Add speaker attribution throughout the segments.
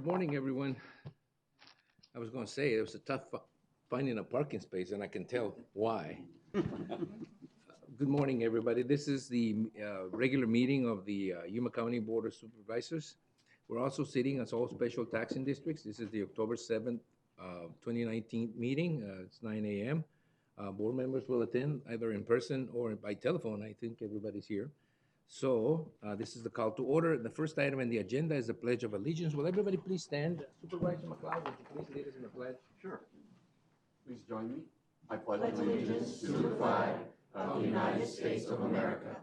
Speaker 1: morning, everyone. I was going to say it was a tough finding a parking space, and I can tell why. Good morning, everybody. This is the regular meeting of the Yuma County Board of Supervisors. We're also sitting as all special taxing districts. This is the October 7th, 2019 meeting. It's 9 a.m. Board members will attend either in person or by telephone. I think everybody's here. So this is the call to order. The first item on the agenda is the Pledge of Allegiance. Will everybody please stand? Supervisor McLeod, would you please lead us in the pledge?
Speaker 2: Sure. Please join me. I pledge allegiance to the flag of the United States of America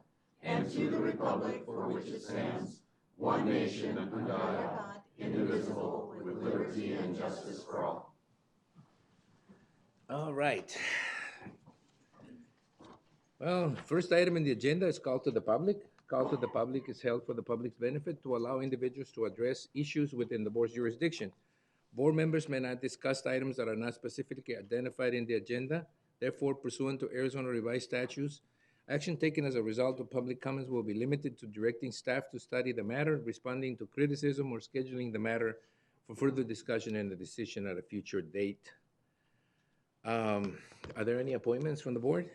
Speaker 2: and to the republic for which it stands, one nation under God, indivisible, with liberty and justice for all.
Speaker 1: All right. Well, first item in the agenda is call to the public. Call to the public is held for the public's benefit to allow individuals to address issues within the board's jurisdiction. Board members may not discuss items that are not specifically identified in the agenda. Therefore, pursuant to Arizona revised statutes, action taken as a result of public comments will be limited to directing staff to study the matter, responding to criticism, or scheduling the matter for further discussion and a decision at a future date. Are there any appointments from the board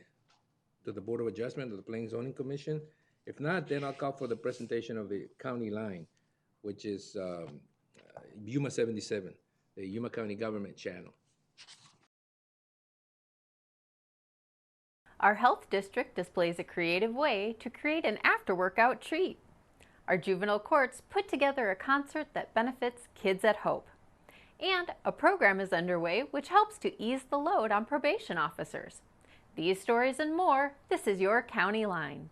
Speaker 1: to the Board of Adjustment or the Planning Zoning Commission? If not, then I'll call for the presentation of the county line, which is Yuma 77, the Yuma County Government Channel.
Speaker 3: Our health district displays a creative way to create an after-workout treat. Our juvenile courts put together a concert that benefits Kids at Hope. And a program is underway which helps to ease the load on probation officers. These stories and more, this is your County Line.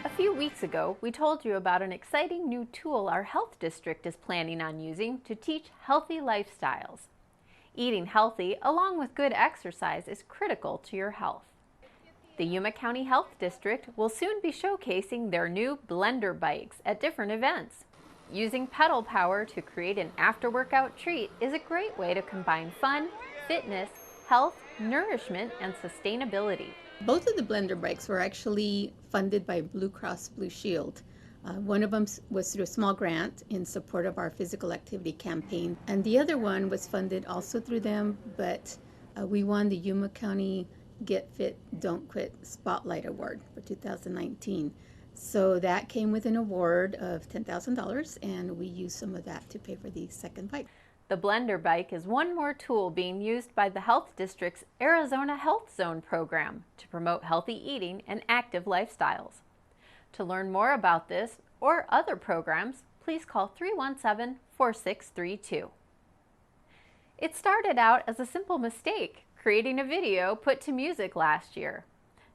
Speaker 3: A few weeks ago, we told you about an exciting new tool our health district is planning on using to teach healthy lifestyles. Eating healthy along with good exercise is critical to your health. The Yuma County Health District will soon be showcasing their new blender bikes at different events. Using pedal power to create an after-workout treat is a great way to combine fun, fitness, health, nourishment, and sustainability.
Speaker 4: Both of the blender bikes were actually funded by Blue Cross Blue Shield. One of them was through a small grant in support of our physical activity campaign, and the other one was funded also through them, but we won the Yuma County Get Fit, Don't Quit Spotlight Award for 2019. So that came with an award of $10,000, and we used some of that to pay for the second bike.
Speaker 3: The blender bike is one more tool being used by the Health District's Arizona Health Zone program to promote healthy eating and active lifestyles. To learn more about this or other programs, please call 317-4632. It started out as a simple mistake, creating a video put to music last year.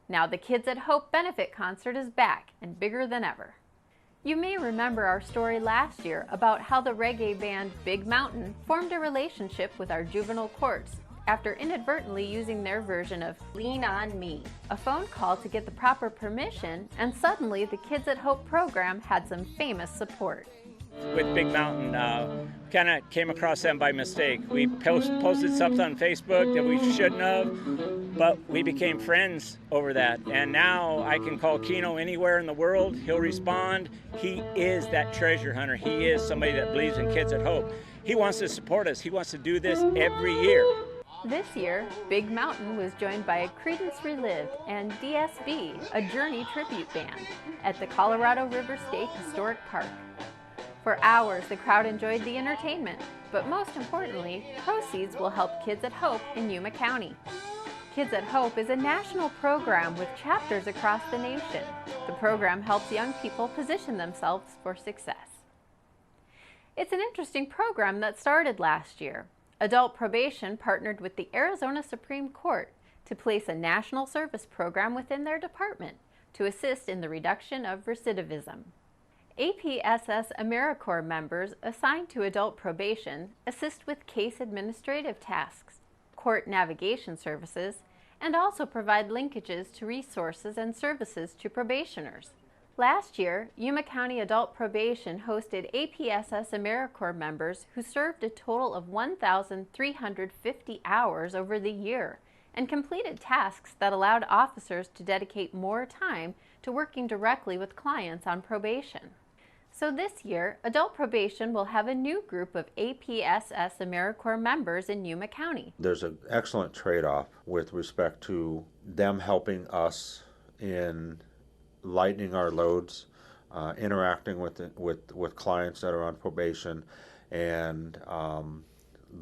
Speaker 3: Now the Kids at Hope benefit concert is back and bigger than ever. You may remember our story last year about how the reggae band Big Mountain formed a relationship with our juvenile courts after inadvertently using their version of Lean On Me. A phone call to get the proper permission, and suddenly the Kids at Hope program had some famous support.
Speaker 5: With Big Mountain, kind of came across them by mistake. We posted something on Facebook that we shouldn't have, but we became friends over that. And now I can call Keno anywhere in the world. He'll respond. He is that treasure hunter. He is somebody that believes in Kids at Hope. He wants to support us. He wants to do this every year.
Speaker 3: This year, Big Mountain was joined by Credence Relived and DSB, a Journey tribute band, at the Colorado River State Historic Park. For hours, the crowd enjoyed the entertainment, but most importantly, proceeds will help Kids at Hope in Yuma County. Kids at Hope is a national program with chapters across the nation. The program helps young people position themselves for success. It's an interesting program that started last year. Adult Probation partnered with the Arizona Supreme Court to place a national service program within their department to assist in the reduction of recidivism. APSS AmeriCorps members assigned to adult probation assist with case administrative tasks, court navigation services, and also provide linkages to resources and services to probationers. Last year, Yuma County Adult Probation hosted APSS AmeriCorps members who served a total of 1,350 hours over the year and completed tasks that allowed officers to dedicate more time to working directly with clients on probation. So this year, adult probation will have a new group of APSS AmeriCorps members in Yuma County.
Speaker 6: There's an excellent trade-off with respect to them helping us in lightening our loads, interacting with clients that are on probation, and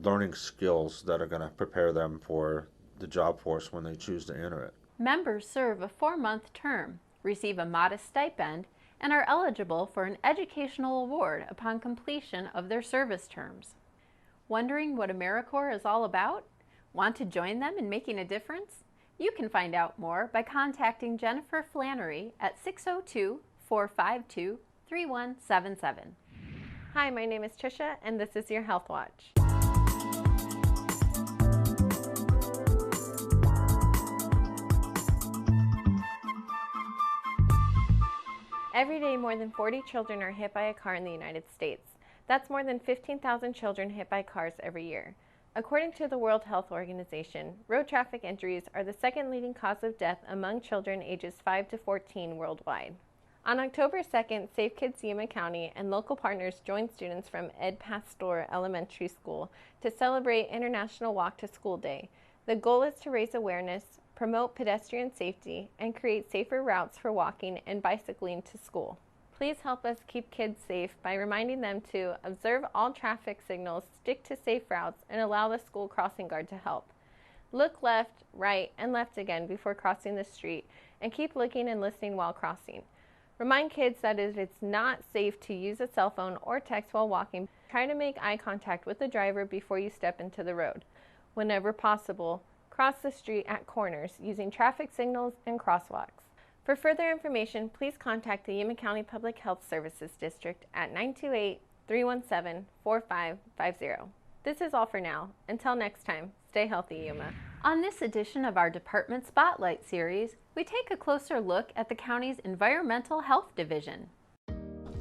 Speaker 6: learning skills that are going to prepare them for the job force when they choose to enter it.
Speaker 3: Members serve a 4-month term, receive a modest stipend, and are eligible for an educational award upon completion of their service terms. Wondering what AmeriCorps is all about? Want to join them in making a difference? You can find out more by contacting Jennifer Flannery at 602-452-3177.
Speaker 7: Hi, my name is Trisha, and this is your Health Watch. Every day, more than 40 children are hit by a car in the United States. That's more than 15,000 children hit by cars every year. According to the World Health Organization, road traffic injuries are the second leading cause of death among children ages 5 to 14 worldwide. On October 2nd, Safe Kids Yuma County and local partners joined students from Ed Pastor Elementary School to celebrate International Walk to School Day. The goal is to raise awareness, promote pedestrian safety, and create safer routes for walking and bicycling to school. Please help us keep kids safe by reminding them to observe all traffic signals, stick to safe routes, and allow the school crossing guard to help. Look left, right, and left again before crossing the street, and keep looking and listening while crossing. Remind kids that if it's not safe to use a cell phone or text while walking, try to make eye contact with the driver before you step into the road. Whenever possible, cross the street at corners using traffic signals and crosswalks. For further information, please contact the Yuma County Public Health Services District at 928-317-4550. This is all for now. Until next time, stay healthy, Yuma.
Speaker 3: On this edition of our Department Spotlight series, we take a closer look at the county's Environmental Health Division.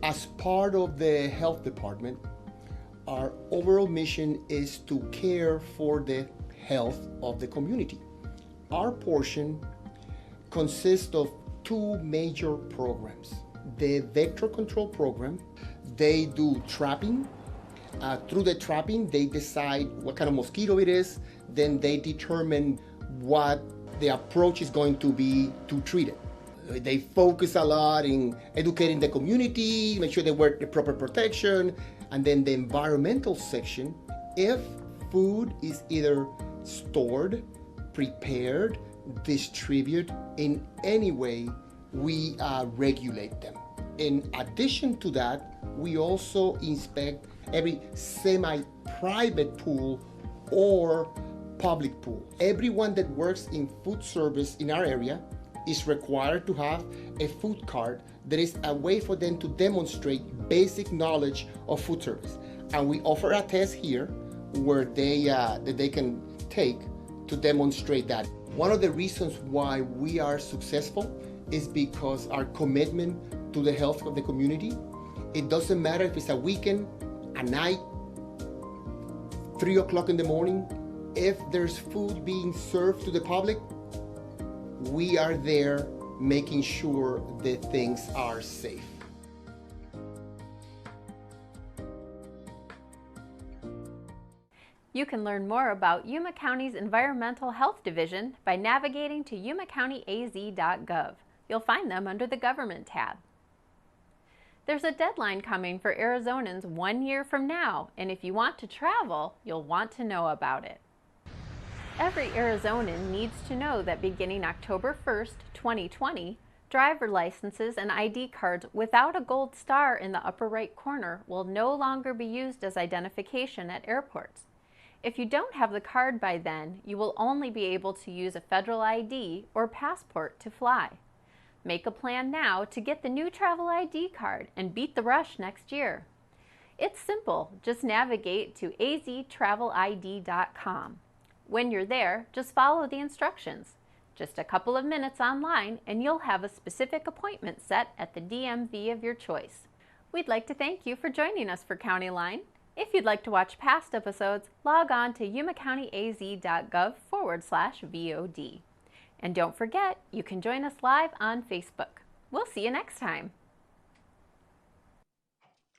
Speaker 8: As part of the health department, our overall mission is to care for the health of the community. Our portion consists of two major programs. The vector control program, they do trapping. Through the trapping, they decide what kind of mosquito it is, then they determine what the approach is going to be to treat it. They focus a lot in educating the community, make sure they wear the proper protection, and then the environmental section, if food is either stored, prepared, distribute in any way, we regulate them. In addition to that, we also inspect every semi-private pool or public pool. Everyone that works in food service in our area is required to have a food card. That is a way for them to demonstrate basic knowledge of food service. And we offer a test here where they can take to demonstrate that. One of the reasons why we are successful is because our commitment to the health of the community. It doesn't matter if it's a weekend, a night, 3 o'clock in the morning. If there's food being served to the public, we are there making sure that things are safe.
Speaker 3: You can learn more about Yuma County's Environmental Health Division by navigating to yumacountyaz.gov. You'll find them under the Government tab. There's a deadline coming for Arizonans 1 year from now, and if you want to travel, you'll want to know about it. Every Arizonan needs to know that beginning October 1st, 2020, driver licenses and ID cards without a gold star in the upper right corner will no longer be used as identification at airports. If you don't have the card by then, you will only be able to use a federal ID or passport to fly. Make a plan now to get the new travel ID card and beat the rush next year. It's simple. Just navigate to aztravelid.com. When you're there, just follow the instructions. Just a couple of minutes online and you'll have a specific appointment set at the DMV of your choice. We'd like to thank you for joining us for County Line. If you'd like to watch past episodes, log on to yumacountyaz.gov/VOD. And don't forget, you can join us live on Facebook. We'll see you next time.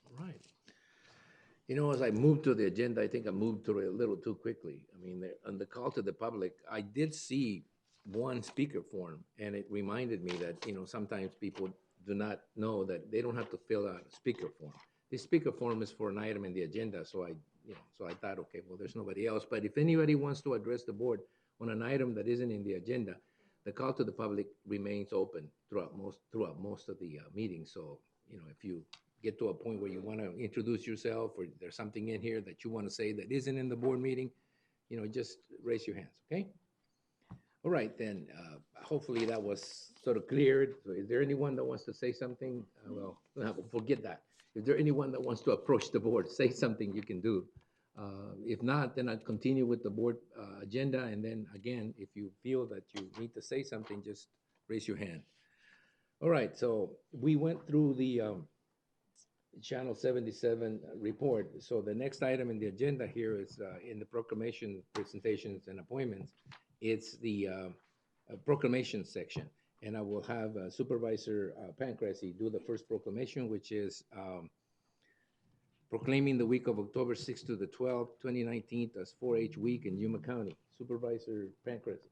Speaker 1: All right. You know, as I moved to the agenda, I think I moved through it a little too quickly. I mean, on the call to the public, I did see one speaker form, and it reminded me that, you know, sometimes people do not know that they don't have to fill out a speaker form. This speaker form is for an item in the agenda, so I thought, okay, well, there's nobody else. But if anybody wants to address the board on an item that isn't in the agenda, the call to the public remains open throughout most of the meeting. So, you know, if you get to a point where you want to introduce yourself or there's something in here that you want to say that isn't in the board meeting, you know, just raise your hands, okay? All right, then, hopefully that was sort of cleared. So is there anyone that wants to say something? Well, forget that. Is there anyone that wants to approach the board, say something you can do? If not, then I'll continue with the board agenda. And then again, if you feel that you need to say something, just raise your hand. All right, so we went through the Channel 77 report. So the next item in the agenda here is in the proclamation presentations and appointments. It's the proclamation section. And I will have Supervisor Pancrase do the first proclamation, which is proclaiming the week of October 6th to the 12th, 2019 as 4-H week in Yuma County. Supervisor Pancrase.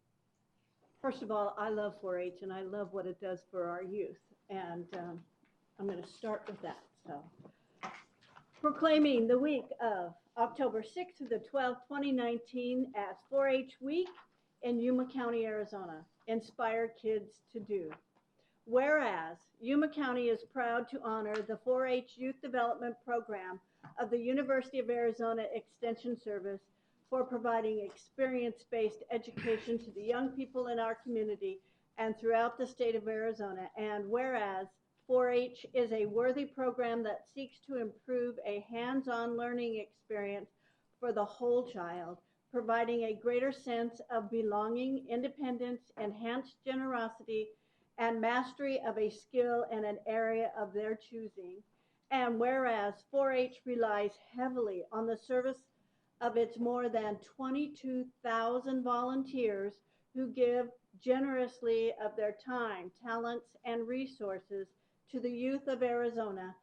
Speaker 9: First of all, I love 4-H and I love what it does for our youth. And I'm going to start with that. So, proclaiming the week of October 6th to the 12th, 2019 as 4-H week in Yuma County, Arizona. Inspire kids to do. Whereas Yuma County is proud to honor the 4-H Youth Development Program of the University of Arizona Extension Service for providing experience-based education to the young people in our community and throughout the state of Arizona. And whereas 4-H is a worthy program that seeks to improve a hands-on learning experience for the whole child, providing a greater sense of belonging, independence, enhanced generosity, and mastery of a skill in an area of their choosing. And whereas 4-H relies heavily on the service of its more than 22,000 volunteers who give generously of their time, talents, and resources to the youth of Arizona.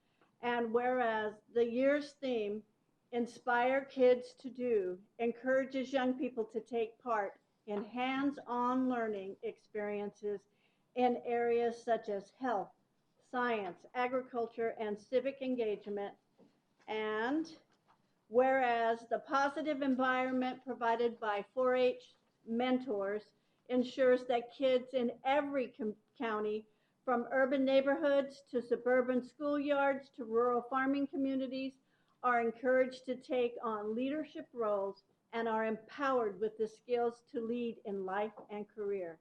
Speaker 9: And whereas the year's theme, Inspire Kids to Do, encourages young people to take part in hands-on learning experiences in areas such as health, science, agriculture, and civic engagement. And whereas the positive environment provided by 4-H mentors ensures that kids in every county, from urban neighborhoods to suburban schoolyards to rural farming communities, are encouraged to take on leadership roles and are empowered with the skills to lead in life and career.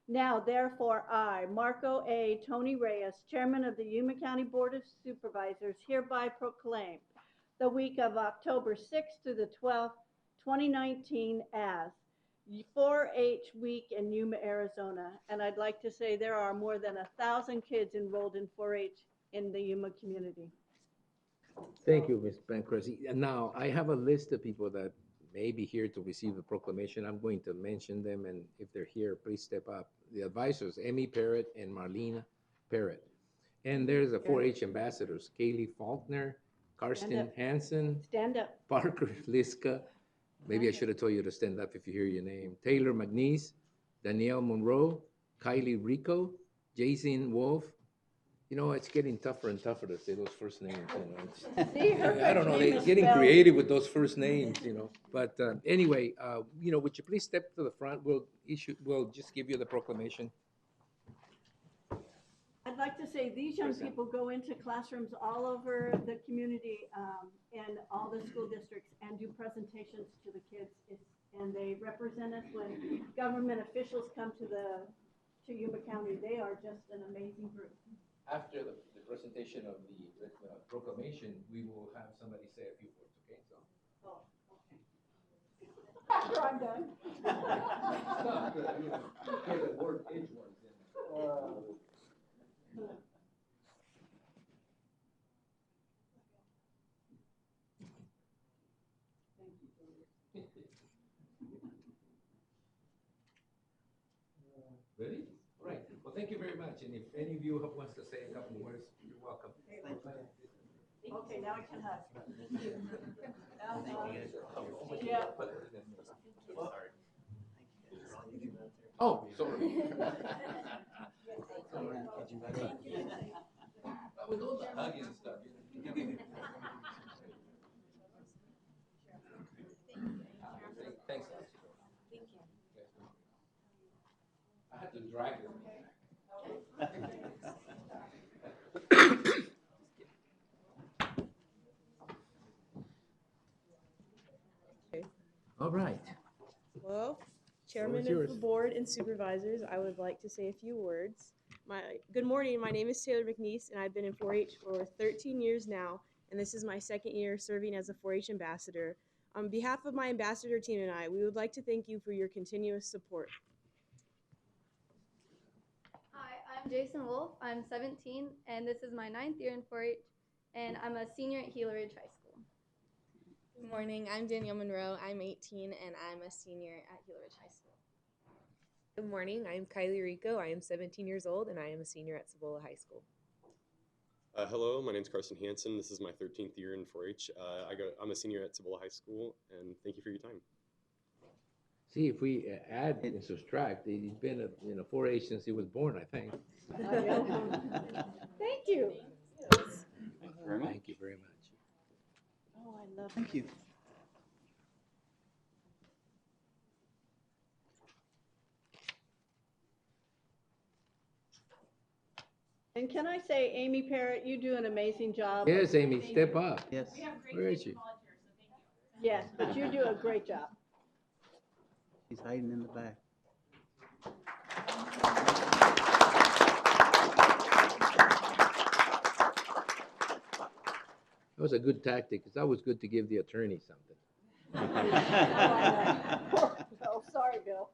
Speaker 9: Now, therefore, I, Marco A. Tony Reyes, Chairman of the Yuma County Board of Supervisors, hereby proclaim the week of October 6th to the 12th, 2019 as 4-H week in Yuma, Arizona. And I'd like to say there are more than 1,000 kids enrolled in 4-H in the Yuma community.
Speaker 1: Thank you, Ms. Pancrase. And now I have a list of people that may be here to receive the proclamation. I'm going to mention them, and if they're here, please step up. The advisors, Emmy Parrott and Marlena Parrott. And there's the 4-H ambassadors, Kaylee Faulkner, Karsten Hansen,
Speaker 9: Stand up.
Speaker 1: Parker Liska. Maybe I should have told you to stand up if you hear your name. Taylor McNeese, Danielle Monroe, Kylie Rico, Jason Wolf. You know, it's getting tougher and tougher to say those first names. You know, I don't know, they're getting creative with those first names, you know. But anyway, you know, would you please step to the front? We'll just give you the proclamation.
Speaker 9: I'd like to say these young people go into classrooms all over the community and all the school districts and do presentations to the kids. And they represent us when government officials come to the to Yuma County. They are just an amazing group.
Speaker 1: After the presentation of the proclamation, we will have somebody say a few words, okay? So.
Speaker 9: Oh, okay. After I'm done.
Speaker 1: No, get the word each one. Ready? All right. Well, thank you very much. And if any of you wants to say a couple of words, you're welcome.
Speaker 9: Okay, now I can hug. Thank you. Yeah.
Speaker 1: Oh, sorry. With all the hugging and stuff. Thanks, Alex. Thank you. I had to drag it. All right.
Speaker 10: Well,
Speaker 1: Floor
Speaker 10: Chairman
Speaker 1: is
Speaker 10: of
Speaker 1: yours.
Speaker 10: the Board and Supervisors, I would like to say a few words. Good morning, my name is Taylor McNeese, and I've been in 4-H for 13 years now, and this is my second year serving as a 4-H ambassador. On behalf of my ambassador team and I, we would like to thank you for your continuous support.
Speaker 11: Hi, I'm Jason Wolf. I'm 17, and this is my 9th year in 4-H, and I'm a senior at Gila Ridge High School.
Speaker 12: Good morning, I'm Danielle Monroe. I'm 18 and I'm a senior at Gila Ridge High School.
Speaker 13: Good morning, I'm Kylie Rico. I am 17 years old and I am a senior at Cibola High School.
Speaker 14: Hello, my name is Carson Hansen. This is my 13th year in 4-H. I'm a senior at Cibola High School, and thank you for your time.
Speaker 1: See, if we add and subtract, he's been in a 4-H since he was born, I think.
Speaker 9: Thank you.
Speaker 1: Thank you very much.
Speaker 9: Oh, I love
Speaker 15: Thank you.
Speaker 9: And can I say, Amy Parrott, you do an amazing job.
Speaker 1: Yes, Amy, step up.
Speaker 15: Yes.
Speaker 1: Where is she?
Speaker 9: Yes, but you do a great job.
Speaker 15: She's hiding in the back.
Speaker 1: That was a good tactic. It's always good to give the attorney something.
Speaker 9: Oh, sorry, Bill.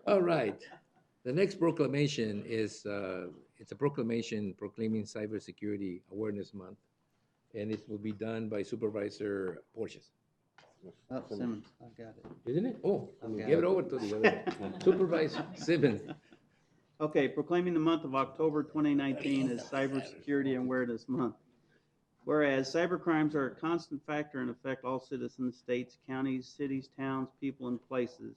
Speaker 1: All right. The next proclamation is, it's a proclamation proclaiming Cybersecurity Awareness Month. And it will be done by Supervisor Porches.
Speaker 15: Oh, Simmons, I got it.
Speaker 1: Isn't it? Oh,
Speaker 15: Okay.
Speaker 1: give it over to the other Supervisor Simmons.
Speaker 15: Okay, proclaiming the month of October 2019 as Cybersecurity Awareness Month. Whereas cybercrimes are a constant factor and affect all citizens, states, counties, cities, towns, people, and places.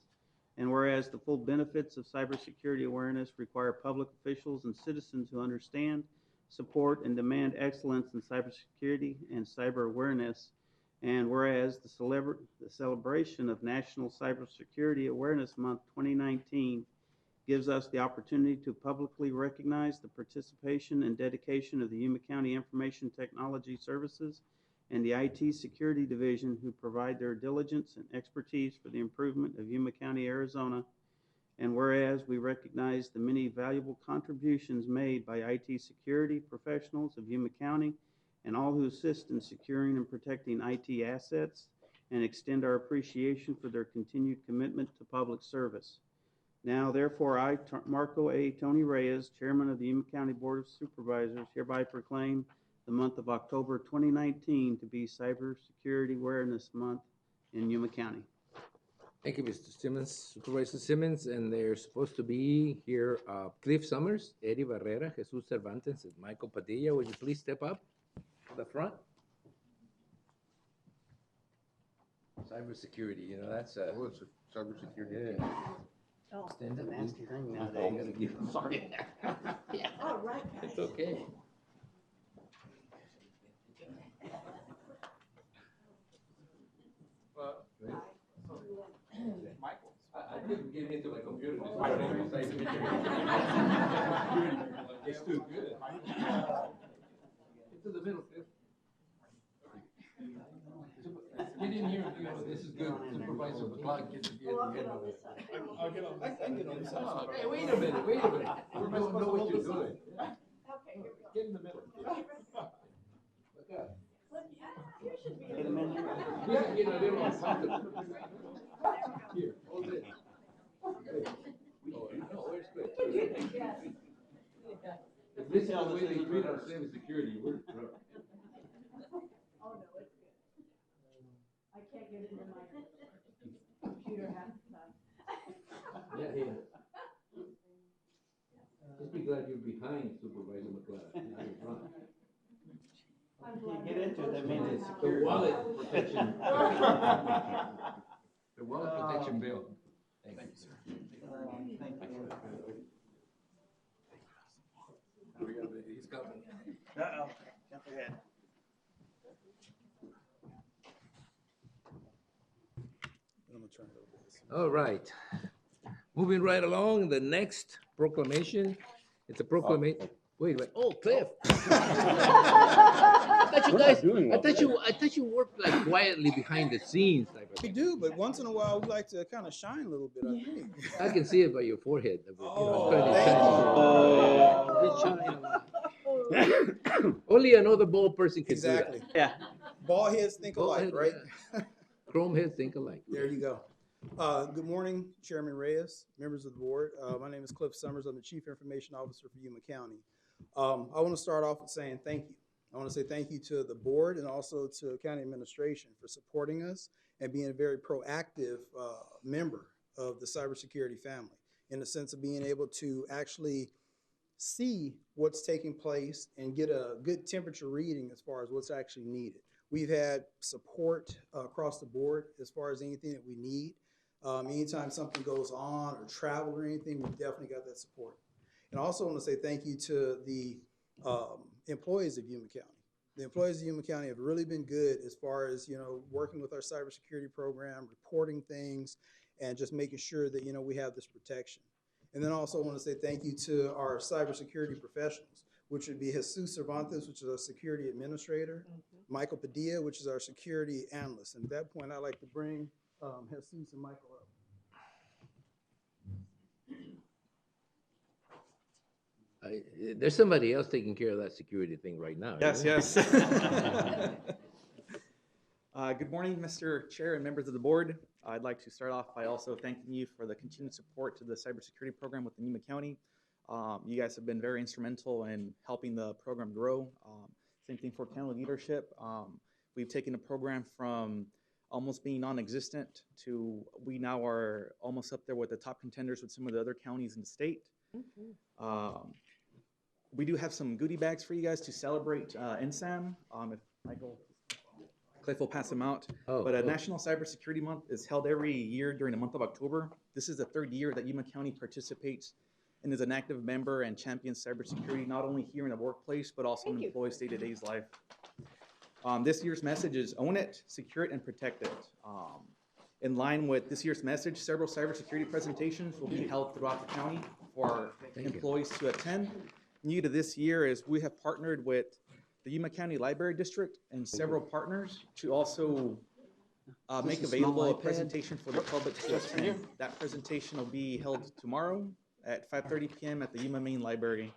Speaker 15: And whereas the full benefits of cybersecurity awareness require public officials and citizens who understand, support, and demand excellence in cybersecurity and cyber awareness. And whereas the celebration of National Cybersecurity Awareness Month 2019 gives us the opportunity to publicly recognize the participation and dedication of the Yuma County Information Technology Services and the IT Security Division, who provide their diligence and expertise for the improvement of Yuma County, Arizona. And whereas we recognize the many valuable contributions made by IT security professionals of Yuma County and all who assist in securing and protecting IT assets, and extend our appreciation for their continued commitment to public service. Now, therefore, I, Marco A. Tony Reyes, Chairman of the Yuma County Board of Supervisors, hereby proclaim the month of October 2019 to be Cybersecurity Awareness Month in Yuma County.
Speaker 1: Thank you, Mr. Simmons, Supervisor Simmons, and they're supposed to be here, Cliff Summers, Eddie Barrera, Jesus Cervantes, and Michael Padilla. Would you please step up to the front? Cybersecurity, you know, that's a...
Speaker 6: Oh, it's a cybersecurity.
Speaker 1: Yeah.
Speaker 9: Oh,
Speaker 1: Stand up.
Speaker 15: Nasty thing
Speaker 1: You
Speaker 15: nowadays.
Speaker 1: gotta give them, sorry. Yeah.
Speaker 9: all right.
Speaker 1: It's okay. Michael. I couldn't get into my computer. It's too good. Into the middle, Cliff. Get in here and do this is good. Supervisor McLeod gets to be
Speaker 9: Oh,
Speaker 1: at
Speaker 9: I'll
Speaker 1: the
Speaker 9: get
Speaker 1: end
Speaker 9: on
Speaker 1: of
Speaker 9: this
Speaker 1: it.
Speaker 9: side.
Speaker 16: I'll get on this side.
Speaker 1: I can get on this side. Hey, wait a minute, wait a minute. You don't know what you're doing.
Speaker 9: Okay, here we go.
Speaker 1: Get in the middle. Look up.
Speaker 9: You should be.
Speaker 15: Get 'em in there.
Speaker 1: Yeah, you know, they don't uncomfortable. Here, hold it. Okay. Oh, no, where's good?
Speaker 9: Yes.
Speaker 1: If this is the way they treat our civil security, we're in trouble.
Speaker 9: Oh, no, it's good. I can't get into my computer half the time.
Speaker 1: Yeah, yeah. Just be glad you're behind Supervisor McLeod. You're in front.
Speaker 9: I'm
Speaker 15: You
Speaker 9: glad
Speaker 15: get into it, that means it's
Speaker 1: The
Speaker 15: secure.
Speaker 1: wallet protection. The wallet protection bill.
Speaker 15: Thank you, sir. Thank you.
Speaker 1: He's coming.
Speaker 15: Uh-oh, jump ahead.
Speaker 16: I'm gonna turn it over to this.
Speaker 1: All right. Moving right along, the next proclamation, it's a proclamation. Wait a minute. Oh, Cliff. I thought you guys, I thought you worked like quietly behind the scenes type of
Speaker 16: We
Speaker 1: thing.
Speaker 16: do, but once in a while, we like to kind of shine a little bit, I think.
Speaker 1: I can see it by your forehead.
Speaker 16: Oh,
Speaker 1: Trying to shine. Only another bald person can
Speaker 16: Exactly.
Speaker 1: do that.
Speaker 15: Yeah.
Speaker 16: Ball heads think
Speaker 1: Bald
Speaker 16: alike,
Speaker 1: head,
Speaker 16: right?
Speaker 1: yeah. Chrome heads think alike.
Speaker 16: There you go. Good morning, Chairman Reyes, members of the board. My name is Cliff Summers. I'm the Chief Information Officer for Yuma County. I want to start off with saying thank you. I want to say thank you to the board and also to county administration for supporting us and being a very proactive member of the cybersecurity family in the sense of being able to actually see what's taking place and get a good temperature reading as far as what's actually needed. We've had support across the board as far as anything that we need. Anytime something goes on or travel or anything, we've definitely got that support. And I also want to say thank you to the employees of Yuma County. The employees of Yuma County have really been good as far as, working with our cybersecurity program, reporting things, and just making sure that, we have this protection. And then also want to say thank you to our cybersecurity professionals, which would be Jesus Cervantes, which is our security administrator, Michael Padilla, which is our security analyst. And at that point, I'd like to bring Jesus and Michael up.
Speaker 1: There's somebody else taking care of that security thing right now.
Speaker 17: Yes,
Speaker 1: isn't
Speaker 17: yes. Good morning, Mr. Chair and members of the board. I'd like to start off by also thanking you for the continued support to the cybersecurity program within Yuma County. You guys have been very instrumental in helping the program grow. Same thing for county leadership. We've taken the program from almost being non-existent to we now are almost up there with the top contenders with some of the other counties in the state. We do have some goodie bags for you guys to celebrate NSAM. If Michael, Cliff will pass them out. National Cybersecurity Month is held every year during the month of October. This is the third year that Yuma County participates and is an active member and champions cybersecurity, not only here in the workplace, but also in employees' day-to-day life. This year's message is own it, secure it, and protect it. In line with this year's message, several cybersecurity presentations will be held throughout the county for employees to attend. New to this year is we have partnered with the Yuma County Library District and several partners to also make available a presentation for the public to attend. That presentation will be held tomorrow at 5:30 p.m. at the Yuma Main Library.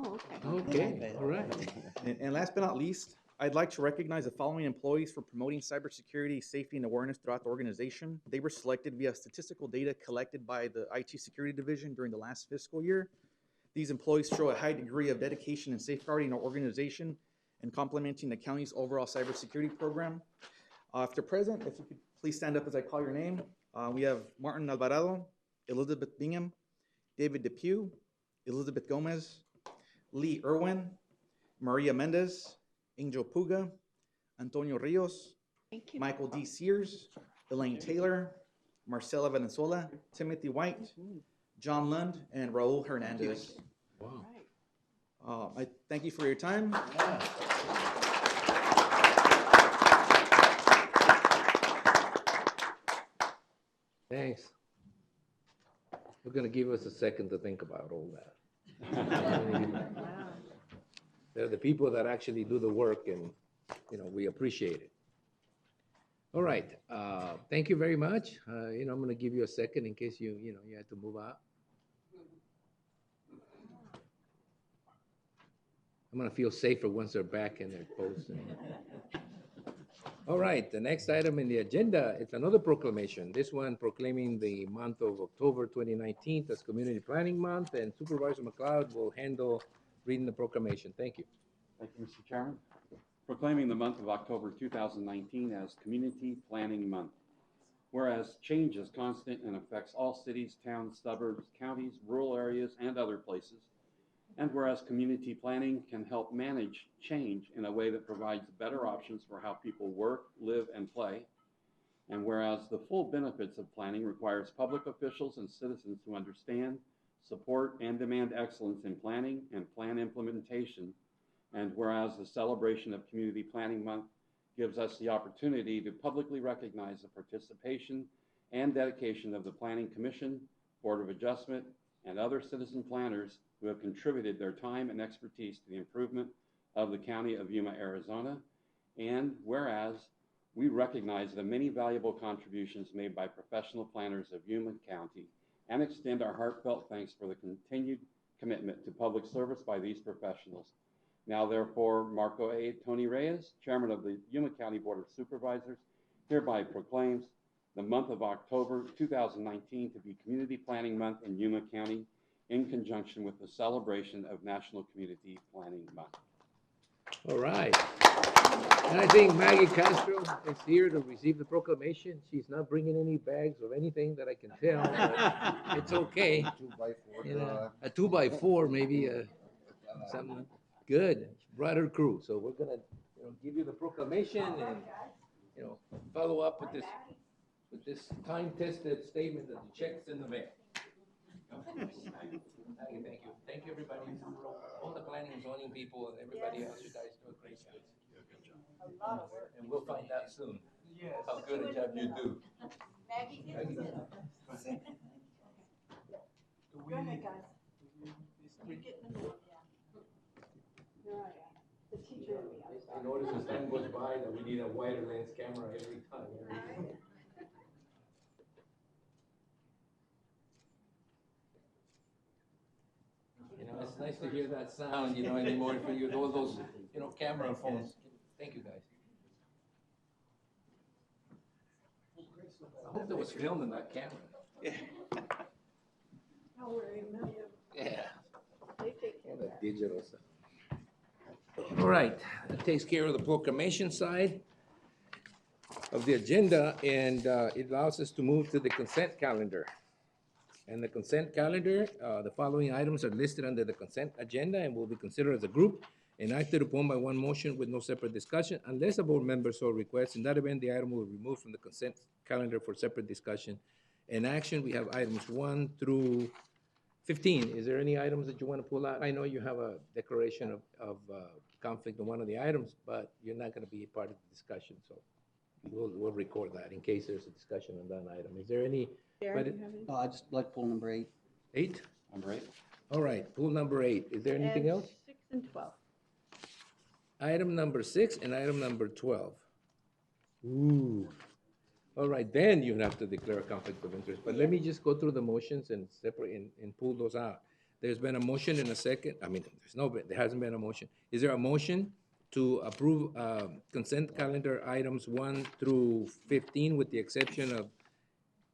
Speaker 9: Oh, okay.
Speaker 1: Okay, all right.
Speaker 17: And last but not least, I'd like to recognize the following employees for promoting cybersecurity, safety, and awareness throughout the organization. They were selected via statistical data collected by the IT Security Division during the last fiscal year. These employees show a high degree of dedication and safeguarding our organization and complementing the county's overall cybersecurity program. If they're present, if you could please stand up as I call your name. We have Martin Alvarado, Elizabeth Bingham, David Depew, Elizabeth Gomez, Lee Irwin, Maria Mendez, Angel Puga, Antonio Rios, Michael D. Sears, Elaine Taylor, Marcela Valenzuela, Timothy White, John Lund, and Raul Hernandez.
Speaker 1: Wow.
Speaker 17: I thank you for your time.
Speaker 1: Thanks. We're going to give us a second to think about all that. They're the people that actually do the work, and we appreciate it. All right, thank you very much. I'm gonna give you a second in case you had to move out. I'm gonna feel safer once they're back in their posts. All right, the next item in the agenda is another proclamation. This one proclaiming the month of October 2019 as Community Planning Month, and Supervisor McLeod will handle reading the proclamation. Thank you.
Speaker 18: Thank you, Mr. Chairman. Proclaiming the month of October 2019 as Community Planning Month. Whereas change is constant and affects all cities, towns, suburbs, counties, rural areas, and other places. And whereas community planning can help manage change in a way that provides better options for how people work, live, and play. And whereas the full benefits of planning requires public officials and citizens to understand, support, and demand excellence in planning and plan implementation. And whereas the celebration of Community Planning Month gives us the opportunity to publicly recognize the participation and dedication of the Planning Commission, Board of Adjustment, and other citizen planners who have contributed their time and expertise to the improvement of the County of Yuma, Arizona. And whereas we recognize the many valuable contributions made by professional planners of Yuma County and extend our heartfelt thanks for the continued commitment to public service by these professionals. Now, therefore, Marco A. Tony Reyes, Chairman of the Yuma County Board of Supervisors, hereby proclaims the month of October 2019 to be Community Planning Month in Yuma County in conjunction with the celebration of National Community Planning Month.
Speaker 1: All right. And I think Maggie Castro is here to receive the proclamation. She's not bringing any bags of anything that I can tell, but it's okay.
Speaker 19: 2x4.
Speaker 1: A 2x4, maybe something good. She brought her crew. So we're gonna give you the proclamation and follow up with this time-tested statement that the check's in the mail. Thank you. Thank you, everybody. All the planning and zoning people and everybody else. You guys do a great job. And we'll find out soon how good a job you do.
Speaker 9: Maggie,
Speaker 1: Maggie.
Speaker 9: Go ahead, guys. You get in the middle. All right. The teacher and me.
Speaker 1: I noticed as time goes by that we need a wider lens camera every time. It's nice to hear that sound, anymore for you, all those, camera phones. Thank you, guys. I hope there was film in that camera.
Speaker 9: Don't worry,
Speaker 1: Yeah.
Speaker 9: they take care
Speaker 1: All
Speaker 9: of
Speaker 1: that
Speaker 9: that.
Speaker 1: digital stuff. All right, that takes care of the proclamation side of the agenda, and it allows us to move to the consent calendar. And the consent calendar, the following items are listed under the consent agenda and will be considered as a group and acted upon by one motion with no separate discussion unless a board member so requests. In that event, the item will be removed from the consent calendar for separate discussion and action. We have items 1 through 15. Is there any items that you want to pull out? I know you have a declaration of conflict on one of the items, but you're not going to be a part of the discussion, so we'll record that in case there's a discussion on that item. Is there any?
Speaker 19: I just like pool number 8.
Speaker 1: 8?
Speaker 18: Number 8.
Speaker 1: All right, pool number 8. Is there anything
Speaker 9: And
Speaker 1: else?
Speaker 9: 6 and 12.
Speaker 1: Item number 6 and item number 12. Ooh. All right, then you have to declare a conflict of interest. But let me just go through the motions and separate and pull those out. There's been a motion and a second. I mean, there hasn't been a motion. Is there a motion to approve consent calendar items 1 through 15 with the exception of,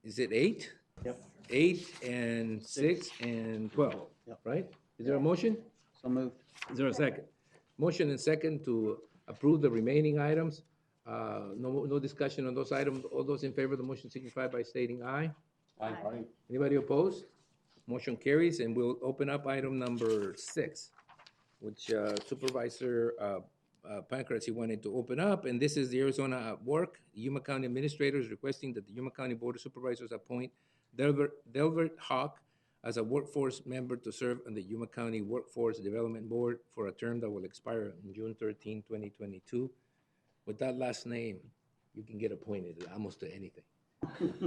Speaker 1: is it 8?
Speaker 19: Yep.
Speaker 1: 8 and 6 and 12,
Speaker 19: Yep.
Speaker 1: right? Is there a motion?
Speaker 19: So moved.
Speaker 1: Is there a second? Motion and second to approve the remaining items. No discussion on those items. All those in favor of the motion signify by stating aye.
Speaker 18: Aye.
Speaker 1: Anybody opposed? Motion carries, and we'll open up item number 6, which Supervisor Pancratz, he wanted to open up, and this is the Arizona at Work. Yuma County Administrators requesting that the Yuma County Board of Supervisors appoint Delbert Hawk as a workforce member to serve on the Yuma County Workforce Development Board for a term that will expire on June 13, 2022. With that last name, you can get appointed almost to anything.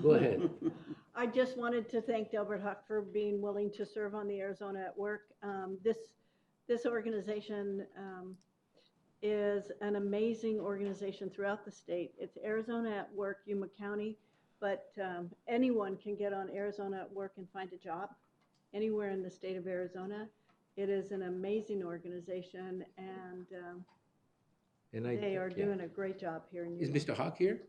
Speaker 1: Go ahead.
Speaker 9: I just wanted to thank Delbert Huck for being willing to serve on the Arizona at Work. This organization is an amazing organization throughout the state. It's Arizona at Work, Yuma County, but anyone can get on Arizona at Work and find a job anywhere in the state of Arizona. It is an amazing organization, and they are doing a great job here in Yuma.
Speaker 1: Is Mr. Hawk here?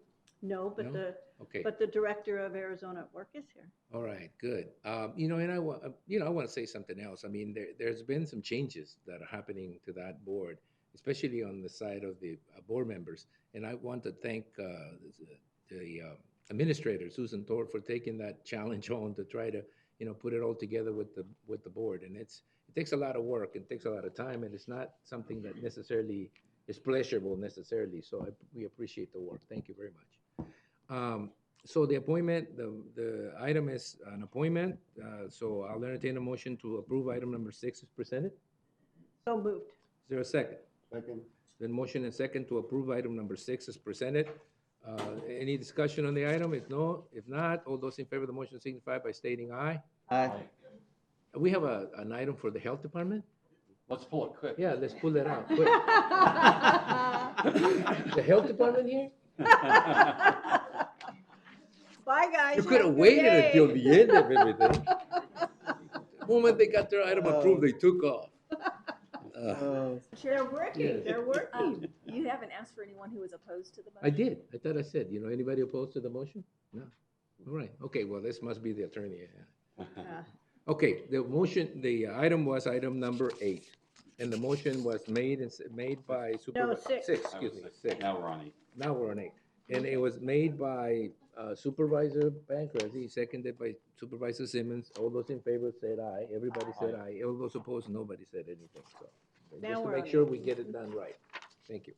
Speaker 9: No, but
Speaker 1: No? Okay.
Speaker 9: the director of Arizona at Work is here.
Speaker 1: All right, good. And I want to say something else. I mean, there's been some changes that are happening to that board, especially on the side of the board members. And I want to thank the administrator, Susan Thorpe, for taking that challenge on to try to, put it all together with the board. And it takes a lot of work, it takes a lot of time, and it's not something that necessarily is pleasurable necessarily. So we appreciate the work. Thank you very much. So the appointment, the item is an appointment. So I'll entertain a motion to approve item number 6 as presented.
Speaker 9: So moved.
Speaker 1: Is there a second?
Speaker 8: Second.
Speaker 1: Then motion and second to approve item number 6 as presented. Any discussion on the item? If not, all those in favor of the motion signify by stating aye.
Speaker 8: Aye.
Speaker 1: We have an item for the health department.
Speaker 18: Let's pull it quick.
Speaker 1: Yeah, let's pull that out quick. The health department here?
Speaker 9: Bye, guys.
Speaker 1: You could have waited until the end of everything. The moment they got their item approved, they took off.
Speaker 9: They're working.
Speaker 1: Yes.
Speaker 9: They're working.
Speaker 20: You haven't asked for anyone who was opposed to the motion?
Speaker 1: I did. I thought I said, anybody opposed to the motion? No. All right. Okay, well, this must be the attorney. Okay, the item was item number 8. And the motion was made by Supervisor.
Speaker 9: 6.
Speaker 1: 6, excuse me, 6.
Speaker 18: Now we're on 8.
Speaker 1: Now we're on 8. And it was made by Supervisor Pancrase, seconded by Supervisor Simmons. All those in favor said aye. Everybody said aye. All those opposed, nobody said anything. So
Speaker 9: Now
Speaker 1: just to
Speaker 9: we're
Speaker 1: make
Speaker 9: on
Speaker 1: sure we get it done right. Thank you.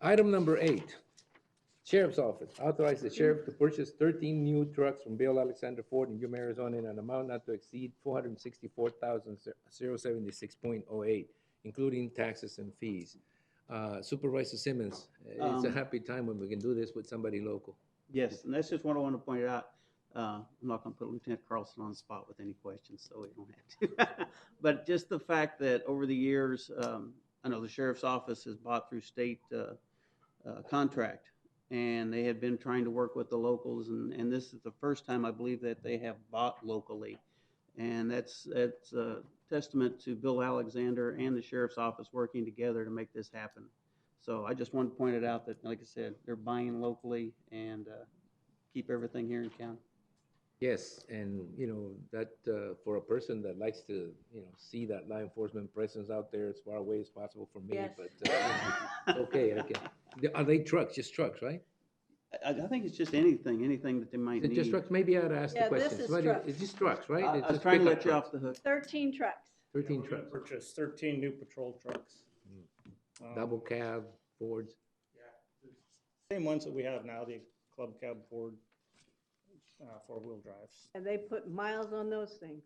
Speaker 1: Item number 8, Sheriff's Office. Authorize the sheriff to purchase 13 new trucks from Bill Alexander Ford in Yuma, Arizona in an amount not to exceed $464,076.08, including taxes and fees. Supervisor Simmons, it's a happy time when we can do this with somebody local.
Speaker 15: Yes, and that's just what I want to point out. I'm not going to put Lieutenant Carlson on the spot with any questions, so we don't have to. But just the fact that over the years, I know the sheriff's office has bought through state contract, and they had been trying to work with the locals, and this is the first time I believe that they have bought locally. And that's a testament to Bill Alexander and the sheriff's office working together to make this happen. So I just wanted to point it out that, like I said, they're buying locally and keep everything here in county.
Speaker 1: Yes, and that for a person that likes to see that law enforcement presence out there as far away as possible from me,
Speaker 9: Yes.
Speaker 1: but okay, I can. Are they trucks? Just trucks, right?
Speaker 15: I think it's just anything that they might
Speaker 1: Is it
Speaker 15: need.
Speaker 1: just trucks? Maybe I ought to ask the
Speaker 9: Yeah, this
Speaker 1: question.
Speaker 9: is
Speaker 1: Somebody-
Speaker 9: trucks.
Speaker 1: It's just trucks, right?
Speaker 15: I
Speaker 1: It's
Speaker 15: was
Speaker 1: just
Speaker 15: trying to
Speaker 1: pickup
Speaker 15: let you
Speaker 1: trucks.
Speaker 15: off the hook.
Speaker 9: 13 trucks.
Speaker 1: 13 trucks.
Speaker 21: Purchased 13 new patrol trucks.
Speaker 1: Double cab, Fords.
Speaker 21: Same ones that we have now, the club cab Ford 4-wheel drives.
Speaker 9: And they put miles on those things.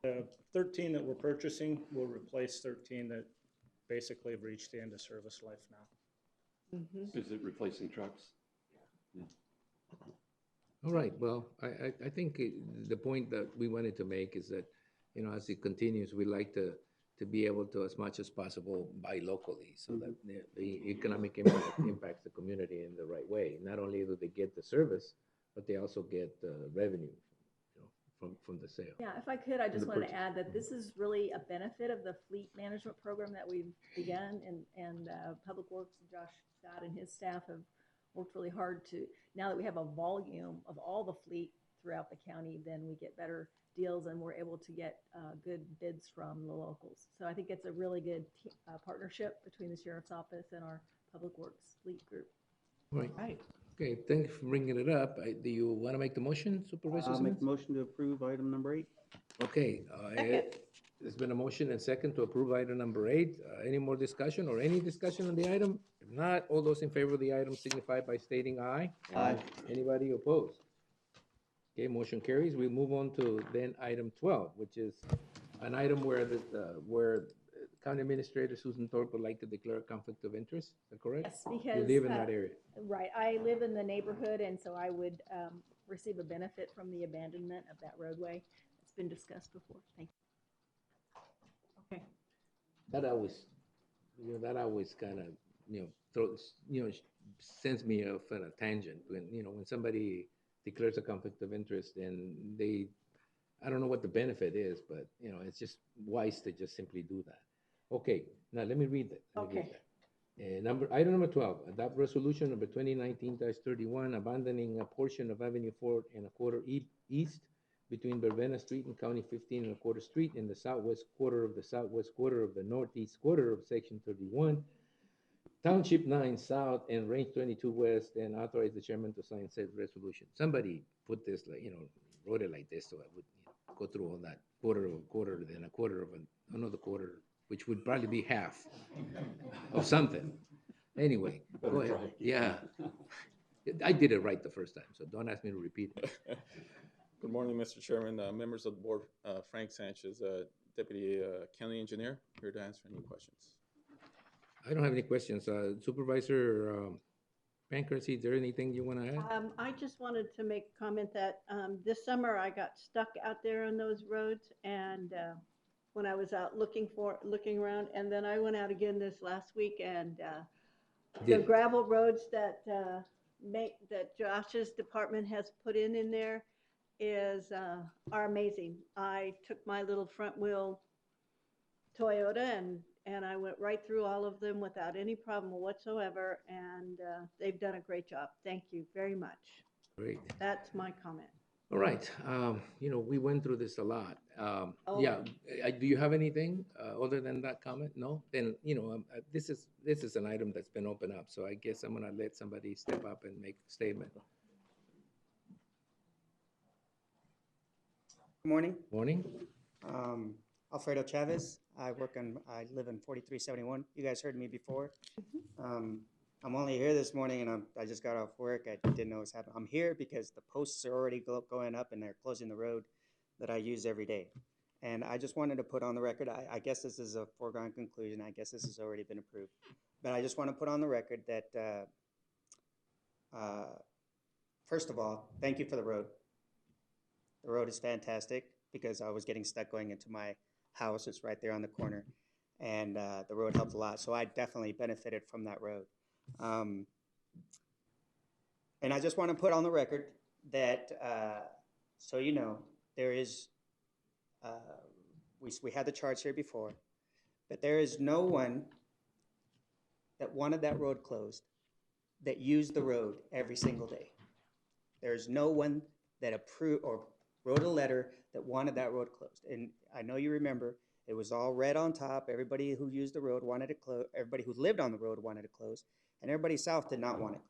Speaker 21: The 13 that we're purchasing will replace 13 that basically have reached the end of service life now.
Speaker 18: Is it replacing trucks?
Speaker 1: All right, well, I think the point that we wanted to make is that, as it continues, we like to be able to, as much as possible, buy locally so that the economic impact impacts the community in the right way. Not only do they get the service, but they also get revenue, from the sale.
Speaker 20: Yeah, if I could, I just
Speaker 1: The
Speaker 20: wanted to
Speaker 1: purchase.
Speaker 20: add that this is really a benefit of the fleet management program that we've begun, and Public Works, Josh Scott and his staff have worked really hard to, now that we have a volume of all the fleet throughout the county, then we get better deals and we're able to get good bids from the locals. So I think it's a really good partnership between the Sheriff's Office and our Public Works Fleet Group.
Speaker 1: Right. Okay, thank you for bringing it up. Do you want to make the motion, Supervisor
Speaker 15: I'll make
Speaker 1: Simmons?
Speaker 15: the motion to approve item number 8.
Speaker 1: Okay, there's been a motion and second to approve item number 8. Any more discussion or any discussion on the item? If not, all those in favor of the item signify by stating aye.
Speaker 15: Aye.
Speaker 1: Anybody opposed? Okay, motion carries. We move on to then item 12, which is an item where County Administrator Susan Thorpe would like to declare a conflict of interest. Is that correct?
Speaker 20: Yes, because
Speaker 1: You live in that area.
Speaker 20: Right, I live in the neighborhood, and so I would receive a benefit from the abandonment of that roadway. It's been discussed before. Thank you.
Speaker 1: That always that always kind of, throws, sends me off on a tangent when somebody declares a conflict of interest and I don't know what the benefit is, but it's just wise to just simply do that. Okay, now let me read it.
Speaker 9: Okay.
Speaker 1: Item number 12, adopt resolution number 2019-31, abandoning a portion of Avenue 4 and a quarter east between Verbena Street and County 15 and a quarter street in the southwest quarter of the northeast quarter of Section 31, Township 9 South and Range 22 West, and authorize the chairman to sign said resolution. Somebody put this, wrote it like this, so I would go through all that quarter of a quarter, then a quarter of another quarter, which would probably be half of something. Anyway, go ahead. Yeah. I did it right the first time, so don't ask me to repeat it.
Speaker 2: Good morning, Mr. Chairman, members of the board. Frank Sanchez, Deputy County Engineer, here to answer any questions.
Speaker 1: I don't have any questions. Supervisor Pancras, is there anything you want to add?
Speaker 9: I just wanted to make a comment that this summer I got stuck out there on those roads, and when I was out looking around, and then I went out again this last week, and the gravel roads that Josh's department has put in there are amazing. I took my little front wheel Toyota and I went right through all of them without any problem whatsoever, and they've done a great job. Thank you very much.
Speaker 1: Great.
Speaker 9: That's my comment.
Speaker 1: All right. We went through this a lot.
Speaker 9: Oh.
Speaker 1: Yeah. Do you have anything other than that comment? No? Then, this is an item that's been opened up, so I guess I'm going to let somebody step up and make a statement.
Speaker 22: Good morning.
Speaker 1: Morning.
Speaker 22: Alfredo Chavez. I live in 4371. You guys heard me before. I'm only here this morning, and I just got off work. I didn't know what was happening. I'm here because the posts are already going up, and they're closing the road that I use every day. And I just wanted to put on the record, I guess this is a foregone conclusion. I guess this has already been approved. But I just want to put on the record that, first of all, thank you for the road. The road is fantastic because I was getting stuck going into my house. It's right there on the corner. And the road helped a lot. So I definitely benefited from that road. And I just want to put on the record that, so you know, there is, we had the charts here before, but there is no one that wanted that road closed that used the road every single day. There's no one that approved or wrote a letter that wanted that road closed. And I know you remember, it was all red on top. Everybody who used the road wanted it closed. Everybody who lived on the road wanted it closed. And everybody south did not want it.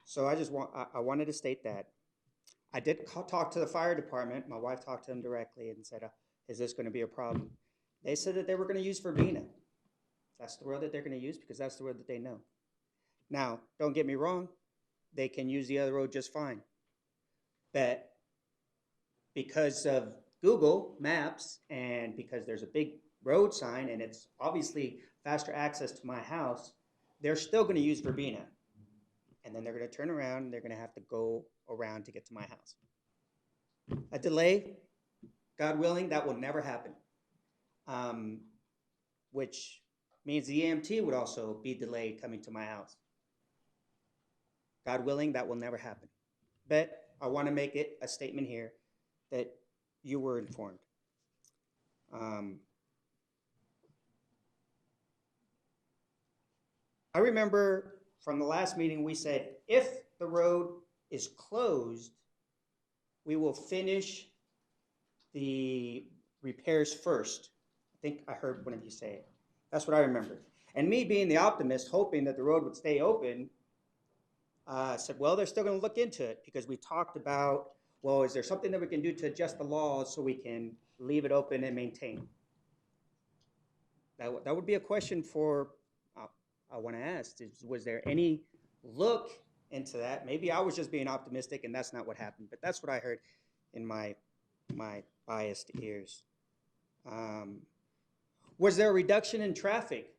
Speaker 22: So I wanted to state that. I did talk to the fire department. My wife talked to them directly and said, is this going to be a problem? They said that they were going to use Verbena. That's the road that they're going to use because that's the road that they know. Now, don't get me wrong. They can use the other road just fine. But because of Google Maps and because there's a big road sign and it's obviously faster access to my house, they're still going to use Verbena. And then they're going to turn around and they're going to have to go around to get to my house. A delay, God willing, that will never happen. Which means the EMT would also be delayed coming to my house. God willing, that will never happen. But I want to make it a statement here that you were informed. I remember from the last meeting we said, if the road is closed, we will finish the repairs first. I think I heard one of you say it. That's what I remember. And me being the optimist, hoping that the road would stay open, said, well, they're still going to look into it because we talked about, well, is there something that we can do to adjust the laws so we can leave it open and maintain? That would be a question for, I want to ask, was there any look into that? Maybe I was just being optimistic and that's not what happened, but that's what I heard in my biased ears. Was there a reduction in traffic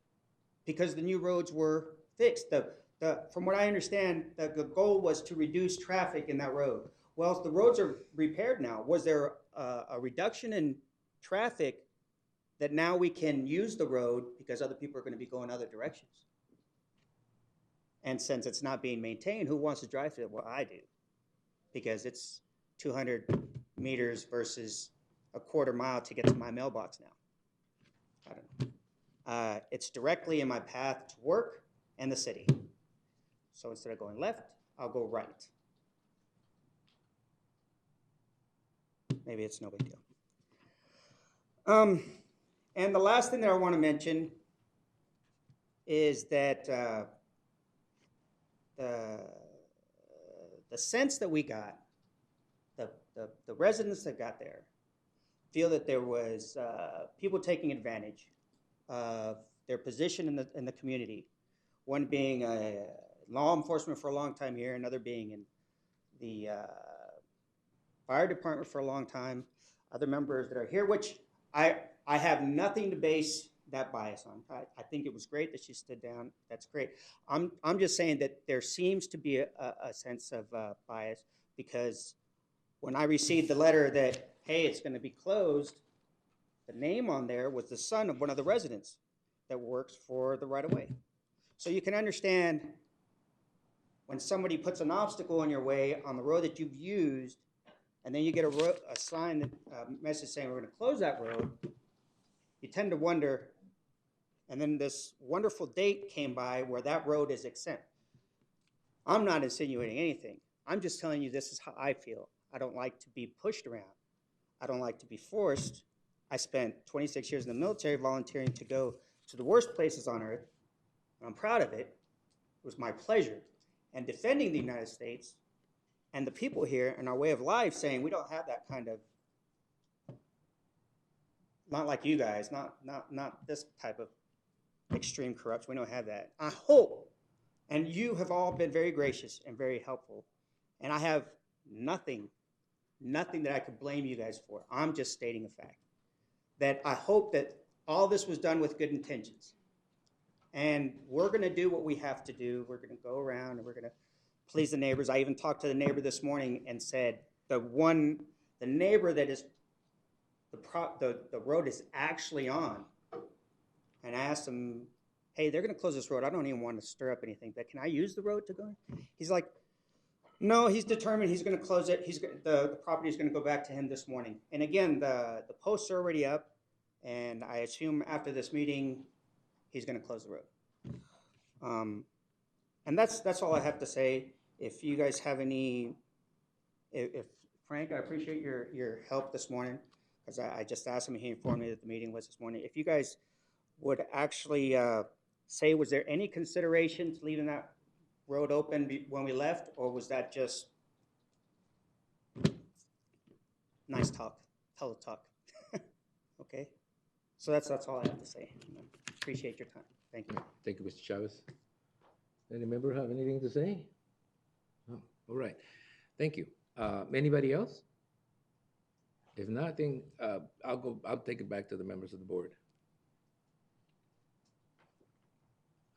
Speaker 22: because the new roads were fixed? From what I understand, the goal was to reduce traffic in that road. Well, if the roads are repaired now, was there a reduction in traffic that now we can use the road because other people are going to be going other directions. And since it's not being maintained, who wants to drive through it? Well, I do, because it's 200 meters versus a quarter mile to get to my mailbox now. I don't know. It's directly in my path to work and the city. So instead of going left, I'll go right. Maybe it's no big deal. And the last thing that I want to mention is that the sense that we got, the residents that got there, feel that there was people taking advantage of their position in the community. One being law enforcement for a long time here, another being in the fire department for a long time, other members that are here, which I have nothing to base that bias on. I think it was great that she stood down. That's great. I'm just saying that there seems to be a sense of bias, because when I received the letter that, hey, it's going to be closed, the name on there was the son of one of the residents that works for the right-of-way. So you can understand when somebody puts an obstacle in your way on the road that you've used, and then you get a sign, a message saying we're going to close that road, you tend to wonder. And then this wonderful date came by where that road is exempt. I'm not insinuating anything. I'm just telling you this is how I feel. I don't like to be pushed around. I don't like to be forced. I spent 26 years in the military volunteering to go to the worst places on earth. And I'm proud of it. It was my pleasure. And defending the United States and the people here and our way of life, saying we don't have that kind of, not like you guys, not this type of extreme corruption. We don't have that. I hope, and you have all been very gracious and very helpful, and I have nothing that I could blame you guys for. I'm just stating a fact. That I hope that all this was done with good intentions. And we're going to do what we have to do. We're going to go around and we're going to please the neighbors. I even talked to the neighbor this morning and said the neighbor that is the road is actually on. And I asked him, hey, they're going to close this road. I don't even want to stir up anything, but can I use the road to go? He's like, no, he's determined he's going to close it. The property is going to go back to him this morning. And again, the posts are already up, and I assume after this meeting, he's going to close the road. And that's all I have to say. If you guys have any, if Frank, I appreciate your help this morning, because I just asked him, and he informed me that the meeting was this morning. If you guys would actually say, was there any consideration to leaving that road open when we left, or was that just nice talk, hello talk? Okay, so that's all I have to say. Appreciate your time. Thank you.
Speaker 1: Thank you, Mr. Chavez. Any member have anything to say? Oh, all right. Thank you. Anybody else? If not, I think I'll take it back to the members of the board.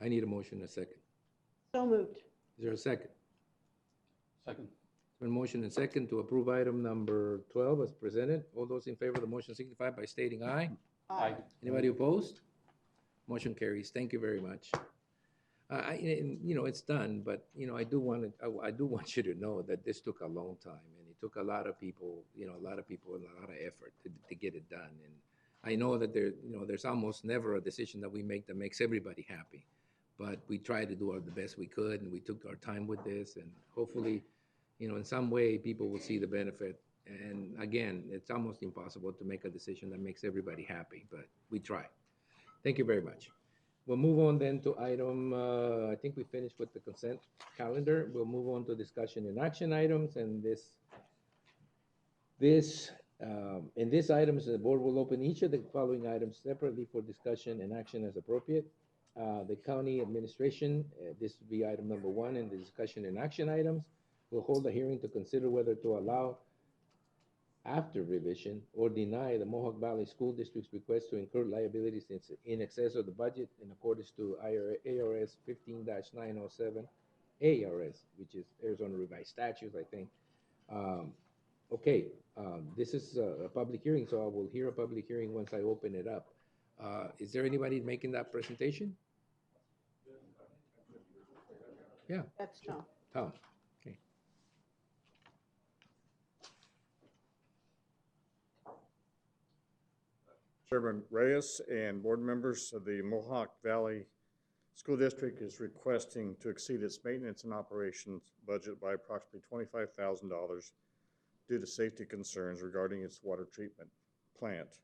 Speaker 1: I need a motion and a second.
Speaker 9: So moved.
Speaker 1: Is there a second?
Speaker 18: Second.
Speaker 1: It's been motion and second to approve item number 12 as presented. All those in favor of the motion signify by stating aye.
Speaker 18: Aye.
Speaker 1: Anybody opposed? Motion carries. Thank you very much. It's done, but I do want you to know that this took a long time, and it took a lot of people, and a lot of effort to get it done. And I know that there's almost never a decision that we make that makes everybody happy, but we tried to do the best we could, and we took our time with this, and hopefully, in some way, people will see the benefit. And again, it's almost impossible to make a decision that makes everybody happy, but we try. Thank you very much. We'll move on then to item, I think we finished with the consent calendar. We'll move on to discussion and action items. And in these items, the board will open each of the following items separately for discussion and action as appropriate. The county administration, this will be item number 1 in the discussion and action items. We'll hold a hearing to consider whether to allow after revision or deny the Mohawk Valley School District's request to incur liabilities in excess of the budget in accordance to ARS 15-907 ARS, which is Arizona Revised Statutes, I think. Okay, this is a public hearing, so I will hear a public hearing once I open it up. Is there anybody making that presentation? Yeah,
Speaker 9: That's Tom.
Speaker 1: Tom. Okay.
Speaker 4: Chairman Reyes and board members of the Mohawk Valley School District is requesting to exceed its maintenance and operations budget by approximately $25,000 due to safety concerns regarding its water treatment plant.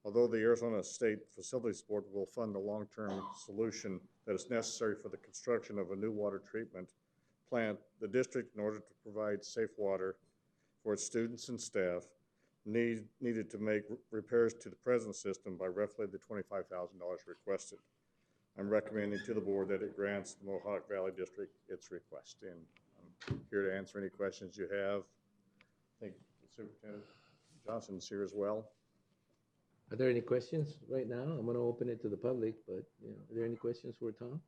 Speaker 4: Although the Arizona State Facilities Board will fund the long-term solution that is necessary for the construction of a new water treatment plant, the district, in order to provide safe water for its students and staff, needed to make repairs to the present system by roughly the $25,000 requested. I'm recommending to the board that it grants the Mohawk Valley District its request. And I'm here to answer any questions you have. I think Superintendent Johnson's here as well.
Speaker 1: Are there any questions right now? I'm going to open it to the public, but are there any questions for Tom?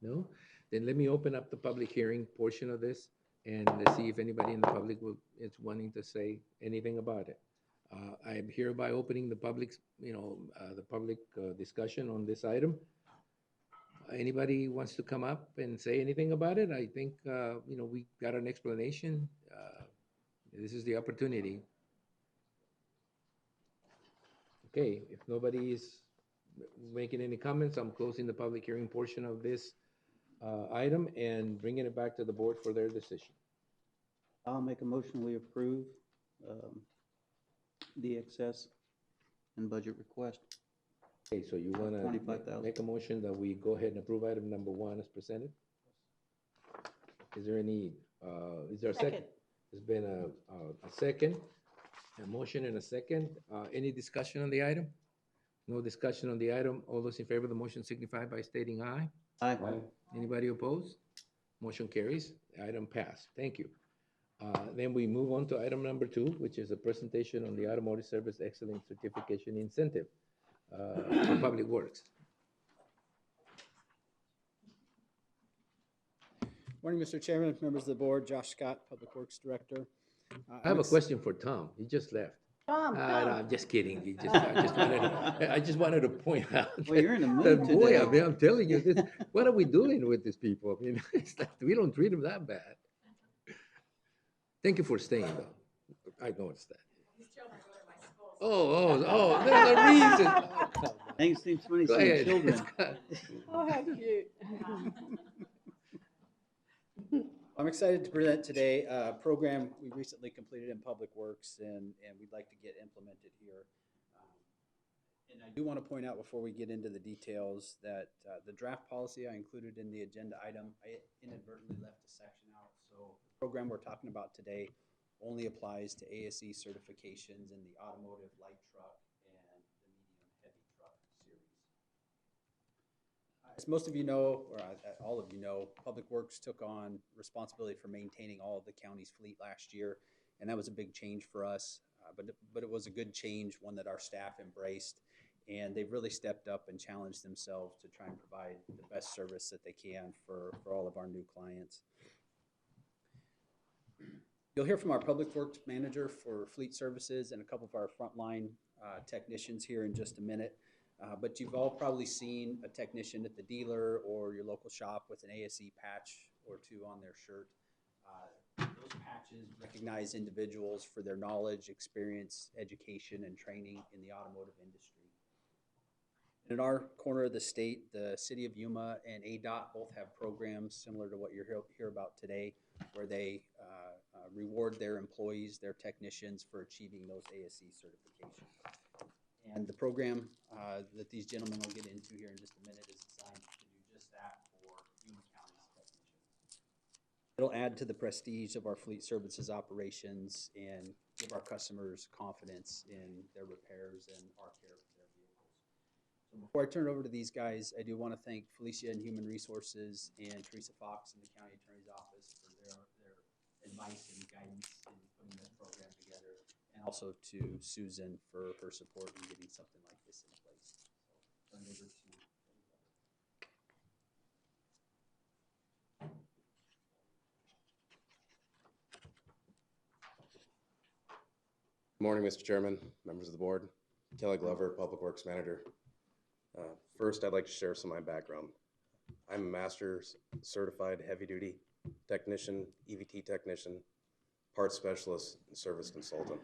Speaker 1: No? Then let me open up the public hearing portion of this, and let's see if anybody in the public is wanting to say anything about it. I am hereby opening the public discussion on this item. Anybody wants to come up and say anything about it? I think we got an explanation. This is the opportunity. Okay, if nobody is making any comments, I'm closing the public hearing portion of this item and bringing it back to the board for their decision.
Speaker 15: I'll make a motion we approve the excess and budget request.
Speaker 1: Okay, so you want to
Speaker 15: $25,000.
Speaker 1: make a motion that we go ahead and approve item number 1 as presented? Is there any, is there a second? There's been a second, a motion and a second. Any discussion on the item? No discussion on the item. All those in favor of the motion signify by stating aye.
Speaker 15: Aye.
Speaker 1: Anybody opposed? Motion carries. Item passed. Thank you. Then we move on to item number 2, which is a presentation on the Automotive Service Excellence Certification Incentive for Public Works.
Speaker 5: Morning, Mr. Chairman, members of the board, Josh Scott, Public Works Director.
Speaker 1: I have a question for Tom. He just left.
Speaker 9: Tom,
Speaker 1: No, I'm just kidding. I just wanted to point out.
Speaker 15: Well, you're in the mood
Speaker 1: that, boy,
Speaker 15: today.
Speaker 1: I'm telling you, what are we doing with these people? I mean, it's like we don't treat them that bad. Thank you for staying, though. I noticed that. Oh, there's a reason.
Speaker 15: Thanks, seems funny
Speaker 1: Go
Speaker 15: seeing
Speaker 1: ahead.
Speaker 15: children.
Speaker 9: Oh, how cute.
Speaker 5: I'm excited to present today a program we recently completed in Public Works and we'd like to get implemented here. And I do want to point out before we get into the details that the draft policy I included in the agenda item, I inadvertently left a section out. So the program we're talking about today only applies to ASE certifications in the automotive light truck and the medium heavy truck series. As most of you know, or all of you know, Public Works took on responsibility for maintaining all of the county's fleet last year, and that was a big change for us. But it was a good change, one that our staff embraced, and they've really stepped up and challenged themselves to try and provide the best service that they can for all of our new clients. You'll hear from our Public Works Manager for Fleet Services and a couple of our frontline technicians here in just a minute. But you've all probably seen a technician at the dealer or your local shop with an ASE patch or two on their shirt. Those patches recognize individuals for their knowledge, experience, education, and training in the automotive industry. In our corner of the state, the city of Yuma and ADOT both have programs similar to what you're here about today, where they reward their employees, their technicians, for achieving those ASE certifications. And the program that these gentlemen will get into here in just a minute is designed to do just that for Yuma County's technicians. It'll add to the prestige of our fleet services operations and give our customers confidence in their repairs and our care for their vehicles. So before I turn it over to these guys, I do want to thank Felicia in Human Resources and Teresa Fox in the County Attorney's Office for their advice and guidance in putting this program together, and also to Susan for her support in getting something like this in place. So, turn it over to
Speaker 23: Good morning, Mr. Chairman, members of the board. Kelly Glover, Public Works Manager.
Speaker 14: First, I'd like to share some of my background. I'm a master's certified heavy-duty technician, EVT technician, parts specialist, and service consultant.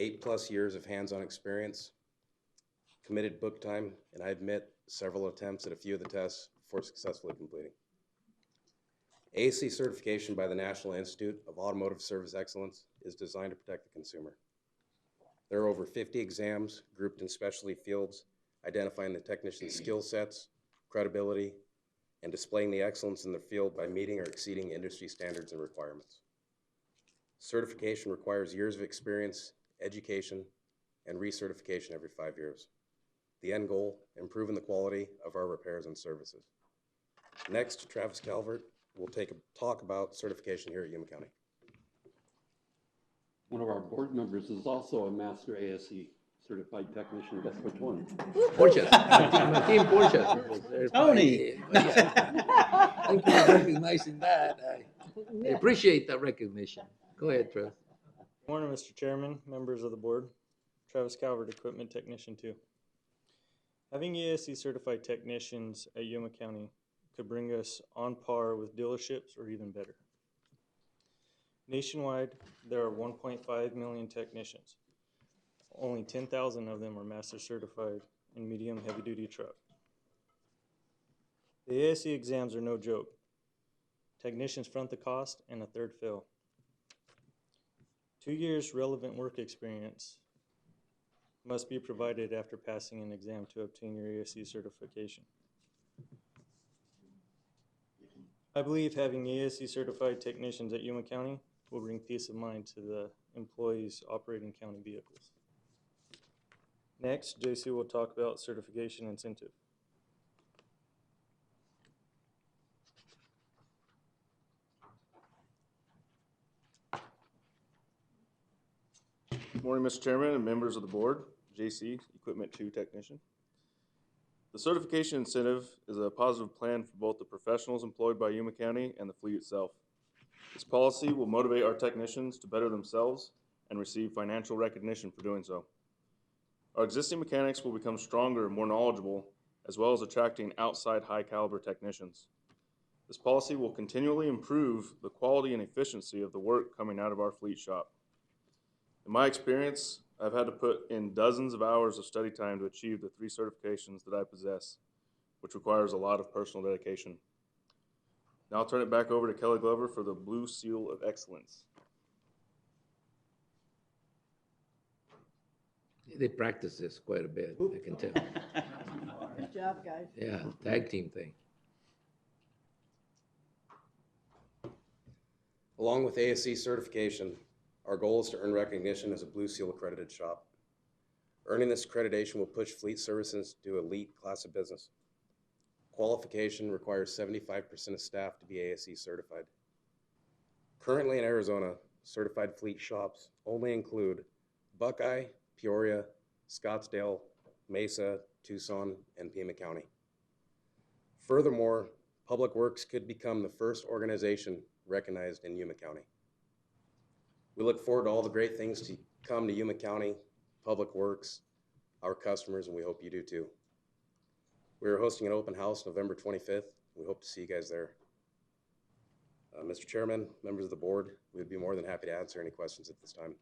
Speaker 14: 8+ years of hands-on experience, committed book time, and I admit several attempts at a few of the tests before successfully completing. ASE certification by the National Institute of Automotive Service Excellence is designed to protect the consumer. There are over 50 exams grouped in specialty fields, identifying the technician's skill sets, credibility, and displaying the excellence in their field by meeting or exceeding industry standards and requirements. Certification requires years of experience, education, and recertification every 5 years. The end goal, improving the quality of our repairs and services. Next, Travis Calvert will talk about certification here at Yuma County.
Speaker 18: One of our board members is also a master ASE certified technician. Guess which one?
Speaker 1: Portia. My team Portia.
Speaker 15: Tony.
Speaker 1: Thank you for recognizing that. I appreciate that recognition. Go ahead, Travis.
Speaker 3: Good morning, Mr. Chairman, members of the board. Travis Calvert, Equipment Technician 2. Having ASE certified technicians at Yuma County could bring us on par with dealerships or even better. Nationwide, there are 1.5 million technicians. Only 10,000 of them are master certified in medium heavy-duty truck. The ASE exams are no joke. Technicians front the cost and a third fail. 2 years relevant work experience must be provided after passing an exam to obtain your ASE certification. I believe having ASE certified technicians at Yuma County will bring peace of mind to the employees operating county vehicles. Next, JC will talk about certification incentive.
Speaker 7: Good morning, Mr. Chairman and members of the board. JC, Equipment 2 Technician. The certification incentive is a positive plan for both the professionals employed by Yuma County and the fleet itself. This policy will motivate our technicians to better themselves and receive financial recognition for doing so. Our existing mechanics will become stronger and more knowledgeable, as well as attracting outside high-caliber technicians. This policy will continually improve the quality and efficiency of the work coming out of our fleet shop. In my experience, I've had to put in dozens of hours of study time to achieve the 3 certifications that I possess, which requires a lot of personal dedication. Now I'll turn it back over to Kelly Glover for the Blue Seal of Excellence.
Speaker 1: They practice this quite a bit, I can tell.
Speaker 9: Good job, guys.
Speaker 1: Yeah, tag team thing.
Speaker 14: Along with ASE certification, our goal is to earn recognition as a Blue Seal accredited shop. Earning this accreditation will push fleet services to elite class of business. Qualification requires 75% of staff to be ASE certified. Currently in Arizona, certified fleet shops only include Buckeye, Peoria, Scottsdale, Mesa, Tucson, and Pima County. Furthermore, Public Works could become the first organization recognized in Yuma County. We look forward to all the great things to come to Yuma County, Public Works, our customers, and we hope you do too. We are hosting an open house November 25th. We hope to see you guys there. Mr. Chairman, members of the board, we would be more than happy to answer any questions at this time.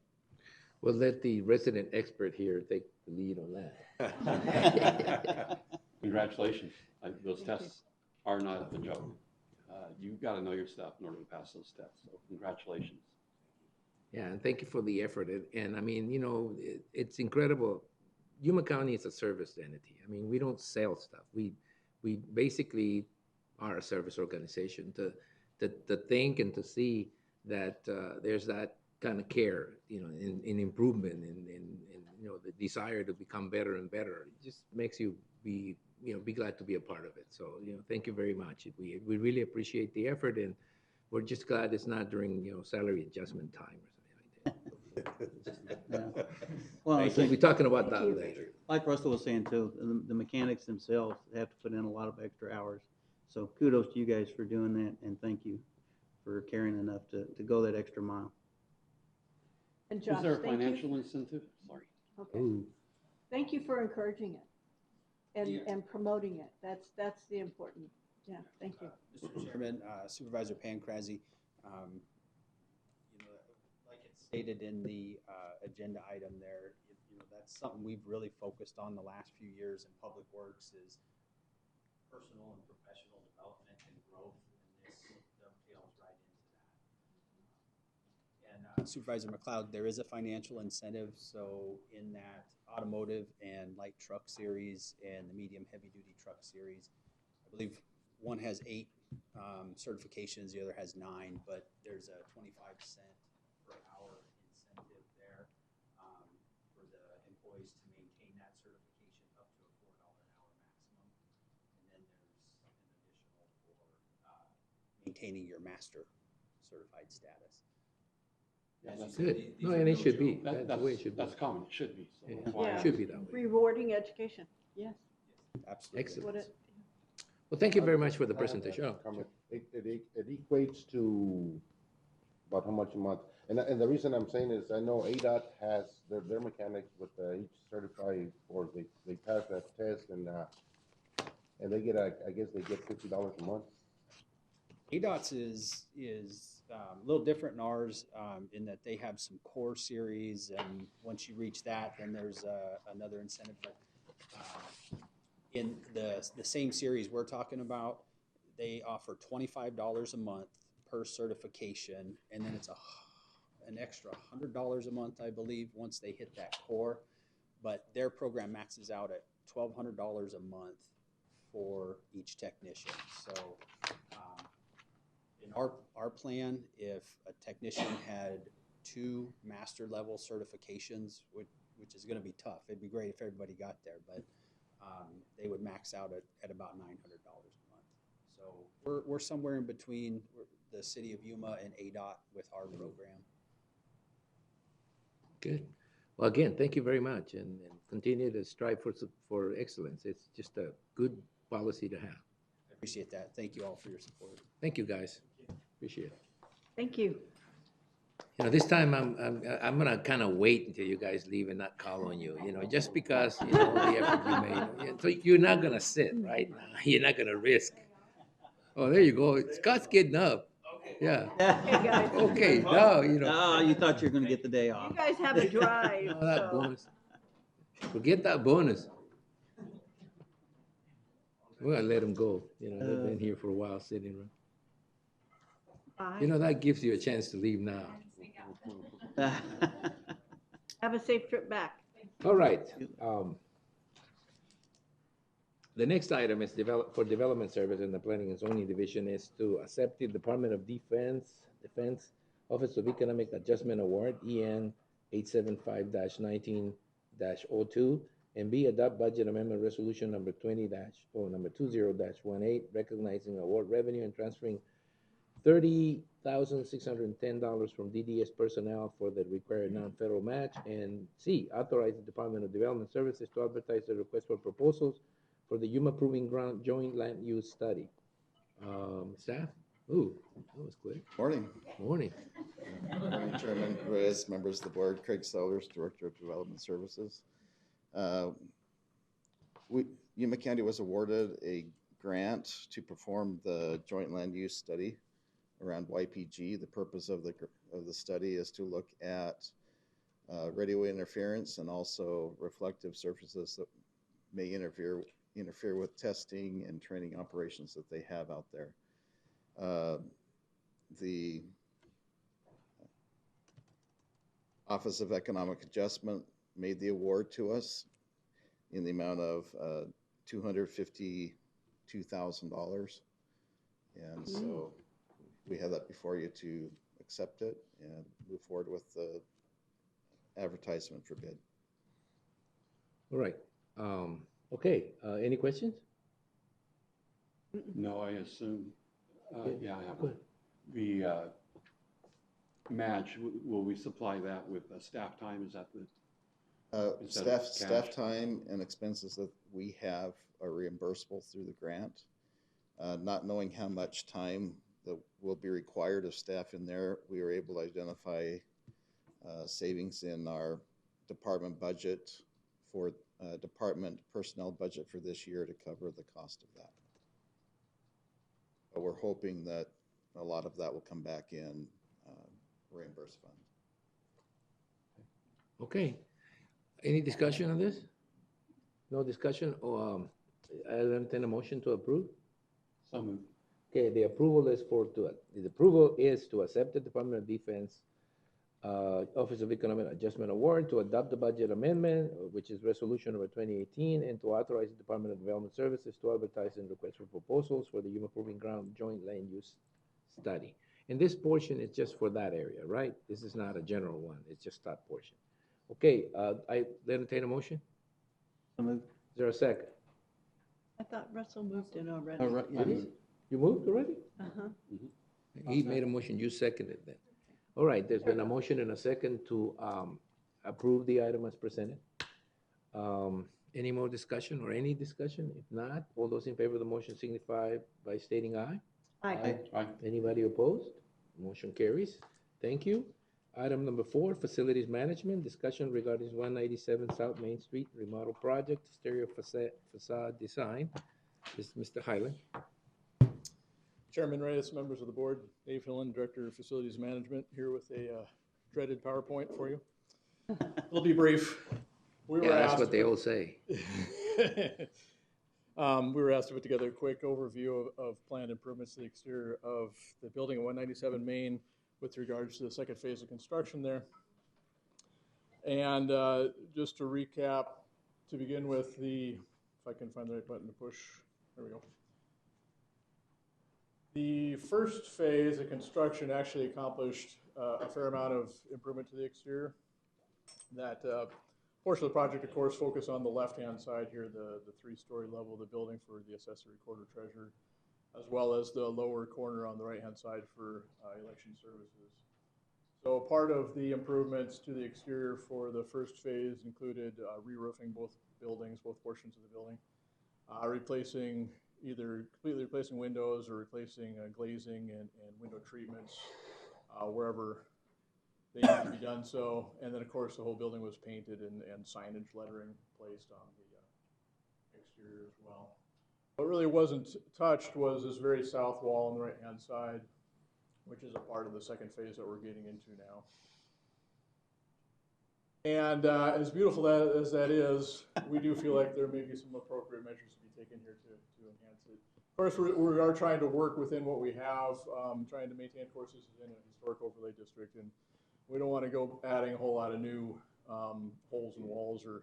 Speaker 1: We'll let the resident expert here take the lead on that.
Speaker 18: Congratulations. Those tests are not a joke. You've got to know your stuff in order to pass those tests. So congratulations.
Speaker 1: Yeah, and thank you for the effort. And I mean, you know, it's incredible. Yuma County is a service entity. I mean, we don't sell stuff. We basically are a service organization. To think and to see that there's that kind of care, you know, in improvement and you know, the desire to become better and better, it just makes you be glad to be a part of it. So, you know, thank you very much. We really appreciate the effort, and we're just glad it's not during, you know, salary adjustment time or something like that.
Speaker 15: Well,
Speaker 1: We'll be talking about that later.
Speaker 15: Like Russell was saying too, the mechanics themselves have to put in a lot of extra hours. So kudos to you guys for doing that, and thank you for caring enough to go that extra mile.
Speaker 9: And Josh,
Speaker 18: Is there a
Speaker 9: thank you.
Speaker 18: financial incentive? Sorry.
Speaker 9: Okay. Thank you for encouraging it. and promoting it. That's the important, yeah, thank you.
Speaker 5: Mr. Chairman, Supervisor Pancrazi, like it's stated in the agenda item there, that's something we've really focused on the last few years in Public Works is personal and professional development and growth, and this dovetails right into that. And Supervisor McLeod, there is a financial incentive, so in that automotive and light truck series and the medium heavy duty truck series, I believe one has 8 certifications, the other has 9, but there's a 25-cent per hour incentive there for the employees to maintain that certification up to a $4 an hour maximum. And then there's an additional for maintaining your master certified status.
Speaker 18: Yeah, that's
Speaker 1: good. No, and it should be. That's the way it should be.
Speaker 18: That's common. It should be. So
Speaker 1: Yeah.
Speaker 18: that's why
Speaker 1: It
Speaker 18: I
Speaker 1: should be that way.
Speaker 9: Rewarding education, yes.
Speaker 5: Absolutely.
Speaker 1: Excellent. Well, thank you very much for the presentation. Oh,
Speaker 10: Comment. It equates to about how much a month? And the reason I'm saying is I know ADOT has their mechanics with each certified, or they pass that test and they get I guess they get $50 a month.
Speaker 5: ADOT's is a little different than ours in that they have some core series, and once you reach that, then there's another incentive. But in the same series we're talking about, they offer $25 a month per certification, and then it's an extra $100 a month, I believe, once they hit that core. But their program maxes out at $1,200 a month for each technician. So in our plan, if a technician had 2 master level certifications, which is going to be tough, it'd be great if everybody got there, but they would max out at about $900 a month. So we're somewhere in between the city of Yuma and ADOT with our program.
Speaker 1: good. Well, again, thank you very much, and continue to strive for excellence. It's just a good policy to have.
Speaker 5: I appreciate that. Thank you all for your support.
Speaker 1: Thank you, guys. Appreciate it.
Speaker 9: Thank you.
Speaker 1: You know, this time I'm gonna kind of wait until you guys leave and not call on you. You know, just because the effort you made. So you're not gonna sit right now. You're not gonna risk. Oh, there you go. Scott's getting up. Yeah.
Speaker 9: Okay, guys.
Speaker 1: Okay. Now
Speaker 15: Oh, you thought you were gonna get the day off.
Speaker 9: You guys have a drive,
Speaker 1: Oh, that
Speaker 9: so.
Speaker 1: bonus. Forget that bonus. We're gonna let them go. You know, they've been here for a while sitting around.
Speaker 9: Bye.
Speaker 1: You know, that gives you a chance to leave now.
Speaker 9: Have a safe trip back.
Speaker 1: All right. The next item is for Development Service in the Planning and Zoning Division is to accept the Department of Defense Office of Economic Adjustment Award, EN 875-19-02, and B, adopt budget amendment resolution number 20-18, recognizing award revenue and transferring $30,610 from DDS personnel for the required non-federal match, and C, authorize the Department of Development Services to advertise the request for proposals for the Yuma Proving Ground Joint Land Use Study. Staff? Ooh, that was quick.
Speaker 11: Morning.
Speaker 1: Morning.
Speaker 11: Morning, Chairman Reyes, members of the board, Craig Sellers, Director of Development Services. Yuma County was awarded a grant to perform the joint land use study around YPG. The purpose of the study is to look at radio interference and also reflective surfaces that may interfere with testing and training operations that they have out there. The Office of Economic Adjustment made the award to us in the amount of $252,000. And so we have that before you to accept it and move forward with the advertisement for bid.
Speaker 1: All right. Okay. Any questions?
Speaker 18: No, I assume. Yeah, I have
Speaker 1: Go
Speaker 18: one. The match, will we supply that with staff time? Is that the
Speaker 11: Staff time and expenses that we have are reimbursable through the grant. Not knowing how much time that will be required of staff in there, we were able to identify savings in our department budget for department personnel budget for this year to cover the cost of that. But we're hoping that a lot of that will come back in reimbursed funds.
Speaker 1: Okay. Any discussion on this? No discussion? Or I'll entertain a motion to approve?
Speaker 18: So moved.
Speaker 1: Okay, the approval is the approval is to accept the Department of Defense Office of Economic Adjustment Award, to adopt the budget amendment, which is resolution number 2018, and to authorize the Department of Development Services to advertise and request for proposals for the Yuma Proving Ground Joint Land Use Study. And this portion is just for that area, right? This is not a general one, it's just that portion. Okay, I entertain a motion?
Speaker 15: So moved.
Speaker 1: Is there a second?
Speaker 12: I thought Russell moved in already.
Speaker 15: Yeah.
Speaker 1: You moved already?
Speaker 12: Uh-huh.
Speaker 1: He made a motion, you seconded then. All right, there's been a motion and a second to approve the item as presented. Any more discussion or any discussion? If not, all those in favor of the motion signify by stating aye.
Speaker 12: Aye.
Speaker 18: Aye.
Speaker 1: Anybody opposed? Motion carries. Thank you. Item number 4, facilities management, discussion regarding 197 South Main Street remodel project, exterior facade design. This is Mr. Highland.
Speaker 13: Chairman Reyes, members of the board, Dave Hillen, Director of Facilities Management, here with a dreaded PowerPoint for you. It'll be brief. We were
Speaker 1: That's
Speaker 13: asked
Speaker 1: what they all say.
Speaker 13: we were asked to put together a quick overview of planned improvements to the exterior of the building at 197 Main with regards to the second phase of construction there. And just to recap, to begin with, if I can find the right button to push, there we go. The first phase of construction actually accomplished a fair amount of improvement to the exterior. That portion of the project, of course, focused on the left-hand side here, the 3-story level of the building for the assessor, recorder, treasurer, as well as the lower corner on the right-hand side for election services. So part of the improvements to the exterior for the first phase included re-roofing both buildings, both portions of the building, either completely replacing windows or replacing glazing and window treatments wherever they need to be done so. And then, of course, the whole building was painted and signage lettering placed on the exterior as well. What really wasn't touched was this very south wall on the right-hand side, which is a part of the second phase that we're getting into now. And as beautiful as that is, we do feel like there may be some appropriate measures to be taken here to enhance it. Of course, we are trying to work within what we have, trying to maintain courses in a historic overlay district, and we don't want to go adding a whole lot of new holes in walls or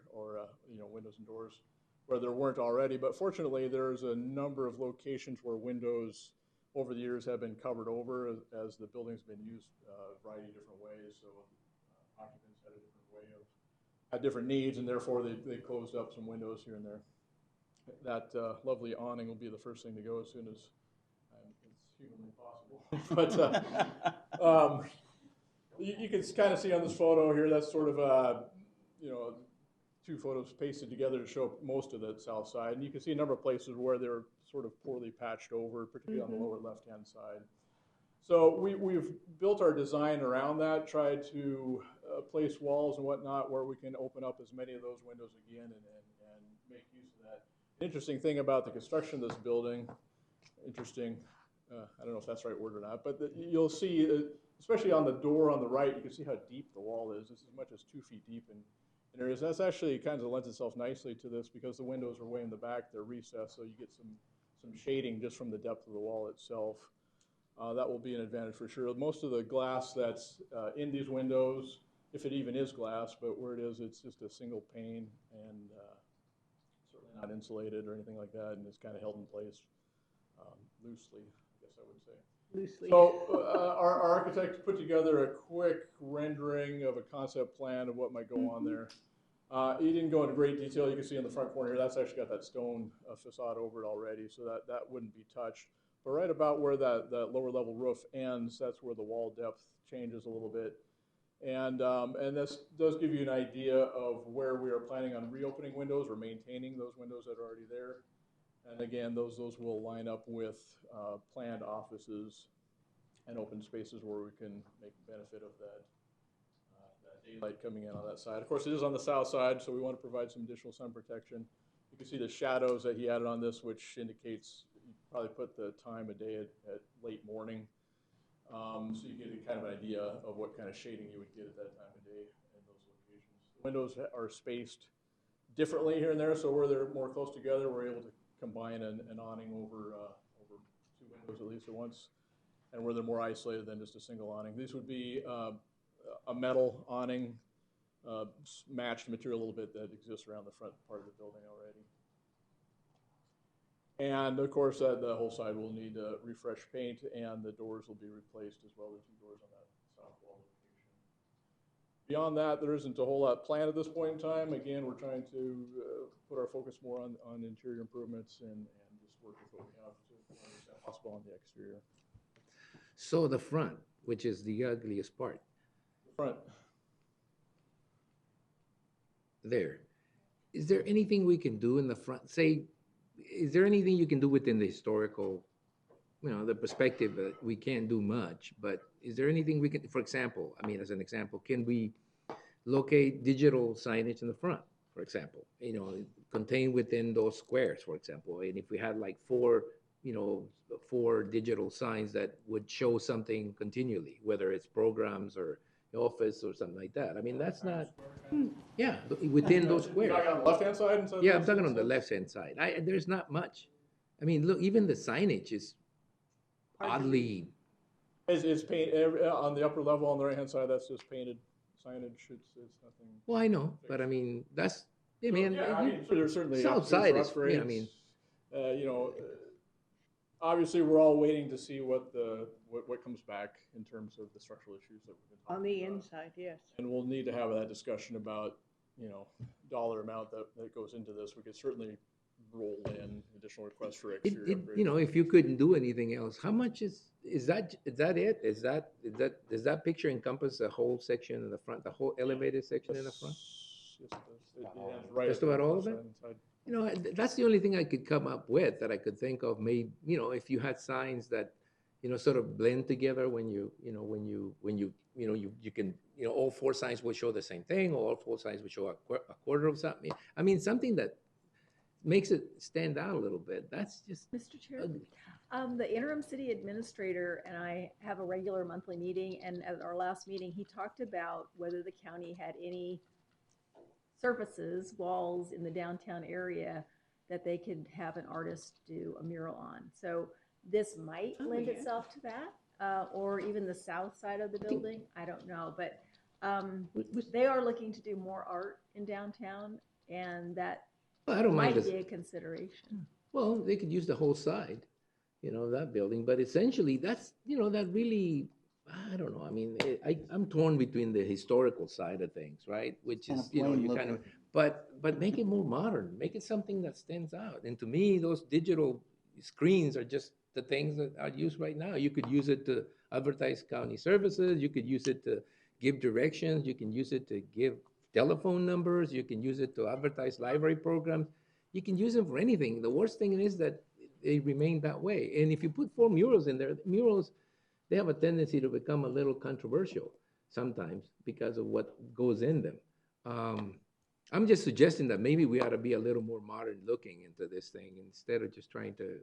Speaker 13: windows and doors where there weren't already. But fortunately, there's a number of locations where windows over the years have been covered over as the building's been used a variety of different ways. So occupants had a different way had different needs, and therefore they closed up some windows here and there. That lovely awning will be the first thing to go as soon as it's humanly possible. But you can kind of see on this photo here, that's sort of two photos pasted together to show most of the south side. And you can see a number of places where they're sort of poorly patched over, particularly on the lower left-hand side. So we've built our design around that, tried to place walls and whatnot where we can open up as many of those windows again and make use of that. The interesting thing about the construction of this building, I don't know if that's the right word or not, but you'll see, especially on the door on the right, you can see how deep the wall is. It's as much as 2 feet deep in areas. That's actually kind of lends itself nicely to this because the windows are way in the back, they're recessed, so you get some shading just from the depth of the wall itself. That will be an advantage for sure. Most of the glass that's in these windows, if it even is glass, but where it is, it's just a single pane and certainly not insulated or anything like that, and it's kind of held in place loosely, I guess I would say.
Speaker 12: Loosely.
Speaker 13: So our architect put together a quick rendering of a concept plan of what might go on there. He didn't go into great detail. You can see in the front corner here, that's actually got that stone facade over it already, so that wouldn't be touched. But right about where that lower level roof ends, that's where the wall depth changes a little bit. And this does give you an idea of where we are planning on reopening windows or maintaining those windows that are already there. And again, those will line up with planned offices and open spaces where we can make benefit of that daylight coming in on that side. Of course, it is on the south side, so we want to provide some additional sun protection. You can see the shadows that he added on this, which indicates you probably put the time of day at late morning. So you get a kind of an idea of what kind of shading you would get at that time of day in those locations. The windows are spaced differently here and there, so where they're more close together, we're able to combine an awning over two windows at least at once, and where they're more isolated than just a single awning. These would be a metal awning, matched material a little bit that exists around the front part of the building already. And of course, the whole side will need refresh paint, and the doors will be replaced as well, the two doors on that south wall location. Beyond that, there isn't a whole lot planned at this point in time. Again, we're trying to put our focus more on interior improvements and just work with what we have to understand possible on the exterior.
Speaker 1: So the front, which is the ugliest part.
Speaker 13: The front.
Speaker 1: There. Is there anything we can do in the front? Say, is there anything you can do within the historical, the perspective that we can't do much, but is there anything we can, for example, as an example, can we locate digital signage in the front, for example, contained within those squares, for example, and if we had like four digital signs that would show something continually, whether it's programs or office or something like that. That's not, yeah, within those squares.
Speaker 13: You're talking on the left-hand side?
Speaker 1: Yeah, I'm talking on the left-hand side. There's not much. Look, even the signage is oddly.
Speaker 13: It's paint on the upper level on the right-hand side. That's just painted signage. It's nothing.
Speaker 1: Well, I know, but that's.
Speaker 13: There's certainly
Speaker 1: south side is.
Speaker 13: Upgrades. Obviously, we're all waiting to see what comes back in terms of the structural issues that we've been talking about.
Speaker 12: On the inside, yes.
Speaker 13: And we'll need to have that discussion about, dollar amount that goes into this. We could certainly roll in additional requests for exterior upgrades.
Speaker 1: If you couldn't do anything else, how much is that it? Does that picture encompass the whole section in the front, the whole elevated section in the front?
Speaker 13: Yes, it does. Right.
Speaker 1: Just about all of it? That's the only thing I could come up with that I could think of. Maybe if you had signs that sort of blend together when you can all four signs will show the same thing, or all four signs will show a quarter of something. Something that makes it stand out a little bit. That's just
Speaker 20: Mr. Chair.
Speaker 1: ugly.
Speaker 20: The interim city administrator and I have a regular monthly meeting, and at our last meeting, he talked about whether the county had any surfaces, walls in the downtown area that they could have an artist do a mural on. So this might lend itself to that, or even the south side of the building. I don't know, but they are looking to do more art in downtown, and that
Speaker 1: I don't mind
Speaker 20: might be a consideration.
Speaker 1: Well, they could use the whole side, that building, but essentially that's, that really, I don't know. I'm torn between the historical side of things, right? Which is, you kind of, but make it more modern, make it something that stands out. And to me, those digital screens are just the things that are used right now. You could use it to advertise county services. You could use it to give directions. You can use it to give telephone numbers. You can use it to advertise library programs. You can use them for anything. The worst thing is that they remain that way. And if you put 4 murals in there, murals, they have a tendency to become a little controversial sometimes because of what goes in them. I'm just suggesting that maybe we ought to be a little more modern looking into this thing instead of just trying to,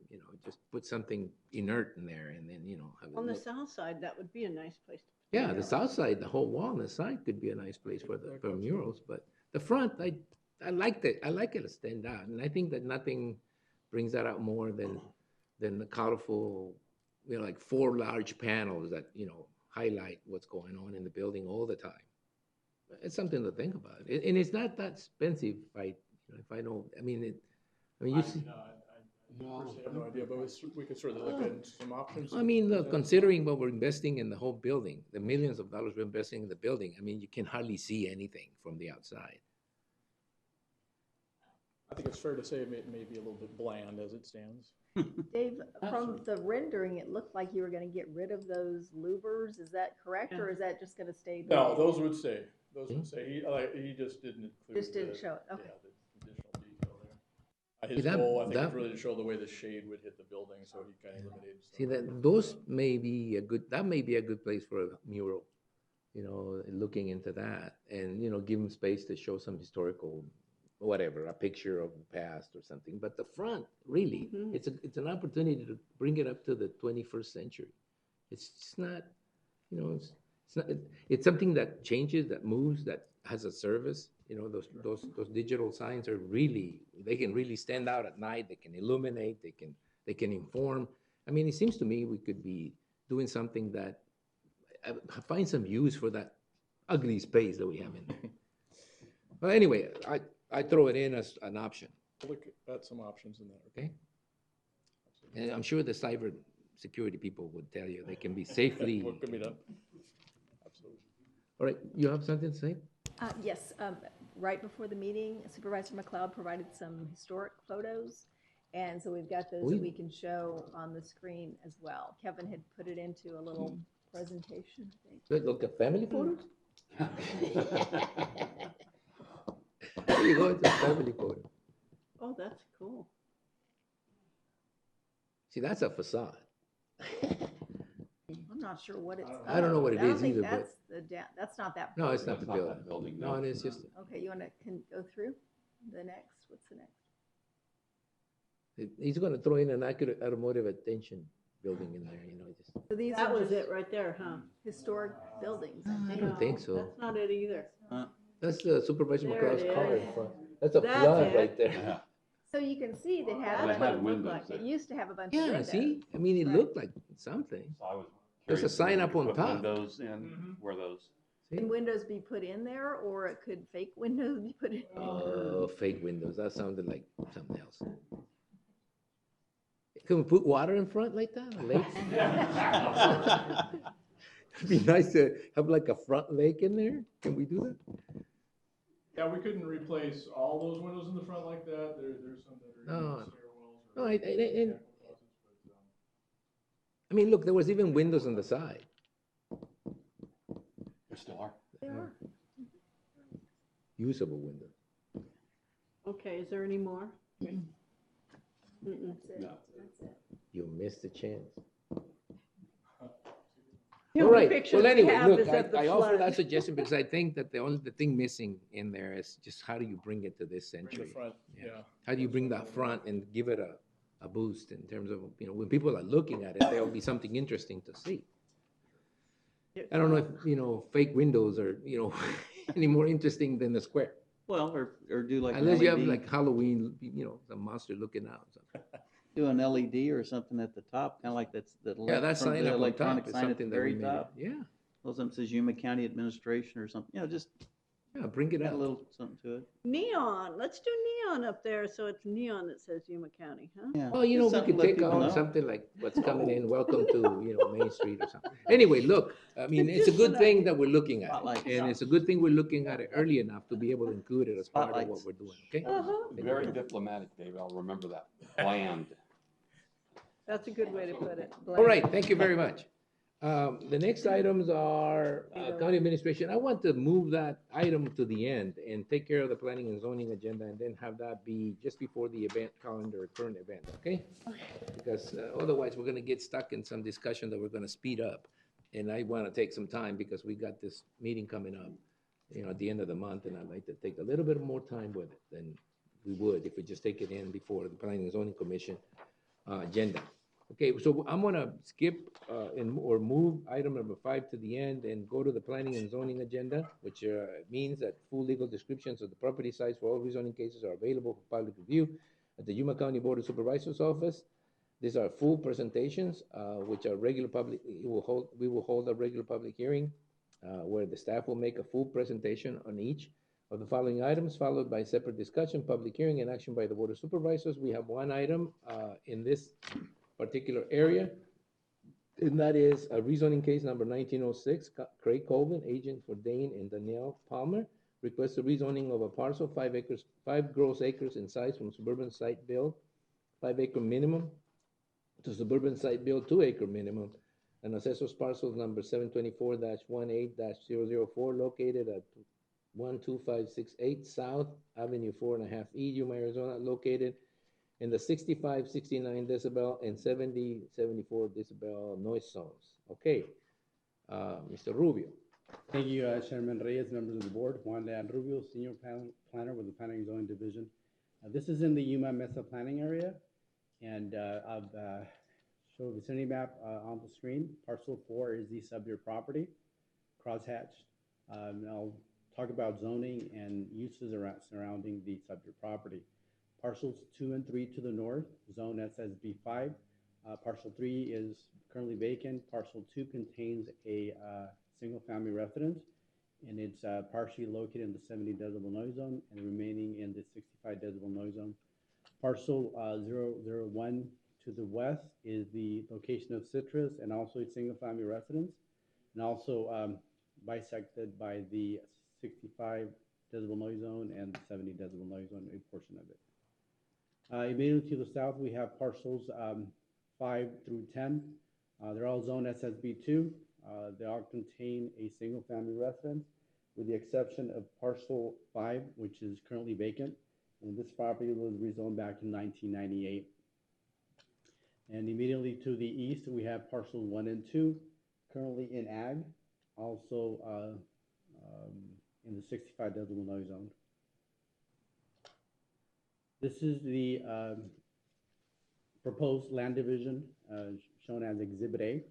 Speaker 1: just put something inert in there and then, have it
Speaker 12: On the
Speaker 1: look.
Speaker 12: south side, that would be a nice place to.
Speaker 1: Yeah, the south side, the whole wall on the side could be a nice place for murals, but the front, I like it. I like it to stand out, and I think that nothing brings that out more than the colorful, like 4 large panels that highlight what's going on in the building all the time. It's something to think about, and it's not that expensive. If I know, you see.
Speaker 13: I have no idea, but we could certainly look at some options.
Speaker 1: Look, considering what we're investing in the whole building, the millions of dollars we're investing in the building, you can hardly see anything from the outside.
Speaker 13: I think it's fair to say it may be a little bit bland as it stands.
Speaker 20: Dave, from the rendering, it looked like you were going to get rid of those louvers. Is that correct, or is that just going to stay?
Speaker 13: No, those would stay. Those would stay. He just didn't include.
Speaker 20: Just didn't show it. Okay.
Speaker 13: Yeah, the additional detail there. His goal, I think, is really to show the way the shade would hit the building, so he kind of eliminated.
Speaker 1: See that those may be a good. That may be a good place for a mural. looking into that and, give them space to show some historical, whatever, a picture of the past or something. But the front, really, it's an opportunity to bring it up to the 21st century. It's just not, it's not, it's something that changes, that moves, that has a service. Those digital signs are really, they can really stand out at night. They can illuminate, they can inform. I mean, it seems to me we could be doing something that find some use for that ugly space that we have in there. Well, anyway, I throw it in as an option.
Speaker 13: Look at some options in there.
Speaker 1: Okay. And I'm sure the cyber security people would tell you they can be safely.
Speaker 13: What could be done? Absolutely.
Speaker 1: All right, you have something to say?
Speaker 20: Yes, right before the meeting, Supervisor McLeod provided some historic photos. And so we've got those that we can show on the screen as well. Kevin had put it into a little presentation, I think.
Speaker 1: So look at family photos? There you go, it's a family photo.
Speaker 9: Oh, that's cool.
Speaker 1: See, that's a facade.
Speaker 20: I'm not sure what it's.
Speaker 1: I don't know what it is either, but.
Speaker 20: That's not that.
Speaker 1: No, it's not the
Speaker 18: That's not
Speaker 1: building.
Speaker 18: that building,
Speaker 1: No,
Speaker 18: no.
Speaker 1: it is just,
Speaker 20: Okay, you wanna, can go through the next, what's the next?
Speaker 1: he's gonna throw in an accurate automotive attention building in there, just.
Speaker 20: So these
Speaker 9: That
Speaker 20: are
Speaker 9: was
Speaker 20: just
Speaker 9: it right there, huh?
Speaker 20: historic buildings.
Speaker 1: I don't think so.
Speaker 9: That's not it either.
Speaker 1: That's Supervisor
Speaker 9: There
Speaker 1: McLeod's
Speaker 9: it
Speaker 1: car
Speaker 9: is.
Speaker 1: in front. That's a
Speaker 9: That's
Speaker 1: flood
Speaker 9: it.
Speaker 1: right there.
Speaker 18: Yeah.
Speaker 20: So you can see they had.
Speaker 18: Well,
Speaker 20: that's
Speaker 18: they
Speaker 20: what
Speaker 18: had
Speaker 20: it looked
Speaker 18: windows
Speaker 20: like.
Speaker 18: there.
Speaker 20: It used to have a bunch of
Speaker 1: Yeah,
Speaker 20: windows.
Speaker 1: see, I mean, it
Speaker 20: Right.
Speaker 1: looked like something.
Speaker 18: So I was
Speaker 1: There's a
Speaker 18: curious
Speaker 1: sign
Speaker 18: if
Speaker 1: up
Speaker 18: we
Speaker 1: on
Speaker 18: could
Speaker 1: top.
Speaker 18: put windows in, where those.
Speaker 20: Can windows be put in there, or it could fake windows be put in?
Speaker 1: Oh, fake windows. That sounded like something else. Can we put water in front like that? A lake? It'd be nice to have like a front lake in there. Can we do that?
Speaker 13: Yeah, we couldn't replace all those windows in the front like that. There's some that are in
Speaker 1: No.
Speaker 13: the stairwells.
Speaker 1: No,
Speaker 13: or
Speaker 1: and-
Speaker 13: mechanical closets, but,
Speaker 1: I mean, look, there was even windows on the side.
Speaker 18: There still are.
Speaker 20: They are.
Speaker 1: Usable windows.
Speaker 9: Okay, is there any more? Mm-mm.
Speaker 20: That's it.
Speaker 18: No.
Speaker 20: That's it.
Speaker 1: You missed the chance.
Speaker 9: The
Speaker 1: All
Speaker 9: only
Speaker 1: right.
Speaker 9: picture
Speaker 1: Well,
Speaker 9: we
Speaker 1: anyway,
Speaker 9: have
Speaker 1: look,
Speaker 9: is of the
Speaker 1: I offer that
Speaker 9: flood.
Speaker 1: suggestion because I think that the thing missing in there is just how do you bring it to this
Speaker 13: bring the
Speaker 1: century?
Speaker 13: front, yeah.
Speaker 1: How do you bring that front and give it a boost in terms of, when people are looking at it, there'll be something interesting to see. I don't know if, fake windows are, any more interesting than the square.
Speaker 15: Well, or do like an
Speaker 1: Unless you have
Speaker 15: LED,
Speaker 1: like Halloween, some monster looking out.
Speaker 15: do an LED or something at the top, kind of like that's the.
Speaker 1: Yeah, that
Speaker 15: from
Speaker 1: sign
Speaker 15: the
Speaker 1: up on
Speaker 15: electronic
Speaker 1: top is
Speaker 15: sign at
Speaker 1: something
Speaker 15: the
Speaker 1: that we
Speaker 15: very
Speaker 1: made.
Speaker 15: top.
Speaker 1: Yeah,
Speaker 15: Well, something says Yuma County Administration or something, just
Speaker 1: yeah, bring it
Speaker 15: add a
Speaker 1: up.
Speaker 15: little something to it.
Speaker 9: Neon, let's do neon up there, so it's neon that says Yuma County, huh?
Speaker 15: Yeah.
Speaker 1: Well,
Speaker 15: Just
Speaker 1: we
Speaker 15: something
Speaker 1: could
Speaker 15: to let
Speaker 1: take
Speaker 15: people
Speaker 1: on
Speaker 15: know.
Speaker 1: something like what's coming in, welcome to, Main Street or something. Anyway, look, I mean, it's a
Speaker 9: Just
Speaker 1: good
Speaker 9: an
Speaker 1: thing
Speaker 9: idea.
Speaker 1: that we're looking at
Speaker 15: Spotlight.
Speaker 1: it. And it's a good thing we're looking at it early enough to be able to include it as part of what
Speaker 15: Spotlights.
Speaker 1: we're doing, okay?
Speaker 9: Uh-huh.
Speaker 18: Very diplomatic, David. I'll remember that. Bland.
Speaker 9: That's a good way to put it.
Speaker 1: All right, thank you very much. The next items are county administration. I want to move that item to the end and take care of the planning and zoning agenda and then have that be just before the event calendar, current event, okay? Because otherwise, we're gonna get stuck in some discussion that we're gonna speed up. And I wanna take some time because we got this meeting coming up, at the end of the month, and I'd like to take a little bit more time with it than we would if we just take it in before the planning and zoning commission agenda. Okay, so I'm gonna skip or move item number 5 to the end and go to the planning and zoning agenda, which means that full legal descriptions of the property sites for all rezoning cases are available for public review at the Yuma County Board of Supervisors office. These are full presentations, which are regular public. We will hold a regular public hearing where the staff will make a full presentation on each of the following items, followed by separate discussion, public hearing, and action by the Board of Supervisors. We have one item in this particular area, and that is a rezoning case number 1906. Craig Colvin, agent for Dane and Danielle Palmer, requests a rezoning of a parcel, 5 gross acres in size from suburban site build, 5-acre minimum, to suburban site build 2-acre minimum, and assessor's parcel number 724-18-004 located at 12568 South Avenue 4.5 E, Yuma, Arizona, located in the 65, 69 decibel and 70, 74 decibel noise zones. Okay, Mr. Rubio.
Speaker 6: Thank you, Chairman Reyes, members of the board. Juan Leon Rubio, Senior Planner with the Planning and Zoning Division. This is in the Yuma Mesa planning area, and I've show the vicinity map on the screen. Parcel 4 is the subject property, crosshatched. I'll talk about zoning and uses surrounding the subject property. Parcels 2 and 3 to the north, zone SSB5. Parcel 3 is currently vacant. Parcel 2 contains a single-family residence, and it's partially located in the 70 decibel noise zone and remaining in the 65 decibel noise zone. Parcel 001 to the west is the location of Citrus and also a single-family residence, and also bisected by the 65 decibel noise zone and the 70 decibel noise zone, a portion of it. Immediately to the south, we have parcels 5 through 10. They're all zone SSB2. They all contain a single-family residence, with the exception of parcel 5, which is currently vacant. And this property was rezoned back in 1998. And immediately to the east, we have parcels 1 and 2, currently in ag, also in the 65 decibel noise zone. This is the proposed land division shown as Exhibit A.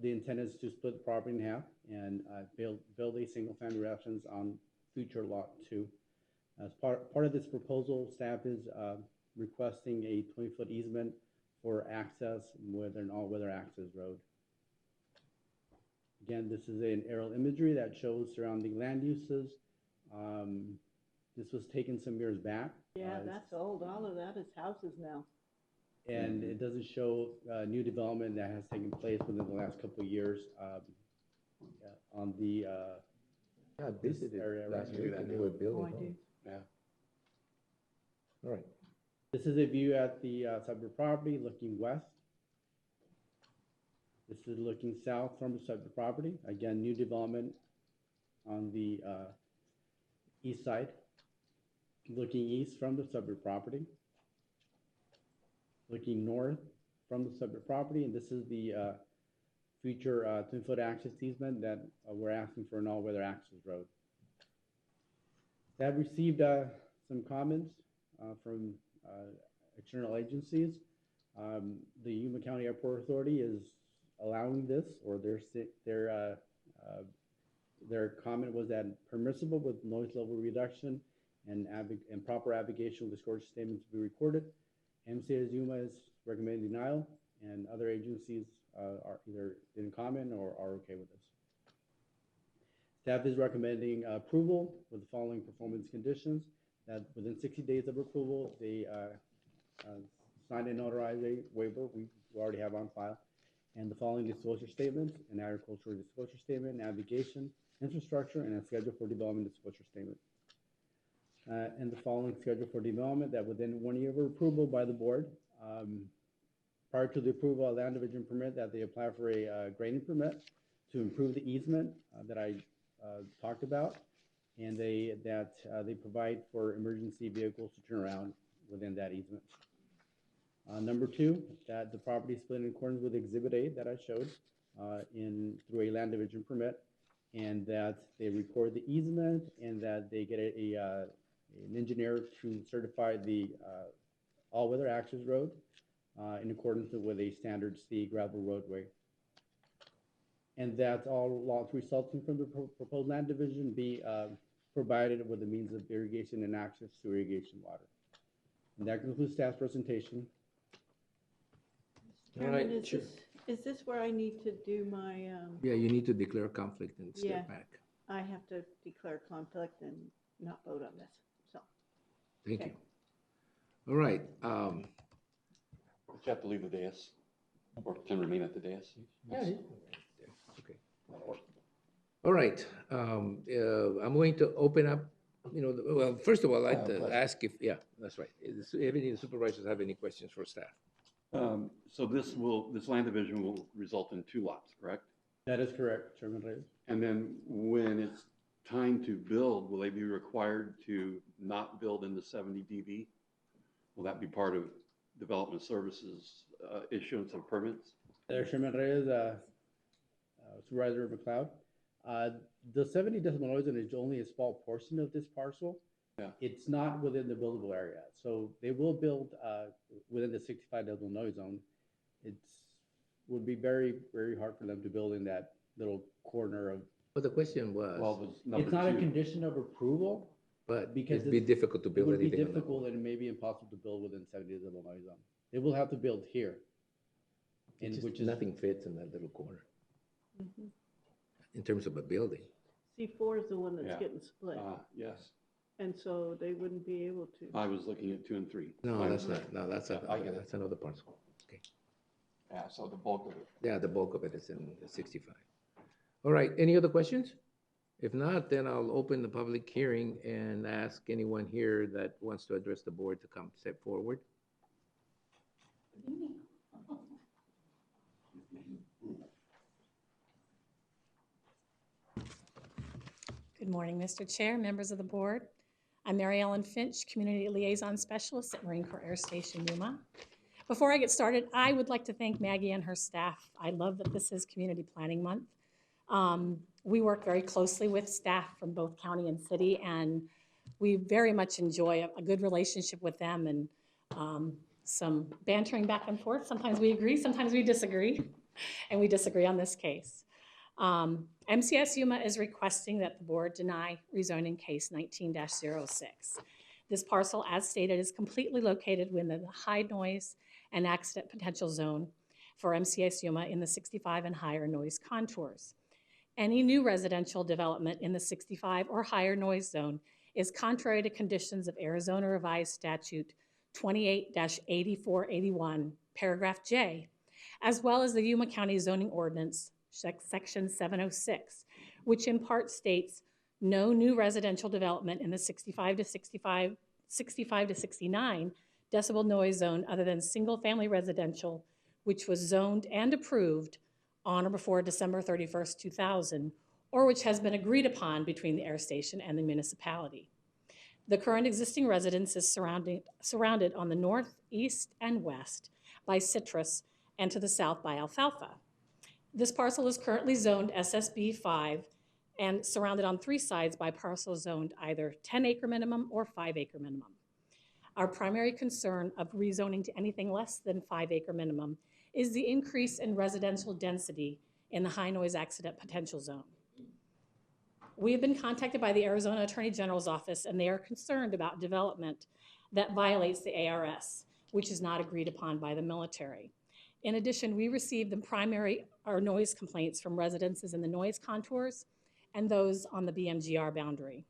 Speaker 6: The intent is to split the property in half and build a single-family residence on future lot 2. As part of this proposal, staff is requesting a 20-foot easement for access with an all-weather access road. Again, this is an aerial imagery that shows surrounding land uses. This was taken some years back.
Speaker 12: Yeah, that's old. All of that is houses now.
Speaker 6: And it doesn't show new development that has taken place within the last couple of years on the
Speaker 1: I visited
Speaker 6: area
Speaker 1: last
Speaker 6: right
Speaker 1: week
Speaker 6: here.
Speaker 1: and they were building.
Speaker 12: Oh, I do.
Speaker 1: Yeah. All right.
Speaker 6: This is a view at the subject property looking west. This is looking south from the subject property. Again, new development on the east side. Looking east from the subject property. Looking north from the subject property, and this is the future 10-foot access easement that we're asking for an all-weather access road. That received some comments from external agencies. The Yuma County Airport Authority is allowing this, or their comment was that permissible with noise level reduction and proper abrogation of disclosure statement to be recorded. MCAS Yuma is recommending denial, and other agencies are either didn't comment or are okay with this. Staff is recommending approval with the following performance conditions: that within 60 days of approval, they sign and notarize a waiver we already have on file, and the following disclosure statements: an agricultural disclosure statement, navigation, infrastructure, and a schedule for development disclosure statement. And the following schedule for development: that within 1 year of approval by the board, prior to the approval of land division permit, that they apply for a grading permit to improve the easement that I talked about, and they provide for emergency vehicles to turn around within that easement. Number 2, that the property is split in accordance with Exhibit A that I showed through a land division permit, and that they record the easement, and that they get an engineer to certify the all-weather access road in accordance with a standard C gravel roadway. And that all lots resulting from the proposed land division be provided with the means of irrigation and access to irrigation water. And that concludes staff's presentation.
Speaker 12: Chairman, is this where I need to do my?
Speaker 1: Yeah, you need to declare conflict and
Speaker 12: Yeah.
Speaker 1: step back.
Speaker 12: I have to declare conflict and not vote on this, so.
Speaker 1: Thank
Speaker 12: Okay.
Speaker 1: you. All right.
Speaker 18: But you have to leave the dais, or can remain at the dais.
Speaker 1: Okay. All right. I'm going to open up, well, first of all, I'd like to ask if, yeah, that's right. If any of the supervisors have any questions for staff.
Speaker 18: So this land division will result in 2 lots, correct?
Speaker 6: That is correct, Chairman Reyes.
Speaker 18: And then when it's time to build, will they be required to not build in the 70 dB? Will that be part of development services issuance of permits?
Speaker 6: Chairman Reyes, Supervisor McLeod. The 70 decimal noise zone is only a small portion of this parcel.
Speaker 18: Yeah.
Speaker 6: It's not within the buildable area. So they will build within the 65 decimal noise zone. Would be very, very hard for them to build in that little corner of.
Speaker 1: But the question was,
Speaker 6: It's not a condition of approval,
Speaker 1: but
Speaker 6: because
Speaker 1: it'd be difficult to build
Speaker 6: it would be
Speaker 1: anything. on that.
Speaker 6: difficult and maybe impossible to build within 70 decimal noise zone. They will have to build here.
Speaker 1: It's just
Speaker 6: which is
Speaker 1: nothing fits in that little corner
Speaker 12: Mhm.
Speaker 1: in terms of a building.
Speaker 12: C4 is the one that's
Speaker 18: Yeah.
Speaker 12: getting split,
Speaker 18: Yes,
Speaker 12: and so they wouldn't be able to.
Speaker 18: I was looking at 2 and 3.
Speaker 1: No, that's not. No, that's
Speaker 18: I get it.
Speaker 1: that's another parcel. Okay.
Speaker 18: Yeah, so the bulk of it.
Speaker 1: Yeah, the bulk of it is in the 65. All right. Any other questions? If not, then I'll open the public hearing and ask anyone here that wants to address the board to come step forward.
Speaker 16: Good morning, Mr. Chair, members of the board. I'm Mary Ellen Finch, Community Liaison Specialist at Marine Corps Air Station Yuma. Before I get started, I would like to thank Maggie and her staff. I love that this is Community Planning Month. We work very closely with staff from both county and city, and we very much enjoy a good relationship with them and some bantering back and forth. Sometimes we agree, sometimes we disagree, and we disagree on this case. MCS Yuma is requesting that the board deny rezoning case 19-06. This parcel, as stated, is completely located within the high noise and accident potential zone for MCS Yuma in the 65 and higher noise contours. Any new residential development in the 65 or higher noise zone is contrary to conditions of Arizona Revised Statute 28-8481, paragraph J, as well as the Yuma County Zoning Ordinance, section 706, which in part states no new residential development in the 65 to 69 decibel noise zone other than single-family residential, which was zoned and approved on or before December 31st, 2000, or which has been agreed upon between the air station and the municipality. The current existing residence is surrounded on the north, east, and west by citrus and to the south by alfalfa. This parcel is currently zoned SSB 5 and surrounded on 3 sides by parcels zoned either 10-acre minimum or 5-acre minimum. Our primary concern of rezoning to anything less than 5-acre minimum is the increase in residential density in the high noise accident potential zone. We have been contacted by the Arizona Attorney General's office, and they are concerned about development that violates the ARS, which is not agreed upon by the military. In addition, we received the primary noise complaints from residences in the noise contours and those on the BMGR boundary.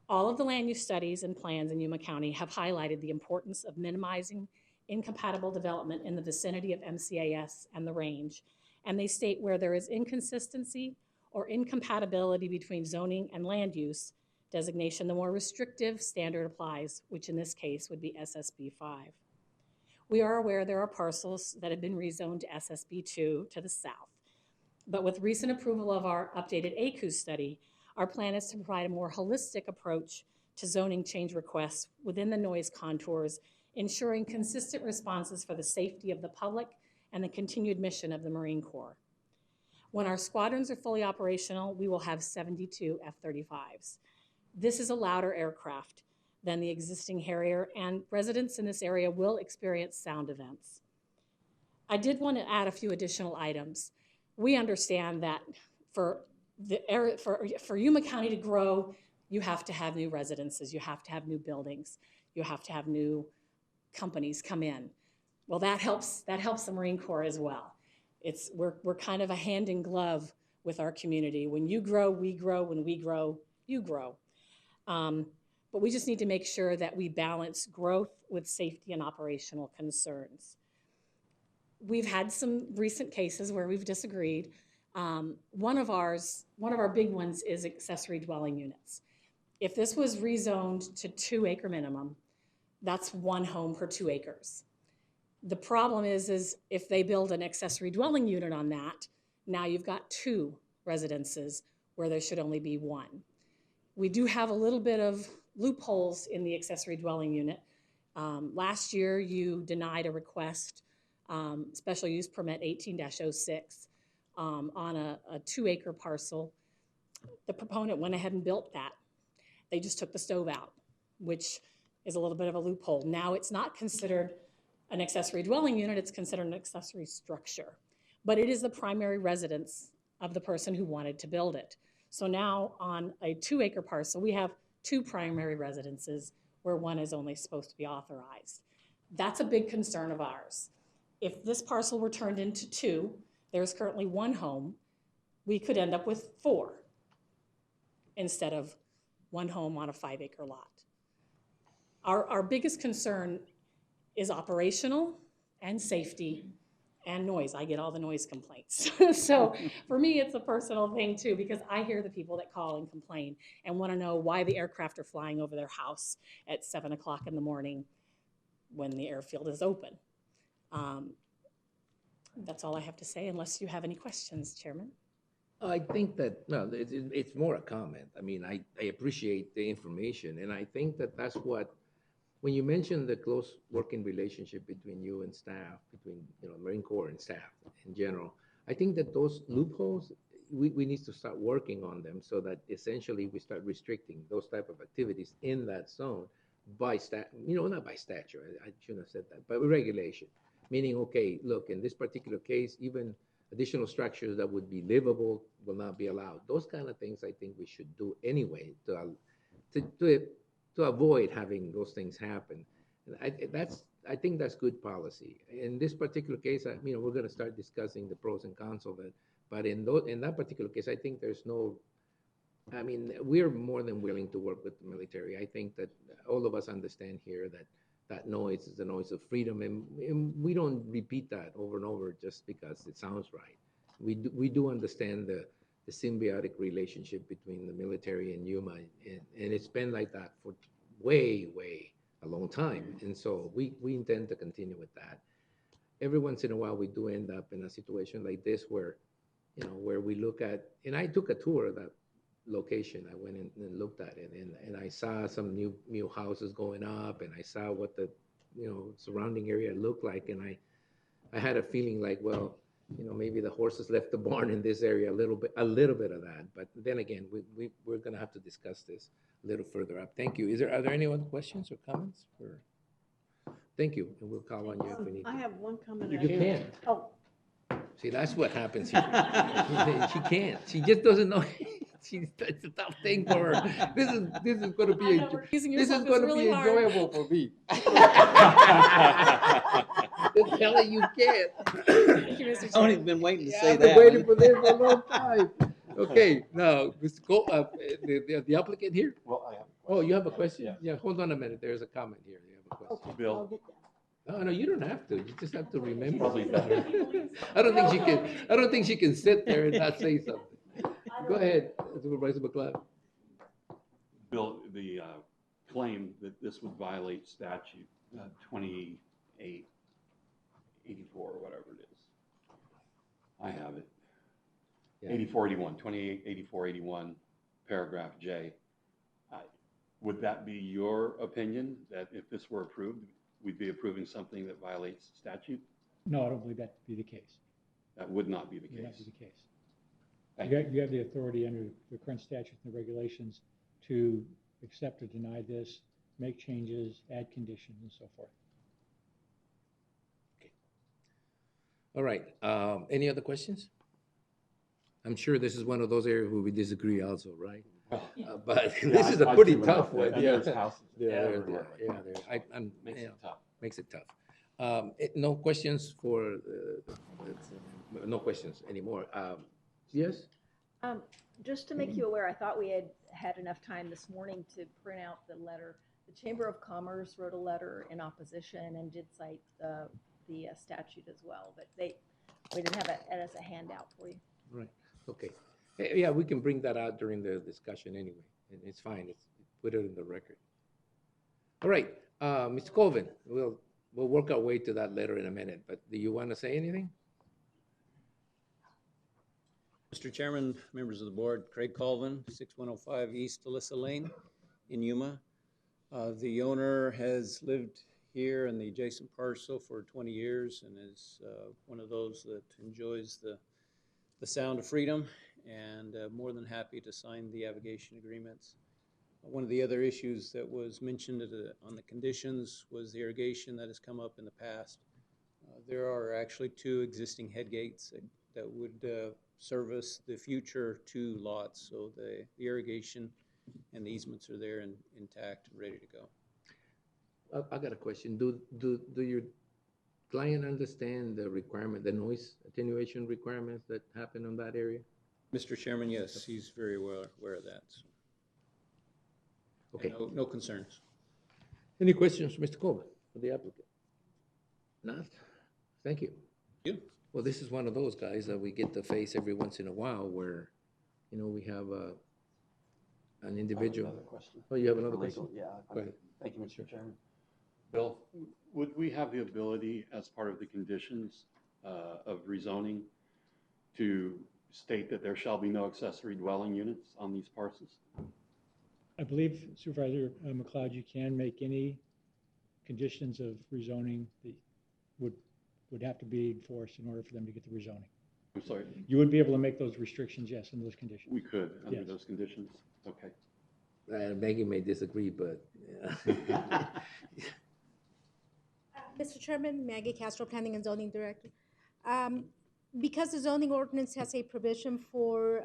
Speaker 16: All of the land use studies and plans in Yuma County have highlighted the importance of minimizing incompatible development in the vicinity of MCAS and the range, and they state where there is inconsistency or incompatibility between zoning and land use designation, the more restrictive standard applies, which in this case would be SSB 5. We are aware there are parcels that have been rezoned to SSB 2 to the south, but with recent approval of our updated ACU study, our plan is to provide a more holistic approach to zoning change requests within the noise contours, ensuring consistent responses for the safety of the public and the continued mission of the Marine Corps. When our squadrons are fully operational, we will have 72 F-35s. This is a louder aircraft than the existing Harrier, and residents in this area will experience sound events. I did want to add a few additional items. We understand that for Yuma County to grow, you have to have new residences, you have to have new buildings, you have to have new companies come in. Well, that helps the Marine Corps as well. We're kind of a hand in glove with our community. When you grow, we grow. When we grow, you grow. But we just need to make sure that we balance growth with safety and operational concerns. We've had some recent cases where we've disagreed. One of our big ones is accessory dwelling units. If this was rezoned to 2-acre minimum, that's 1 home per 2 acres. The problem is if they build an accessory dwelling unit on that, now you've got 2 residences where there should only be 1. We do have a little bit of loopholes in the accessory dwelling unit. Last year, you denied a request, special use permit 18-06, on a 2-acre parcel. The proponent went ahead and built that. They just took the stove out, which is a little bit of a loophole. Now it's not considered an accessory dwelling unit, it's considered an accessory structure. But it is the primary residence of the person who wanted to build it. So now on a 2-acre parcel, we have 2 primary residences where one is only supposed to be authorized. That's a big concern of ours. If this parcel were turned into 2, there's currently 1 home, we could end up with 4 instead of 1 home on a 5-acre lot. Our biggest concern is operational and safety and noise. I get all the noise complaints. So for me, it's a personal thing too, because I hear the people that call and complain and want to know why the aircraft are flying over their house at 7 o'clock in the morning when the airfield is open. That's all I have to say, unless you have any questions, Chairman.
Speaker 1: I think that, no, it's more a comment. I mean, I appreciate the information, and I think that that's what, when you mention the close working relationship between you and staff, between, you know, Marine Corps and staff in general, I think that those loopholes, we need to start working on them so that essentially we start restricting those type of activities in that zone by not by statute, I shouldn't have said that, but regulation. Meaning, okay, look, in this particular case, even additional structures that would be livable will not be allowed. Those kind of things I think we should do anyway to avoid having those things happen. And I think that's good policy. In this particular case, we're going to start discussing the pros and cons of it. But in that particular case, I think there's no. I mean, we're more than willing to work with the military. I think that all of us understand here that that noise is the noise of freedom, and we don't repeat that over and over just because it sounds right. We do understand the symbiotic relationship between the military and Yuma, and it's been like that for way a long time, and so we intend to continue with that. Every once in a while, we do end up in a situation like this where, where we look at, and I took a tour of that location. I went in and looked at it, and I saw some new houses going up, and I saw what the surrounding area looked like, and I had a feeling like, well, maybe the horses left the barn in this area a little bit of that. But then again, we're going to have to discuss this a little further up. Thank you. Are there any other questions or comments? Thank you, and we'll call on you if we need.
Speaker 9: I have one comment.
Speaker 1: You can.
Speaker 9: Oh.
Speaker 1: See, that's what happens here. She can't. She just doesn't know. It's a tough thing for her. This is going to be enjoyable for me. Just tell her you can't.
Speaker 16: Thank you, Mr. Chair.
Speaker 17: Tony's been waiting to say
Speaker 1: I've
Speaker 17: that.
Speaker 1: been waiting for this for a long time. Okay, now, Mr. Cole, the applicant here?
Speaker 7: Well, I have.
Speaker 1: Oh, you have a question? Yeah, hold on a minute. There's a comment here. You have a question.
Speaker 7: Bill.
Speaker 1: No, you don't have to. You just have to remember. Probably better. I don't think she can sit there and not say something. Go ahead, Supervisor McLeod.
Speaker 18: Bill, the claim that this would violate statute 2884 or whatever it is. I have it. Yeah. 8481, paragraph J. Would that be your opinion that if this were approved, we'd be approving something that violates statute?
Speaker 19: No, I don't believe that to be the case.
Speaker 18: That would not be the case.
Speaker 19: Would not be the case. You have the authority under the current statutes and the regulations to accept or deny this, make changes, add conditions, and so forth.
Speaker 1: Okay. All right. Any other questions? I'm sure this is one of those areas where we disagree also, right? But this is a pretty tough one. Yeah. Makes it tough. No questions for no questions anymore. Yes.
Speaker 20: Just to make you aware, I thought we had enough time this morning to print out the letter. The Chamber of Commerce wrote a letter in opposition and did cite the statute as well, but we didn't have it as a handout for you.
Speaker 1: Right. Okay. Yeah, we can bring that out during the discussion anyway, and it's fine. Put it in the record. All right, Mr. Colvin, we'll work our way to that letter in a minute. But do you want to say anything?
Speaker 17: Mr. Chairman, members of the board, Craig Colvin, 6105 East Alyssa Lane in Yuma. The owner has lived here in the adjacent parcel for 20 years and is one of those that enjoys the the sound of freedom, and more than happy to sign the abrogation agreements. One of the other issues that was mentioned on the conditions was the irrigation that has come up in the past. There are actually 2 existing head gates that would service the future 2 lots, so the irrigation and the easements are there and intact and ready to go.
Speaker 1: I got a question. Do your client understand the requirement, the noise attenuation requirements that happen on that area?
Speaker 17: Mr. Chairman, yes, he's very well aware of that. So.
Speaker 1: Okay.
Speaker 17: No concerns.
Speaker 1: Any questions, Mr. Colvin, for the applicant? Not? Thank you.
Speaker 17: You.
Speaker 1: Well, this is one of those guys that we get to face every once in a while where, you know, we have an individual.
Speaker 8: I have another question.
Speaker 1: Oh, you have another
Speaker 8: For legal,
Speaker 1: question?
Speaker 8: Yeah.
Speaker 1: Go ahead.
Speaker 8: Thank you, Mr. Chairman. Bill, would we have the ability, as part of the conditions of rezoning, to state that there shall be no accessory dwelling units on these parcels?
Speaker 19: I believe Supervisor McLeod, you can make any conditions of rezoning that would have to be enforced in order for them to get the rezoning.
Speaker 8: I'm sorry?
Speaker 19: You would be able to make those restrictions, yes, in those conditions.
Speaker 8: We could, under
Speaker 19: Yes.
Speaker 8: those conditions? Okay.
Speaker 1: Maggie may disagree, but.
Speaker 21: Mr. Chairman, Maggie Castro, Planning and Zoning Director. Because the zoning ordinance has a provision for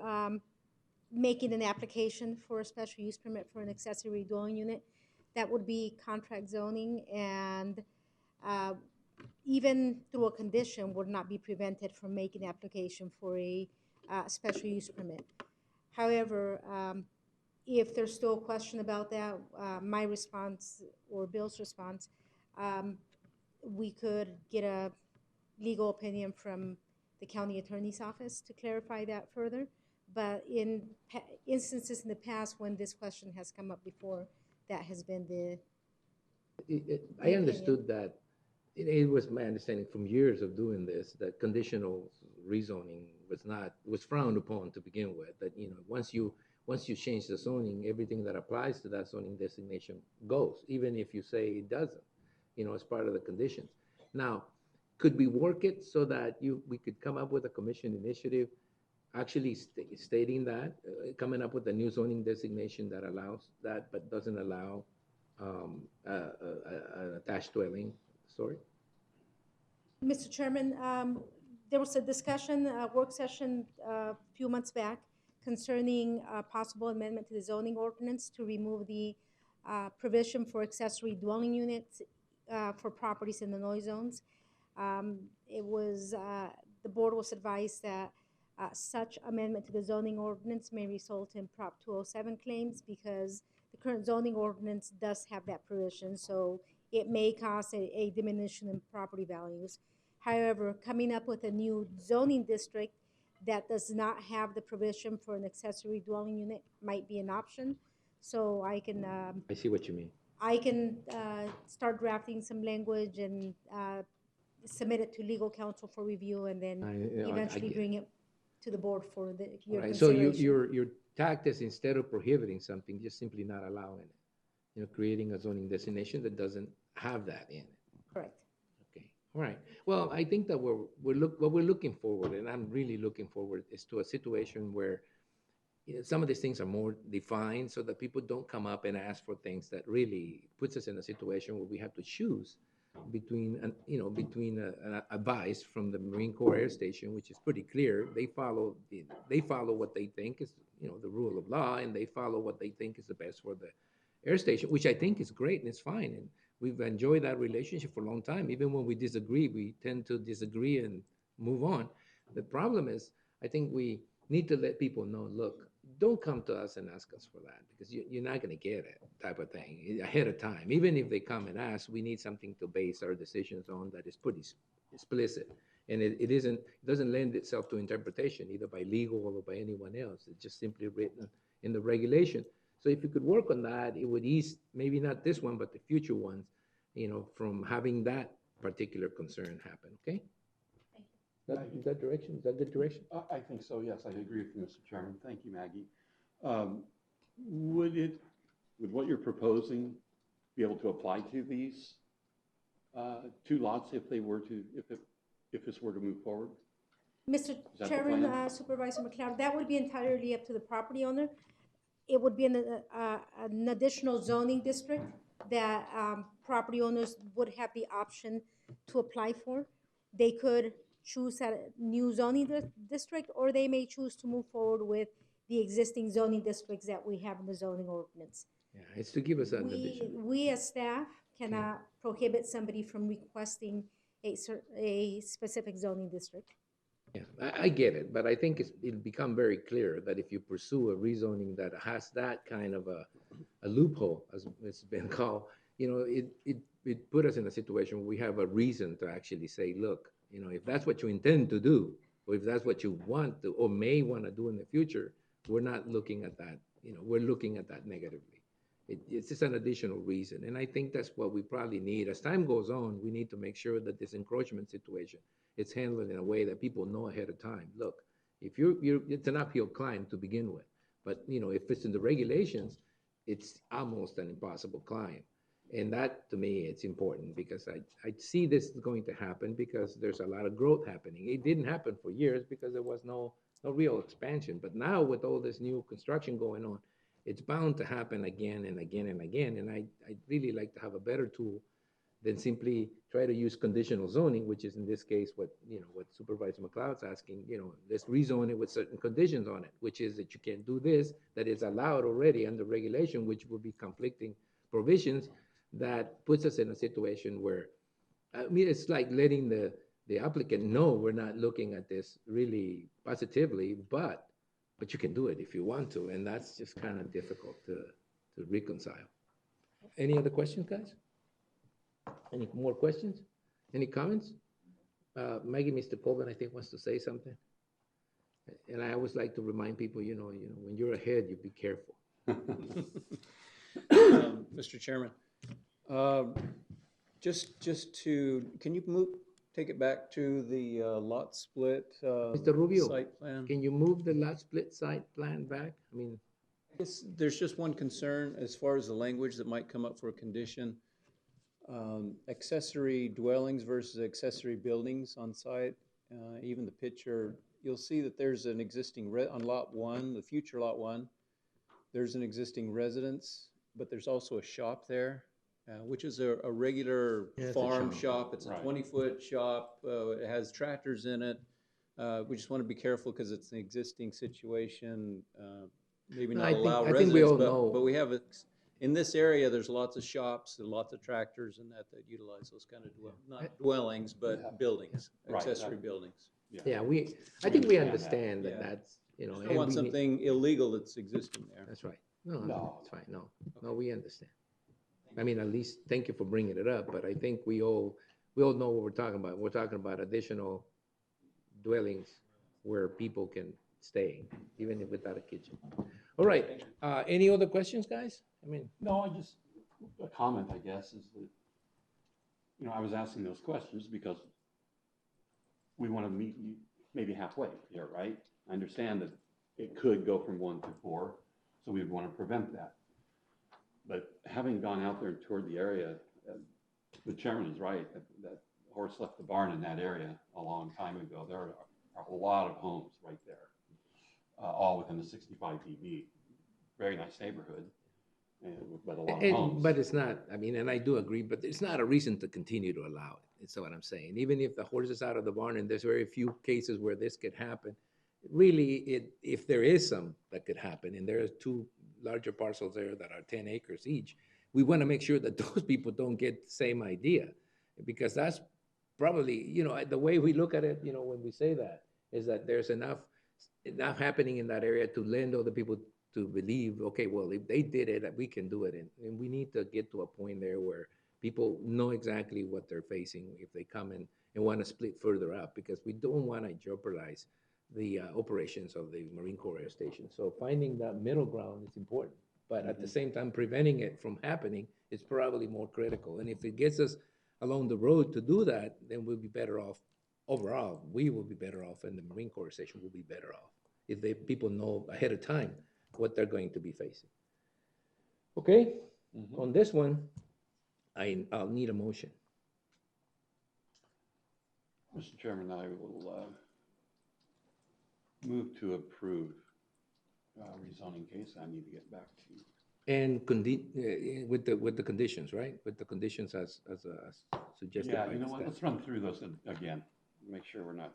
Speaker 21: making an application for a special use permit for an accessory dwelling unit, that would be contract zoning, and even through a condition would not be prevented from making application for a special use permit. However, if there's still a question about that, my response or Bill's response, we could get a legal opinion from the county attorney's office to clarify that further. But in instances in the past when this question has come up before, that has been the
Speaker 1: I understood that, it was my understanding from years of doing this, that conditional rezoning was frowned upon to begin with, that, you know, once you change the zoning, everything that applies to that zoning designation goes, even if you say it doesn't, you know, as part of the conditions. Now, could we work it so that we could come up with a commission initiative actually stating that, coming up with a new zoning designation that allows that but doesn't allow an attached dwelling? Sorry?
Speaker 21: Mr. Chairman, there was a discussion, a work session a few months back concerning a possible amendment to the zoning ordinance to remove the provision for accessory dwelling units for properties in the noise zones. The board was advised that such amendment to the zoning ordinance may result in Prop 207 claims because the current zoning ordinance does have that provision, so it may cause a diminution in property values. However, coming up with a new zoning district that does not have the provision for an accessory dwelling unit might be an option. So I can
Speaker 1: I see what you mean.
Speaker 21: I can start drafting some language and submit it to legal counsel for review, and then eventually bring it to the board for your
Speaker 1: Right. So
Speaker 21: consideration.
Speaker 1: your tact is, instead of prohibiting something, just simply not allowing it. You know, creating a zoning designation that doesn't have that in it.
Speaker 21: Correct.
Speaker 1: Okay. All right. Well, I think that what we're looking forward, and I'm really looking forward, is to a situation where, you know, some of these things are more defined so that people don't come up and ask for things that really puts us in a situation where we have to choose between an advice from the Marine Corps Air Station, which is pretty clear. They follow what they think is, you know, the rule of law, and they follow what they think is the best for the air station, which I think is great and it's fine. And we've enjoyed that relationship for a long time. Even when we disagree, we tend to disagree and move on. The problem is, I think we need to let people know, look, don't come to us and ask us for that, because you're not going to get it, type of thing, ahead of time. Even if they come and ask, we need something to base our decisions on that is pretty explicit. And it doesn't lend itself to interpretation, either by legal or by anyone else. It's just simply written in the regulation. So if you could work on that, it would ease, maybe not this one, but the future ones, you know, from having that particular concern happen, okay? Is that direction? Is that good direction?
Speaker 8: I think so, yes. I agree with you, Mr. Chairman. Thank you, Maggie. Would what you're proposing be able to apply to these 2 lots if this were to move forward?
Speaker 21: Mr.
Speaker 8: Is that the
Speaker 21: Chairman,
Speaker 8: plan?
Speaker 21: Supervisor McLeod, that would be entirely up to the property owner. It would be an additional zoning district that property owners would have the option to apply for. They could choose a new zoning district, or they may choose to move forward with the existing zoning districts that we have in the zoning ordinance.
Speaker 1: Yeah, it's to give us an addition.
Speaker 21: We as staff cannot prohibit somebody from requesting a specific zoning district.
Speaker 1: Yeah, I get it, but I think it'll become very clear that if you pursue a rezoning that has that kind of a loophole, as it's been called, it put us in a situation where we have a reason to actually say, look, if that's what you intend to do, or if that's what you want to, or may want to do in the future, we're not looking at that, we're looking at that negatively. It's just an additional reason, and I think that's what we probably need. As time goes on, we need to make sure that this encroachment situation it's handled in a way that people know ahead of time. Look, if it's an uphill climb to begin with, but if it's in the regulations, it's almost an impossible climb. And that, to me, it's important because I see this going to happen because there's a lot of growth happening. It didn't happen for years because there was no real expansion. But now with all this new construction going on, it's bound to happen again and again and again. And I'd really like to have a better tool than simply try to use conditional zoning, which is in this case what Supervisor McLeod's asking. Let's rezone it with certain conditions on it, which is that you can't do this, that is allowed already under regulation, which will be conflicting provisions. That puts us in a situation where, it's like letting the applicant know we're not looking at this really positively, but you can do it if you want to, and that's just kind of difficult to reconcile. Any other questions, guys? Any more questions? Any comments? Maggie, Mr. Colvin, I think wants to say something. And I always like to remind people, when you're ahead, you be careful.
Speaker 17: Mr. Chairman, can you take it back to the lot split
Speaker 1: Mr. Rubio,
Speaker 17: site plan?
Speaker 1: Can you move the lot split site plan back? I
Speaker 17: guess there's just one concern as far as the language that might come up for a condition. Accessory dwellings versus accessory buildings on site. Even the picture, you'll see that there's an existing, on lot one, the future lot one, there's an existing residence, but there's also a shop there, which is a regular farm shop. It's a 20-foot shop. It has tractors in it. We just want to be careful because it's an existing situation. Maybe not allow residents,
Speaker 1: think we all know.
Speaker 17: But we have in this area, there's lots of shops and lots of tractors and that utilize those kind of not dwellings, but buildings, accessory buildings.
Speaker 1: Yeah, I think we understand that that's,
Speaker 17: I don't want something illegal that's existing there.
Speaker 1: That's right. No, it's fine. No, we understand. I mean, at least thank you for bringing it up, but I think we all know what we're talking about. We're talking about additional dwellings where people can stay, even if without a kitchen. All right. Any other questions, guys?
Speaker 8: No, just a comment, I guess, is that, I was asking those questions because we want to meet you maybe halfway here, right? I understand that it could go from 1 to 4, so we'd want to prevent that. But having gone out there and toured the area, the chairman is right, that horse left the barn in that area a long time ago. There are a lot of homes right there, all within the 65 dB. Very nice neighborhood. But a lot of homes.
Speaker 1: But it's not, and I do agree, but it's not a reason to continue to allow it. That's what I'm saying. Even if the horse is out of the barn and there's very few cases where this could happen, really, if there is some that could happen, and there are 2 larger parcels there that are 10 acres each, we want to make sure that those people don't get the same idea, because that's probably, the way we look at it, when we say that, is that there's enough happening in that area to lend other people to believe, okay, well, if they did it, we can do it. And we need to get to a point there where people know exactly what they're facing if they come in and want to split further up, because we don't want to jeopardize the operations of the Marine Corps Air Station. So finding that middle ground is important, but at the same time, preventing it from happening is probably more critical. And if it gets us along the road to do that, then we'll be better off overall. We will be better off, and the Marine Corps Station will be better off if people know ahead of time what they're going to be facing. Okay, on this one, I'll need a motion.
Speaker 8: Mr. Chairman, I will Move to approve rezoning case. I need to get back to you.
Speaker 1: And with the conditions, right? With the conditions as suggested
Speaker 8: Yeah,
Speaker 1: by
Speaker 8: you know
Speaker 1: the
Speaker 8: what?
Speaker 1: staff.
Speaker 8: Let's run through those again. Make sure we're not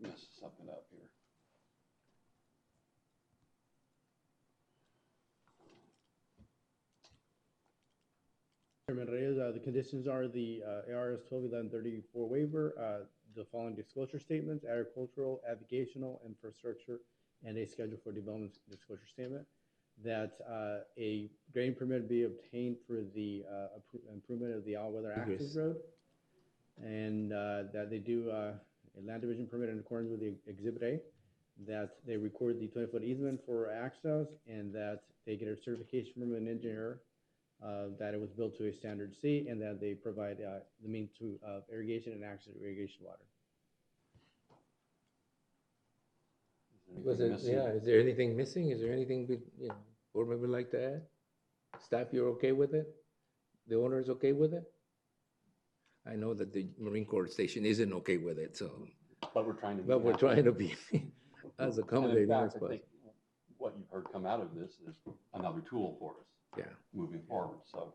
Speaker 8: messing something up here.
Speaker 6: Chairman Reyes, the conditions are the ARS 121134 waiver, the following disclosure statements: agricultural, navigational, infrastructure, and a schedule for development disclosure statement. That a grading permit be obtained for the improvement of the all-weather access road, and that they do a land division permit in accordance with the Exhibit A, that they record the 20-foot easement for access, and that they get a certification from an engineer that it was built to a standard C, and that they provide the means of irrigation and access to irrigation water.
Speaker 1: Is there anything missing? Is there anything board member like to add? Staff, you're okay with it? The owner is okay with it? I know that the Marine Corps station isn't okay with it, so.
Speaker 8: But we're trying to.
Speaker 1: But we're trying to be as accommodating as possible.
Speaker 8: I think what you've heard come out of this is another tool for us.
Speaker 1: Yeah.
Speaker 8: Moving forward. So,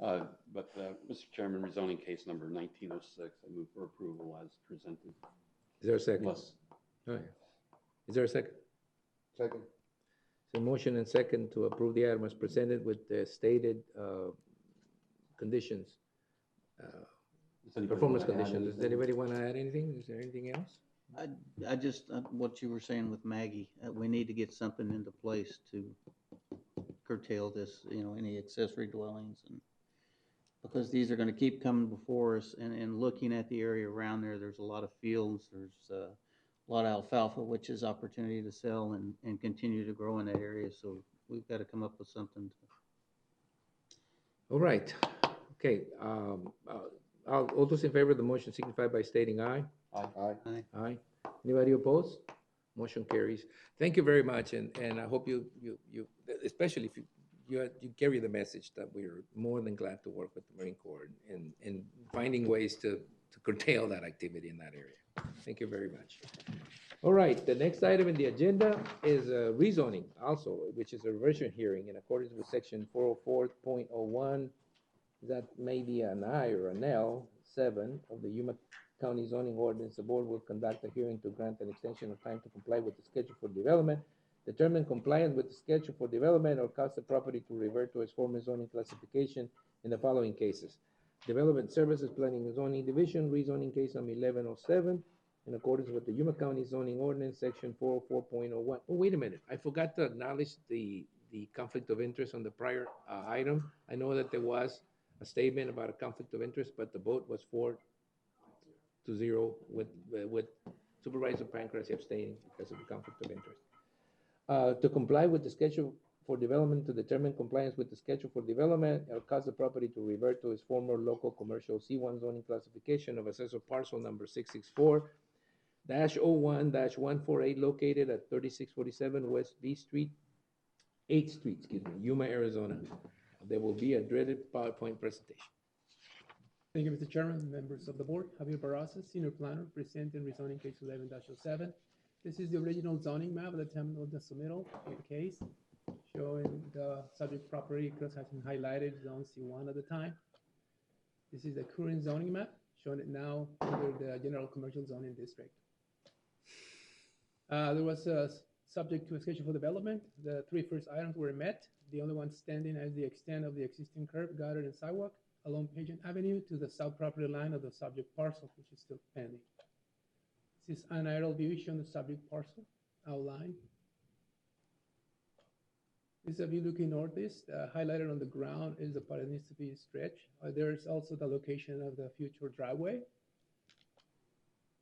Speaker 8: Mr. Chairman, rezoning case number 1906, I move for approval as presented.
Speaker 1: Is there a second?
Speaker 8: Yes.
Speaker 1: Oh, yeah. Is there a second?
Speaker 10: Second.
Speaker 1: So motion and second to approve the item as presented with the stated conditions, performance conditions. Does anybody want to add anything? Is there anything else?
Speaker 15: I just, what you were saying with Maggie, we need to get something into place to curtail this, any accessory dwellings, and because these are going to keep coming before us, and looking at the area around there, there's a lot of fields, there's a lot of alfalfa, which is opportunity to sell and continue to grow in that area. So we've got to come up with something.
Speaker 1: All right. Okay. All those in favor of the motion signify by stating aye.
Speaker 10: Aye.
Speaker 15: Aye.
Speaker 1: Aye. Anybody opposed? Motion carries. Thank you very much, and I hope you especially if you carry the message that we're more than glad to work with the Marine Corps and finding ways to curtail that activity in that area. Thank you very much. All right, the next item in the agenda is rezoning also, which is a reversion hearing in accordance with section 404.01. That may be an I or an L 7 of the Yuma County zoning ordinance. The board will conduct a hearing to grant an extension of time to comply with the schedule for development, determine compliance with the schedule for development, or cause the property to revert to its former zoning classification in the following cases: Development Services Planning and Zoning Division, rezoning case number 1107, in accordance with the Yuma County zoning ordinance, section 404.01. Oh, wait a minute. I forgot to acknowledge the conflict of interest on the prior item. I know that there was a statement about a conflict of interest, but the vote was 4-0 with Supervisor Pancras abstaining because of the conflict of interest. To comply with the schedule for development, to determine compliance with the schedule for development, or cause the property to revert to its former local commercial C1 zoning classification of assessor parcel number 664-01-148, located at 3647 West B Street, 8th Street, Yuma, Arizona. There will be a dreaded PowerPoint presentation.
Speaker 2: Thank you, Mr. Chairman, members of the board. Javier Barraza, Senior Planner, presenting rezoning case 11-07. This is the original zoning map at the time of the submittal of the case, showing the subject property because has been highlighted zone C1 at the time. This is the current zoning map, showing it now under the general commercial zoning district. There was a subject to a schedule for development. The three first items were met. The only one standing as the extent of the existing curb, gutter, and sidewalk along Pageant Avenue to the south property line of the subject parcel, which is still pending. This is an aerial view showing the subject parcel outline. This is a view looking northeast. Highlighted on the ground is the part that needs to be stretched. There is also the location of the future driveway.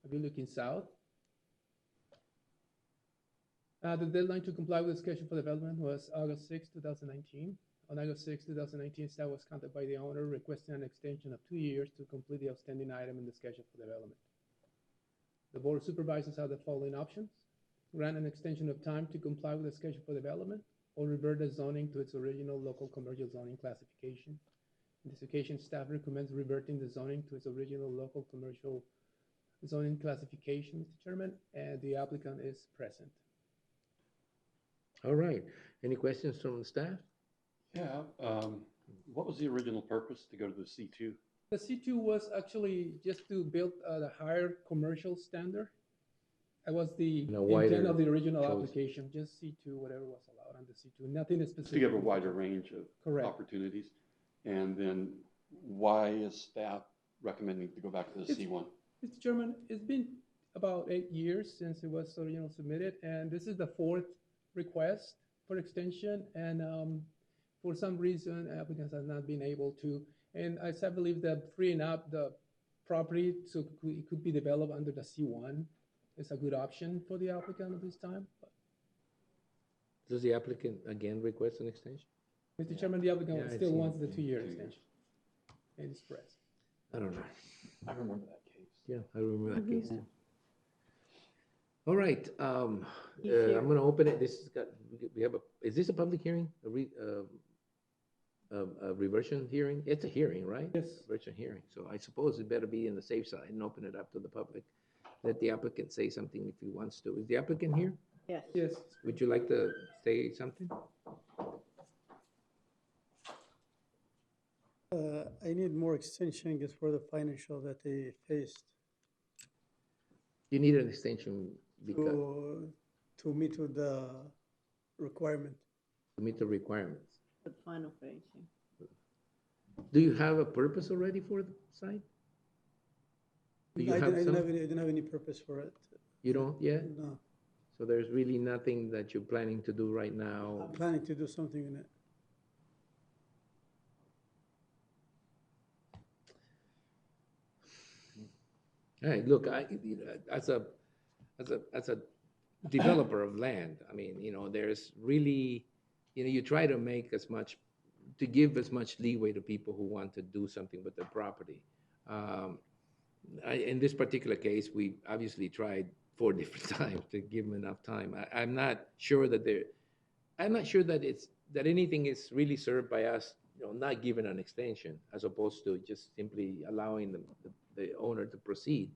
Speaker 2: A view looking south. The deadline to comply with the schedule for development was August 6, 2019. On August 6, 2019, staff was contacted by the owner requesting an extension of 2 years to complete the outstanding item in the schedule for development. The board of supervisors have the following options: grant an extension of time to comply with the schedule for development, or revert the zoning to its original local commercial zoning classification. In this occasion, staff recommends reverting the zoning to its original local commercial zoning classification, Mr. Chairman, and the applicant is present.
Speaker 1: All right. Any questions from the staff?
Speaker 8: Yeah, what was the original purpose to go to the C2?
Speaker 2: The C2 was actually just to build the higher commercial standard. That was the
Speaker 1: And a wider
Speaker 2: intent of the original
Speaker 1: choice.
Speaker 2: application, just C2, whatever was allowed on the C2, nothing
Speaker 8: To
Speaker 2: specific.
Speaker 8: give a wider range of
Speaker 2: Correct.
Speaker 8: opportunities? And then why is staff recommending to go back to the C1?
Speaker 2: Mr. Chairman, it's been about 8 years since it was originally submitted, and this is the 4th request for extension, and for some reason, applicants have not been able to. And I believe that freeing up the property so it could be developed under the C1 is a good option for the applicant at this time.
Speaker 1: Does the applicant again request an extension?
Speaker 2: Mr. Chairman, the applicant
Speaker 1: Yeah, I
Speaker 2: still
Speaker 1: see.
Speaker 2: wants the 2-year extension. And it's pressed.
Speaker 1: I don't know.
Speaker 8: I remember that case.
Speaker 1: Yeah, I remember that
Speaker 2: Mhm.
Speaker 1: case too. All right,
Speaker 9: He's here.
Speaker 1: I'm gonna open it. This has got, we have is this a public hearing? A reversion hearing? It's a hearing, right?
Speaker 2: Yes.
Speaker 1: Reversion hearing. So I suppose it better be in the safe side and open it up to the public. Let the applicant say something if he wants to. Is the applicant here?
Speaker 9: Yes.
Speaker 2: Yes.
Speaker 1: Would you like to say something?
Speaker 4: I need more extension just for the financial that they faced
Speaker 1: You need an extension because,
Speaker 4: to meet with the requirement.
Speaker 1: to meet the requirements.
Speaker 9: The final phase. Yeah.
Speaker 1: Do you have a purpose already for the site? Do you
Speaker 4: I
Speaker 1: have
Speaker 4: didn't
Speaker 1: some?
Speaker 4: have any, I didn't have any purpose for it.
Speaker 1: You don't yet?
Speaker 4: No,
Speaker 1: So there's really nothing that you're planning to do right now?
Speaker 4: I'm planning to do something in it.
Speaker 1: All right, look, as a developer of land, I mean, there's really, you try to make as much, to give as much leeway to people who want to do something with their property. In this particular case, we obviously tried 4 different times to give them enough time. I'm not sure that that anything is really served by us, not giving an extension as opposed to just simply allowing the owner to proceed.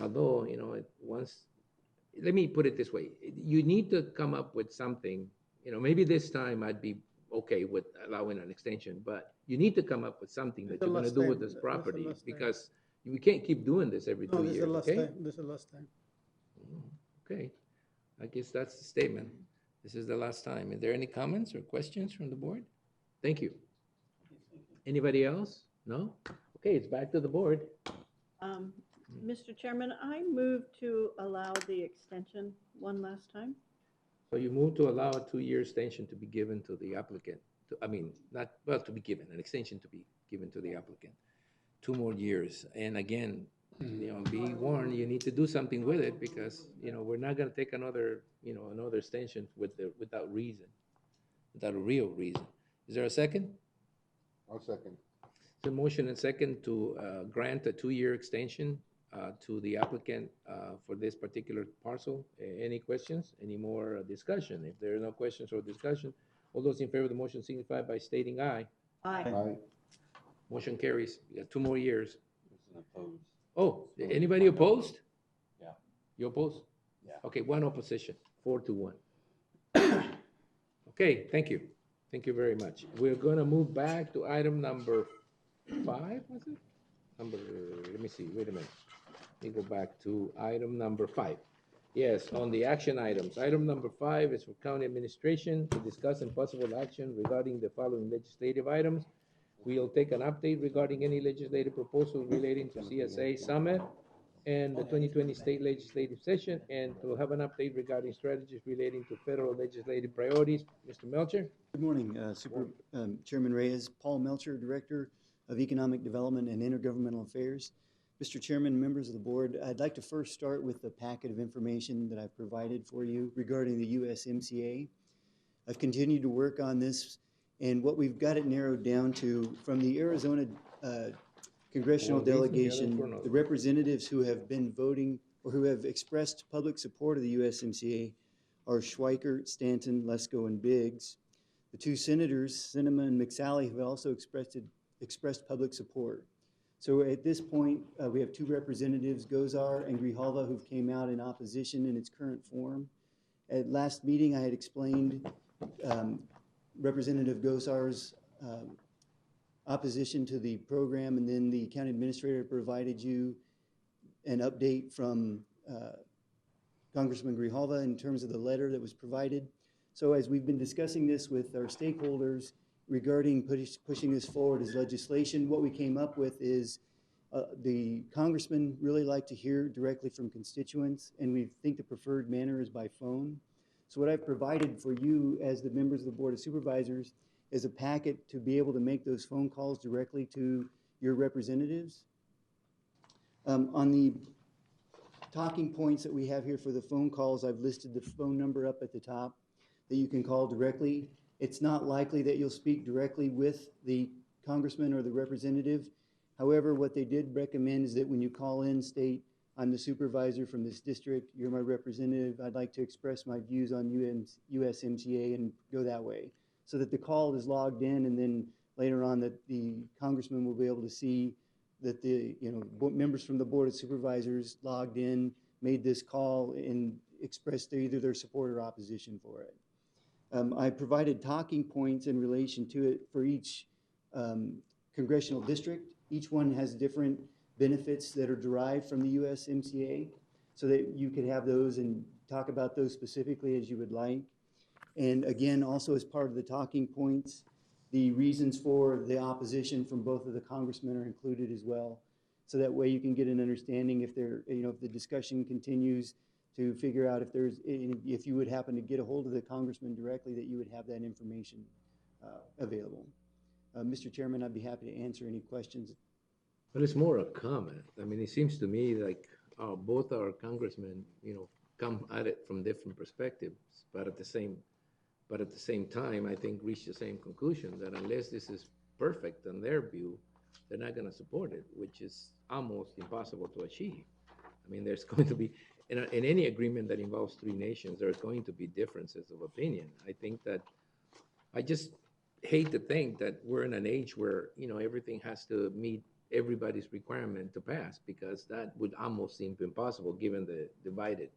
Speaker 1: Although, let me put it this way, you need to come up with something, maybe this time I'd be okay with allowing an extension, but you need to come up with something that
Speaker 4: This is
Speaker 1: you're
Speaker 4: the
Speaker 1: gonna
Speaker 4: last
Speaker 1: do
Speaker 4: time.
Speaker 1: with this
Speaker 4: This is the
Speaker 1: property,
Speaker 4: last time.
Speaker 1: because we can't keep doing this every
Speaker 4: No,
Speaker 1: 2
Speaker 4: this is
Speaker 1: years,
Speaker 4: the last
Speaker 1: okay?
Speaker 4: time, this is the last time.
Speaker 1: Okay, I guess that's the statement. This is the last time. Is there any comments or questions from the board? Thank you. Anybody else? No? Okay, it's back to the board.
Speaker 9: Mr. Chairman, I move to allow the extension one last time.
Speaker 1: So you move to allow a 2-year extension to be given to the applicant, to be given, an extension to be given to the applicant. 2 more years. And again, be warned, you need to do something with it because, we're not gonna take another extension without reason, without a real reason. Is there a second?
Speaker 10: I'll second.
Speaker 1: The motion and second to grant a 2-year extension to the applicant for this particular parcel. Any questions? Any more discussion? If there are no questions or discussion, all those in favor of the motion signify by stating aye.
Speaker 9: Aye.
Speaker 1: Motion carries. We got 2 more years.
Speaker 8: Opposed.
Speaker 1: Oh, anybody opposed?
Speaker 8: Yeah.
Speaker 1: You opposed?
Speaker 8: Yeah.
Speaker 1: Okay, 1 opposition, 4-1. Okay, thank you. Thank you very much. We're gonna move back to item number 5, was it? Let me see, wait a minute. Let me go back to item number 5. Yes, on the action items. Item number 5 is for county administration to discuss and possible action regarding the following legislative items. We'll take an update regarding any legislative proposal relating to CSA Summit and the 2020 state legislative session, and we'll have an update regarding strategies relating to federal legislative priorities. Mr. Melcher?
Speaker 22: Good morning, Chairman Reyes. Paul Melcher, Director of Economic Development and Intergovernmental Affairs. Mr. Chairman, members of the board, I'd like to first start with the packet of information that I've provided for you regarding the USMCA. I've continued to work on this, and what we've got it narrowed down to from the Arizona congressional delegation, the representatives who have been voting or who have expressed public support of the USMCA are Schweikert, Stanton, Lesko, and Biggs. The 2 senators, Sinema and McSally, have also expressed public support. So at this point, we have two representatives, Gozar and Grijalva, who've came out in opposition in its current form. At last meeting, I had explained Representative Gozar's opposition to the program, and then the county administrator provided you an update from Congressman Grijalva in terms of the letter that was provided. So as we've been discussing this with our stakeholders regarding pushing this forward as legislation, what we came up with is the congressmen really like to hear directly from constituents, and we think the preferred manner is by phone. So what I've provided for you as the members of the Board of Supervisors is a packet to be able to make those phone calls directly to your representatives. On the talking points that we have here for the phone calls, I've listed the phone number up at the top that you can call directly. It's not likely that you'll speak directly with the congressman or the representative. However, what they did recommend is that when you call in, state, I'm the supervisor from this district, you're my representative, I'd like to express my views on USMCA, and go that way. So that the call is logged in, and then later on that the congressman will be able to see that the members from the Board of Supervisors logged in, made this call, and expressed either their support or opposition for it. I provided talking points in relation to it for each congressional district. Each one has different benefits that are derived from the USMCA, so that you could have those and talk about those specifically as you would like. And again, also as part of the talking points, the reasons for the opposition from both of the congressmen are included as well. So that way you can get an understanding if if the discussion continues, to figure out if you would happen to get a hold of the congressman directly, that you would have that information available. Mr. Chairman, I'd be happy to answer any questions.
Speaker 1: But it's more a comment. I mean, it seems to me like both our congressmen, come at it from different perspectives, but at the same time, I think reach the same conclusion that unless this is perfect in their view, they're not going to support it, which is almost impossible to achieve. I mean, there's going to be, in any agreement that involves three nations, there's going to be differences of opinion. I think that, I just hate to think that we're in an age where, everything has to meet everybody's requirement to pass, because that would almost seem impossible given the divided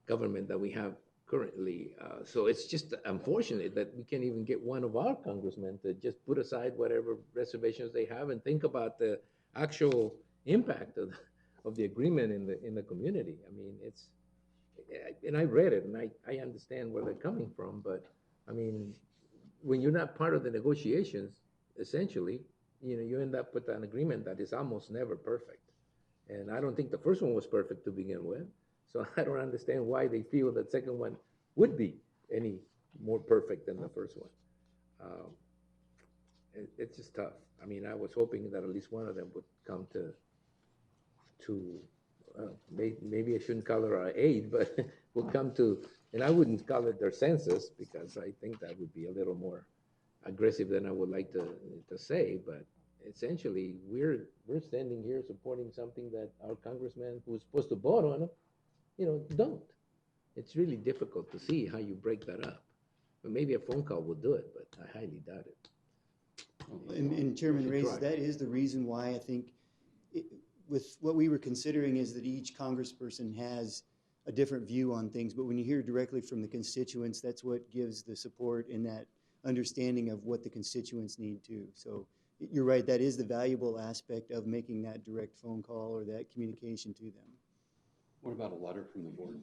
Speaker 1: government that we have currently. So it's just unfortunate that we can't even get one of our congressmen to just put aside whatever reservations they have and think about the actual impact of the agreement in the community. I mean, and I read it, and I understand where they're coming from, but I mean, when you're not part of the negotiations, essentially, you end up with an agreement that is almost never perfect. And I don't think the first one was perfect to begin with. So I don't understand why they feel that second one would be any more perfect than the first one. It's just tough. I mean, I was hoping that at least one of them would come to maybe I shouldn't call her our aid, but would come to, and I wouldn't call it their census, because I think that would be a little more aggressive than I would like to say, but essentially we're standing here supporting something that our congressman who's supposed to vote on it, don't. It's really difficult to see how you break that up. But maybe a phone call will do it, but I highly doubt it.
Speaker 22: And Chairman Reyes, that is the reason why I think with what we were considering is that each congressperson has a different view on things, but when you hear directly from the constituents, that's what gives the support and that understanding of what the constituents need too. So you're right, that is the valuable aspect of making that direct phone call or that communication to them.
Speaker 8: What about a letter from the board?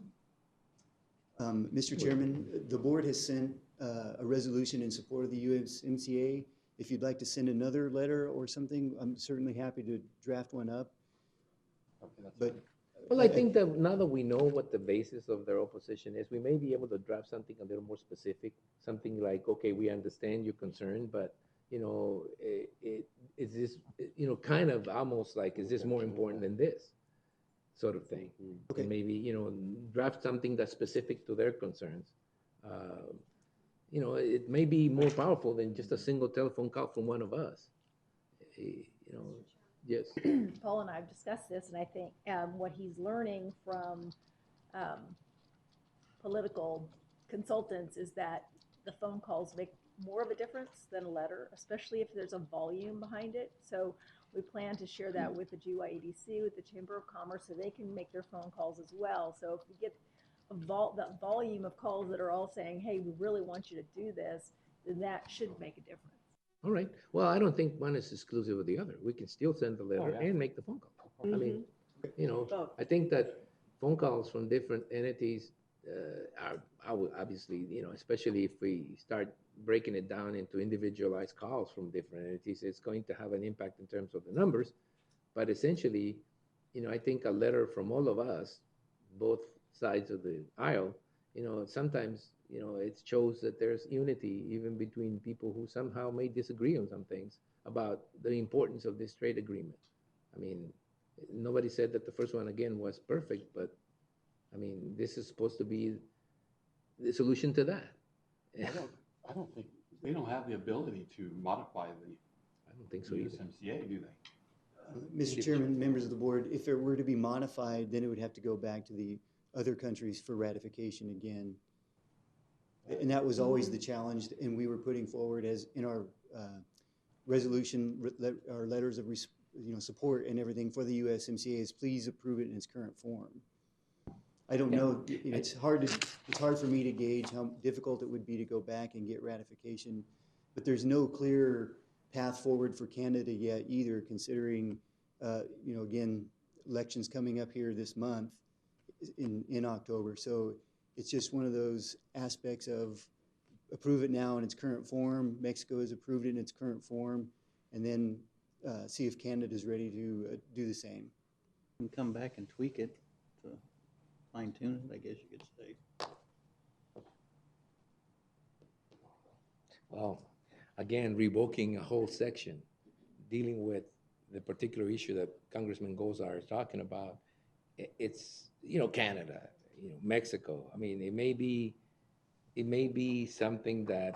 Speaker 22: Mr. Chairman, the board has sent a resolution in support of the USMCA. If you'd like to send another letter or something, I'm certainly happy to draft one up. But
Speaker 1: well, I think that now that we know what the basis of their opposition is, we may be able to draft something a little more specific, something like, okay, we understand your concern, but is this, kind of almost like, is this more important than this sort of thing? Okay. And maybe, draft something that's specific to their concerns. It may be more powerful than just a single telephone call from one of us. Yes.
Speaker 20: Paul and I have discussed this, and I think what he's learning from political consultants is that the phone calls make more of a difference than a letter, especially if there's a volume behind it. So We plan to share that with the GYEDC, with the Chamber of Commerce, so they can make their phone calls as well. So if we get that volume of calls that are all saying, hey, we really want you to do this, then that should make a difference.
Speaker 1: All right. Well, I don't think one is exclusive of the other. We can still send the letter
Speaker 20: yeah.
Speaker 1: and make the phone call. I mean, you know,
Speaker 20: Both.
Speaker 1: I think that phone calls from different entities are obviously, you know, especially if we start breaking it down into individualized calls from different entities, it's going to have an impact in terms of the numbers. But essentially, you know, I think a letter from all of us, both sides of the aisle, you know, sometimes, you know, it shows that there's unity even between people who somehow may disagree on some things about the importance of this trade agreement. I mean, nobody said that the first one, again, was perfect, but I mean, this is supposed to be the solution to that.
Speaker 8: I don't think, they don't have the ability to modify the.
Speaker 1: I don't think so either.
Speaker 8: USMCA, do they?
Speaker 22: Mr. Chairman, members of the board, if it were to be modified, then it would have to go back to the other countries for ratification again. And that was always the challenge, and we were putting forward as in our resolution, our letters of support and everything for the USMCA is please approve it in its current form. I don't know, it's hard for me to gauge how difficult it would be to go back and get ratification, but there's no clear path forward for Canada yet either, considering, again, elections coming up here this month in October. So it's just one of those aspects of approve it now in its current form. Mexico has approved it in its current form, and then see if Canada's ready to do the same.
Speaker 15: And come back and tweak it to fine tune it, I guess you could say.
Speaker 1: Well, again, revoking a whole section, dealing with the particular issue that Congressman Gozar is talking about, it's, you know, Canada, you know, Mexico. I mean, it may be something that,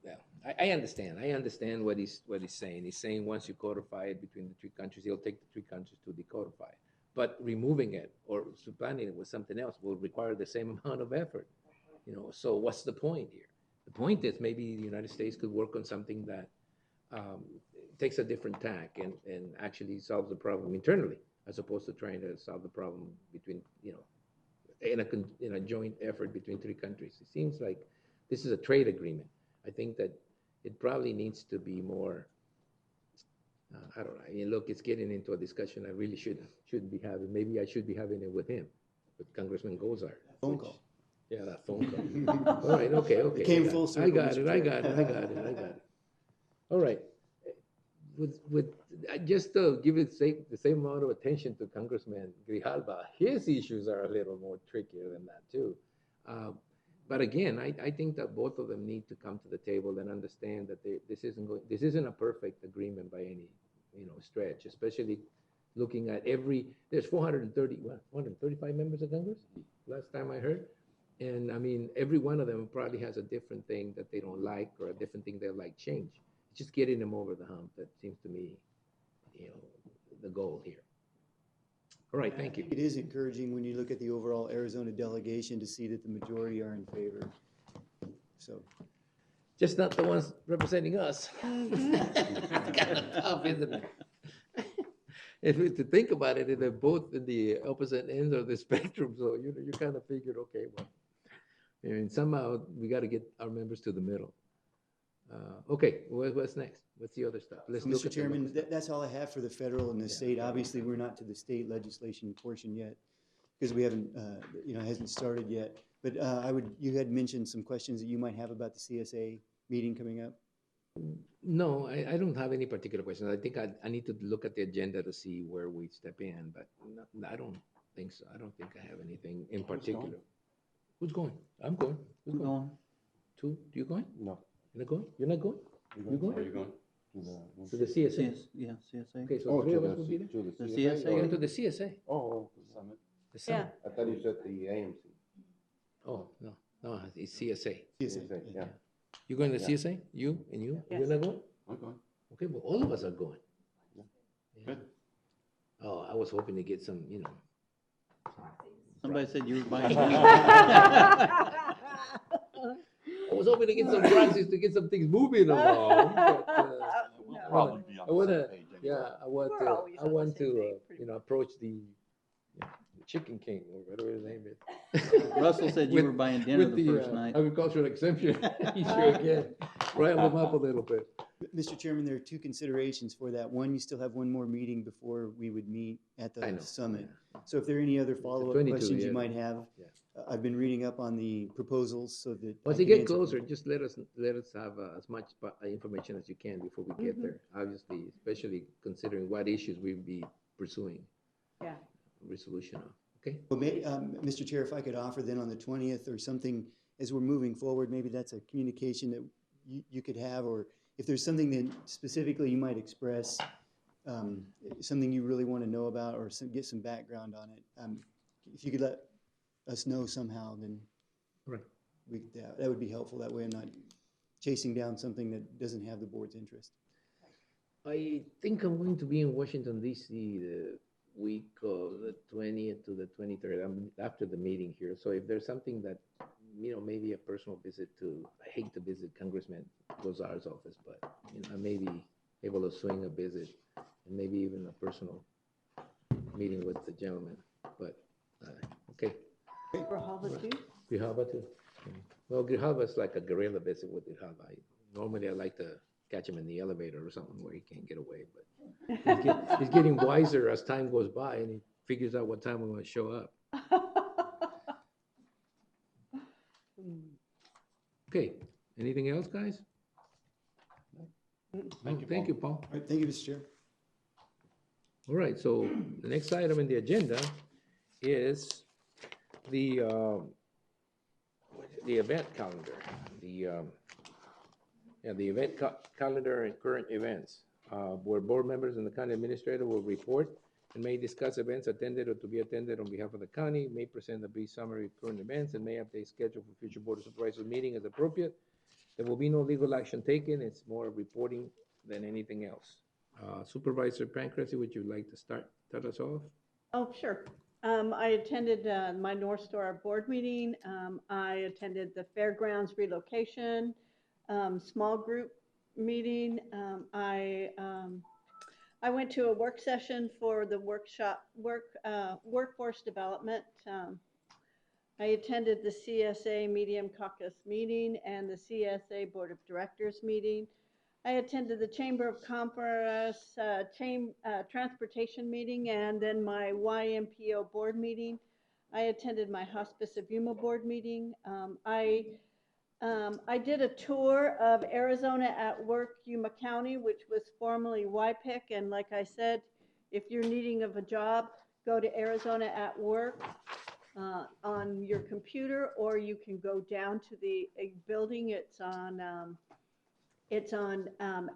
Speaker 1: well, I understand. I understand what he's saying. He's saying once you codify it between the three countries, he'll take the three countries to decodify it. But removing it or supplanting it with something else will require the same amount of effort. You know, so what's the point here? The point is maybe the United States could work on something that takes a different tack and actually solves the problem internally, as opposed to trying to solve the problem between, you know, in a joint effort between three countries. It seems like this is a trade agreement. I think that it probably needs to be more, I don't know. I mean, look, it's getting into a discussion I really shouldn't be having. Maybe I should be having it with him, with Congressman Gozar.
Speaker 22: Phone call.
Speaker 1: Yeah, that phone call. All right, okay.
Speaker 22: It came full circle.
Speaker 1: I got it. All right. Just to give it the same amount of attention to Congressman Grijalba, his issues are a little more trickier than that too. But again, I think that both of them need to come to the table and understand that this isn't a perfect agreement by any, you know, stretch, especially looking at there's 435 members of Congress, last time I heard. And I mean, every one of them probably has a different thing that they don't like or a different thing they'd like change. It's just getting them over the hump that seems to me, you know, the goal here. All right, thank you.
Speaker 22: It is encouraging when you look at the overall Arizona delegation to see that the majority are in favor. So,
Speaker 1: just not the ones representing us. Kind of tough, isn't it? If to think about it, they're both in the opposite ends of the spectrum, so you know, you kind of figured, okay, well, I mean, somehow we got to get our members to the middle. Okay, what's next? What's the other stuff? Let's look
Speaker 22: Mr.
Speaker 1: at the
Speaker 22: Chairman,
Speaker 1: local
Speaker 22: that's all I have for the federal and the state. Obviously, we're not to the state legislation portion yet because we haven't, hasn't started yet. But you had mentioned some questions that you might have about the CSA meeting coming up.
Speaker 1: No, I don't have any particular questions. I think I need to look at the agenda to see where we step in, but no, I don't think so. I don't think I have anything in particular. Who's going? I'm going. Who's going? Two? You going?
Speaker 10: No.
Speaker 1: You're not going? You're not going? You going?
Speaker 8: Are you going?
Speaker 1: To the CSA?
Speaker 15: Yeah, CSA.
Speaker 1: Okay, so three of us will be there?
Speaker 15: The CSA?
Speaker 1: Going to the CSA?
Speaker 10: Oh,
Speaker 8: Summit.
Speaker 1: The summit?
Speaker 10: I thought you said the AMC.
Speaker 1: Oh, no, it's CSA.
Speaker 10: CSA, yeah.
Speaker 1: You going to the CSA? You and you?
Speaker 20: Yes.
Speaker 1: You're not going?
Speaker 8: I'm going.
Speaker 1: Okay, well, all of us are going.
Speaker 10: Yeah.
Speaker 8: Good.
Speaker 1: Oh, I was hoping to get some, you know.
Speaker 15: Somebody said you were buying.
Speaker 1: I was hoping to get some proxies to get some things moving along. But,
Speaker 8: We'll probably be on the same page
Speaker 1: Yeah, I want
Speaker 20: We're
Speaker 1: to,
Speaker 20: always
Speaker 1: I
Speaker 20: on the
Speaker 1: want
Speaker 20: same
Speaker 1: to,
Speaker 20: page, pretty
Speaker 1: you know, approach the Chicken King or whatever his name is.
Speaker 15: Russell said you were buying dinner
Speaker 1: with
Speaker 15: the first night.
Speaker 1: Agricultural exemption issue again. Rile him up a little bit.
Speaker 22: Mr. Chairman, there are two considerations for that. One, you still have one more meeting before we would meet at
Speaker 1: I know,
Speaker 22: the summit. So if there are any other follow-up
Speaker 1: 22,
Speaker 22: questions
Speaker 1: yeah.
Speaker 22: you might have, I've been reading up on the proposals so that.
Speaker 1: Once
Speaker 22: I
Speaker 1: you
Speaker 22: can
Speaker 1: get
Speaker 22: answer-
Speaker 1: closer, just let us have as much information as you can before we get there. Obviously, especially considering what issues we'll be pursuing
Speaker 20: Yeah.
Speaker 1: resolution of. Okay.
Speaker 22: Well, Mr. Chair, if I could offer then on the 20th or something, as we're moving forward, maybe that's a communication that you could have, or if there's something that specifically you might express, something you really want to know about or get some background on it. If you could let us know somehow, then
Speaker 1: right.
Speaker 22: That would be helpful. That way I'm not chasing down something that doesn't have the board's interest.
Speaker 1: I think I'm going to be in Washington, D.C. the week of the 20th to the 23rd. I'm after the meeting here. So if there's something that, you know, maybe a personal visit to, I hate to visit Congressman Lozar's office, but, you know, I may be able to swing a visit and maybe even a personal meeting with the gentleman. But, okay.
Speaker 9: Grijalva too?
Speaker 1: Grijalva too. Well, Grijalva's like a guerrilla visit with Grijalva. Normally I like to catch him in the elevator or something where he can't get away, but he's getting wiser as time goes by and he figures out what time I'm going to show up. Okay, anything else, guys? Thank you, Paul.
Speaker 22: All right, thank you, Mr. Chair.
Speaker 1: All right, so the next item in the agenda is the event calendar, the event calendar and current events. Where board members and the county administrator will report and may discuss events attended or to be attended on behalf of the county, may present a brief summary of current events, and may update schedule for future board of supervisors meeting as appropriate. There will be no legal action taken. It's more reporting than anything else. Supervisor Pancrase, would you like to start us off?
Speaker 9: Oh, sure. I attended my North Star board meeting. I attended the fairgrounds relocation, small group meeting. I went to a work session for the workforce development. I attended the CSA Medium Caucus meeting and the CSA Board of Directors meeting. I attended the Chamber of Commerce transportation meeting and then my YMPO board meeting. I attended my Hospice of Yuma board meeting. I did a tour of Arizona at Work, Yuma County, which was formerly YPIC. And like I said, if you're needing of a job, go to Arizona at Work on your computer, or you can go down to the building. It's on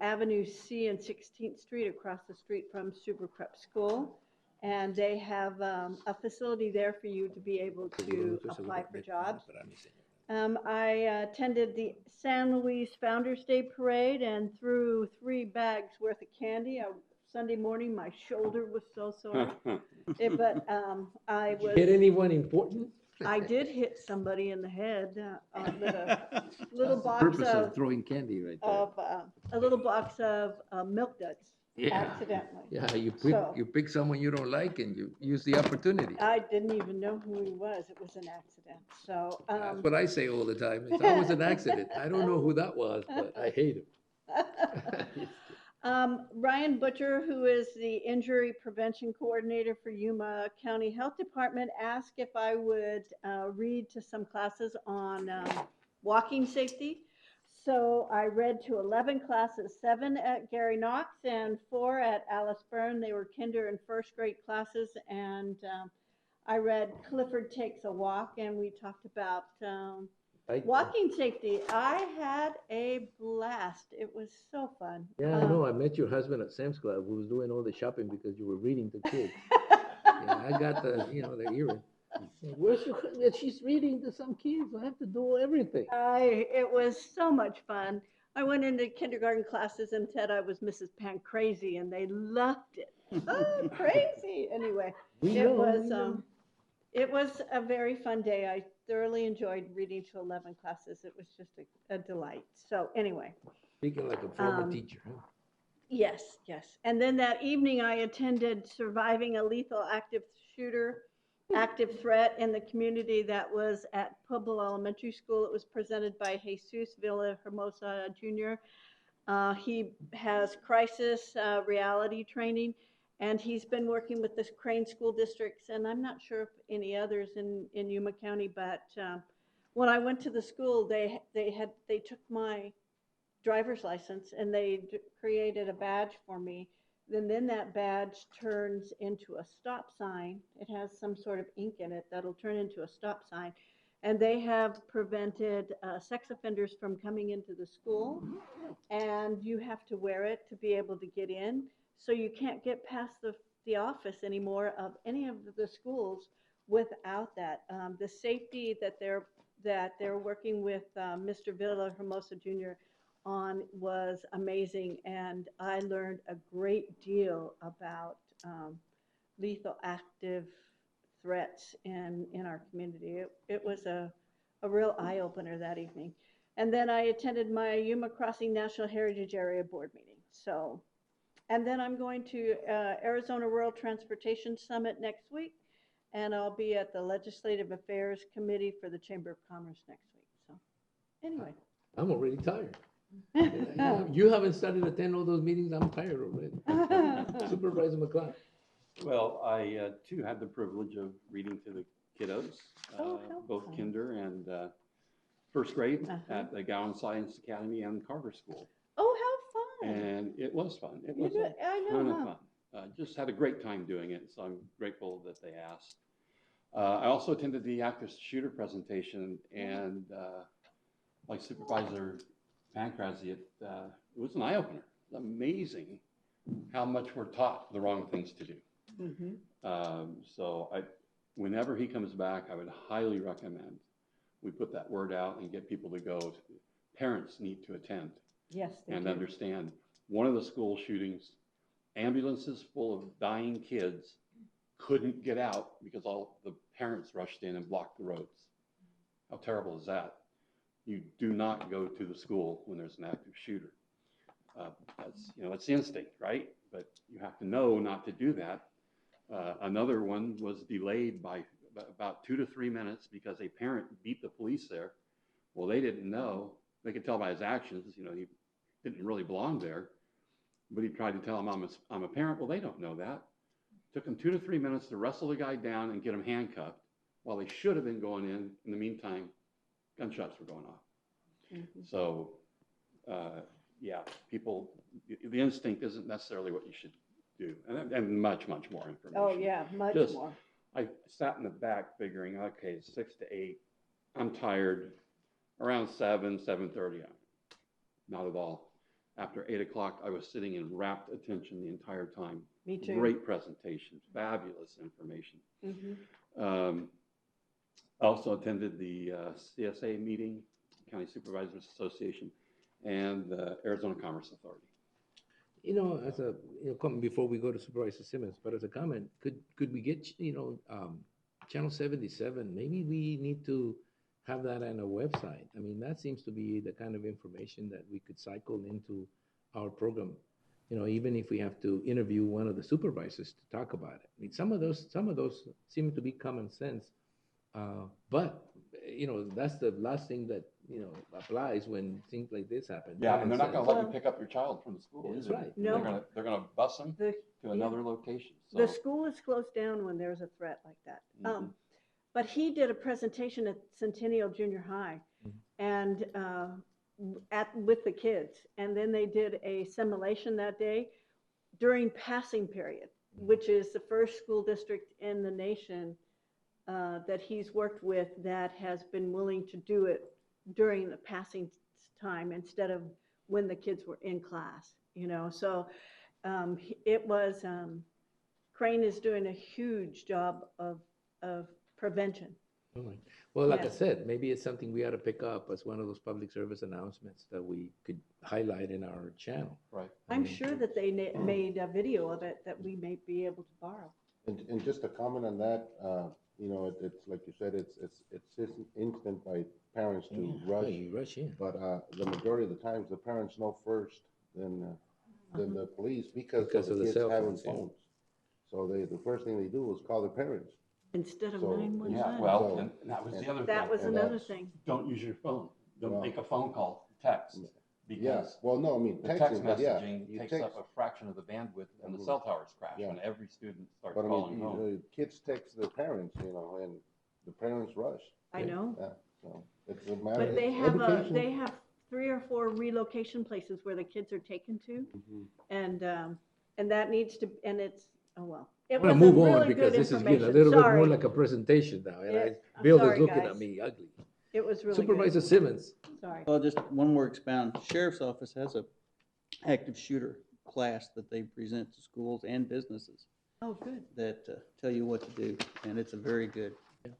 Speaker 9: Avenue C and 16th Street, across the street from Super Prep School. And they have a facility there for you to be able to apply for jobs. I attended the San Luis Founders Day Parade and threw 3 bags worth of candy. Sunday morning, my shoulder was so sore. But I was...
Speaker 1: Hit anyone important?
Speaker 9: I did hit somebody in the head with a little box
Speaker 1: Purpose of throwing candy right there.
Speaker 9: a little box of Milk Duds.
Speaker 1: Yeah.
Speaker 9: Accidentally.
Speaker 1: Yeah, you pick
Speaker 9: So,
Speaker 1: someone you don't like and you use the opportunity.
Speaker 9: I didn't even know who he was. It was an accident. So
Speaker 1: That's what I say all the time. It's always an accident. I don't know who that was, but I hate him.
Speaker 9: Ryan Butcher, who is the Injury Prevention Coordinator for Yuma County Health Department, asked if I would read to some classes on walking safety. So I read to 11 classes, 7 at Gary Knox and 4 at Alice Byrne. They were kinder and first grade classes. And I read Clifford Takes a Walk, and we talked about walking safety. I had a blast. It was so fun.
Speaker 1: Yeah, I know. I met your husband at Sam's Club who was doing all the shopping because you were reading to kids. Yeah, I got the earring. Where's your husband? She's reading to some kids. I have to do everything.
Speaker 9: It was so much fun. I went into kindergarten classes and said I was Mrs. Pancrase, and they loved it. Oh, crazy. Anyway, it was a very fun day. I thoroughly enjoyed reading to 11 classes. It was just a delight. So anyway.
Speaker 1: Speaking like a former teacher, huh?
Speaker 9: Yes, yes. And then that evening, I attended Surviving a Lethal Active Threat in the Community. That was at Pueblo Elementary School. It was presented by Jesus Villahermosa Jr. He has crisis reality training, and he's been working with the Crane school districts, and I'm not sure if any others in Yuma County, but when I went to the school, they took my driver's license and they created a badge for me. Then that badge turns into a stop sign. It has some sort of ink in it that'll turn into a stop sign. And they have prevented sex offenders from coming into the school. And you have to wear it to be able to get in. So you can't get past the office anymore of any of the schools without that. The safety that they're working with Mr. Villahermosa Jr. on was amazing, and I learned a great deal about lethal active threats in our community. It was a real eye-opener that evening. And then I attended my Yuma Crossing National Heritage Area Board meeting. So, and then I'm going to Arizona Rural Transportation Summit next week, and I'll be at the Legislative Affairs Committee for the Chamber of Commerce next week. So, anyway.
Speaker 1: I'm already tired. You haven't started attending all those meetings, I'm tired already. Supervisor McLeod.
Speaker 8: Well, I too had the privilege of reading to the kiddos, both
Speaker 9: fun.
Speaker 8: kinder and first grade
Speaker 9: Uh-huh.
Speaker 8: at the Gowan Science Academy and Carver School.
Speaker 9: Oh, how fun.
Speaker 8: And it was fun. It
Speaker 9: You
Speaker 8: was
Speaker 9: do-
Speaker 8: a
Speaker 9: I know,
Speaker 8: ton of
Speaker 9: huh?
Speaker 8: fun. Just had a great time doing it, so I'm grateful that they asked. I also attended the active shooter presentation, and like Supervisor Pancrazzi, it was an eye-opener. It's amazing how much we're taught the wrong things to do. So whenever he comes back, I would highly recommend we put that word out and get people to go. Parents need to attend.
Speaker 9: Yes, they
Speaker 8: and
Speaker 9: do.
Speaker 8: understand. One of the school shootings, ambulances full of dying kids couldn't get out because all the parents rushed in and blocked the roads. How terrible is that? You do not go to the school when there's an active shooter. That's the instinct, right? But you have to know not to do that. Another one was delayed by about 2 to 3 minutes because a parent beat the police there. Well, they didn't know. They could tell by his actions, he didn't really belong there. But he tried to tell him, I'm a parent. Well, they don't know that. Took him 2 to 3 minutes to wrestle the guy down and get him handcuffed while they should have been going in. In the meantime, gunshots were going off. So, people, the instinct isn't necessarily what you should do. And much, much more information.
Speaker 9: Oh, yeah, much more.
Speaker 8: I sat in the back figuring, okay, 6 to 8. I'm tired. Around 7:30. Not at all. After 8 o'clock, I was sitting in rapt attention the entire time.
Speaker 9: Me too.
Speaker 8: Great presentation, fabulous information.
Speaker 9: Mm-hmm.
Speaker 8: Also attended the CSA meeting, County Supervisors Association, and the Arizona Commerce Authority.
Speaker 1: Comment before we go to Supervisor Simmons, but as a comment, could we get, Channel 77, maybe we need to have that on a website. I mean, that seems to be the kind of information that we could cycle into our program. Even if we have to interview one of the supervisors to talk about it. I mean, some of those seem to be common sense, but that's the last thing that applies when things like this happen.
Speaker 8: Yeah, and they're not going to let you pick up your child from the school.
Speaker 1: That's
Speaker 8: either.
Speaker 1: right.
Speaker 9: No.
Speaker 8: They're going to bus them to another location.
Speaker 9: The school is closed down when there's a threat like that. But he did a presentation at Centennial Junior High, and with the kids, and then they did a simulation that day during passing period, which is the first school district in the nation that he's worked with that has been willing to do it during the passing time instead of when the kids were in class. So it was Crane is doing a huge job of prevention.
Speaker 1: All right. Well, like I
Speaker 9: Yes.
Speaker 1: said, maybe it's something we ought to pick up as one of those public service announcements that we could highlight in our channel.
Speaker 8: Right.
Speaker 9: I'm sure that they made a video of it that we may be able to borrow.
Speaker 10: And just a comment on that, it's like you said, it's just instant by parents to rush.
Speaker 1: You rush in.
Speaker 10: But the majority of the times, the parents know first than than the police because
Speaker 1: Because
Speaker 10: of
Speaker 1: of
Speaker 10: the
Speaker 1: the
Speaker 10: kids
Speaker 1: cell
Speaker 10: having
Speaker 1: phones, yeah.
Speaker 10: phones. So the first thing they do was call their parents.
Speaker 9: Instead of
Speaker 10: So,
Speaker 9: 911.
Speaker 8: Yeah, well,
Speaker 10: So-
Speaker 8: and that was the other thing.
Speaker 9: That was
Speaker 10: and
Speaker 9: another
Speaker 10: that's-
Speaker 9: thing.
Speaker 8: Don't use your phone. Don't
Speaker 10: Well-
Speaker 8: make a phone call, text,
Speaker 10: Yeah,
Speaker 8: because
Speaker 10: well, no, I mean,
Speaker 8: the text
Speaker 10: texting, but yeah,
Speaker 8: messaging
Speaker 10: you
Speaker 8: takes
Speaker 10: text.
Speaker 8: up a fraction of the bandwidth and the
Speaker 10: Mhm.
Speaker 8: cell towers crash
Speaker 10: Yeah.
Speaker 8: when every student starts
Speaker 10: But I
Speaker 8: calling
Speaker 10: mean,
Speaker 8: home.
Speaker 10: kids text their parents, and the parents rush.
Speaker 9: I know.
Speaker 10: Yeah, so it's a matter.
Speaker 9: But they
Speaker 10: it's
Speaker 9: have
Speaker 10: education.
Speaker 9: they have 3 or 4 relocation places where the kids are taken to,
Speaker 10: Mhm.
Speaker 9: and that needs to, and it's, oh well. It
Speaker 1: I'm gonna
Speaker 9: was a
Speaker 1: move on
Speaker 9: really
Speaker 1: because
Speaker 9: good
Speaker 1: this is getting a
Speaker 9: information.
Speaker 1: little bit more
Speaker 9: Sorry.
Speaker 1: like a presentation now, and
Speaker 9: I'm
Speaker 1: Bill is
Speaker 9: sorry,
Speaker 1: looking
Speaker 9: guys.
Speaker 1: at me ugly.
Speaker 9: It was really
Speaker 1: Supervisor
Speaker 9: good.
Speaker 1: Simmons.
Speaker 9: Sorry.
Speaker 15: Well, just one more expound. Sheriff's Office has a active shooter class that they present to schools and businesses
Speaker 9: Oh, good.
Speaker 15: that tell you what to do, and it's a very good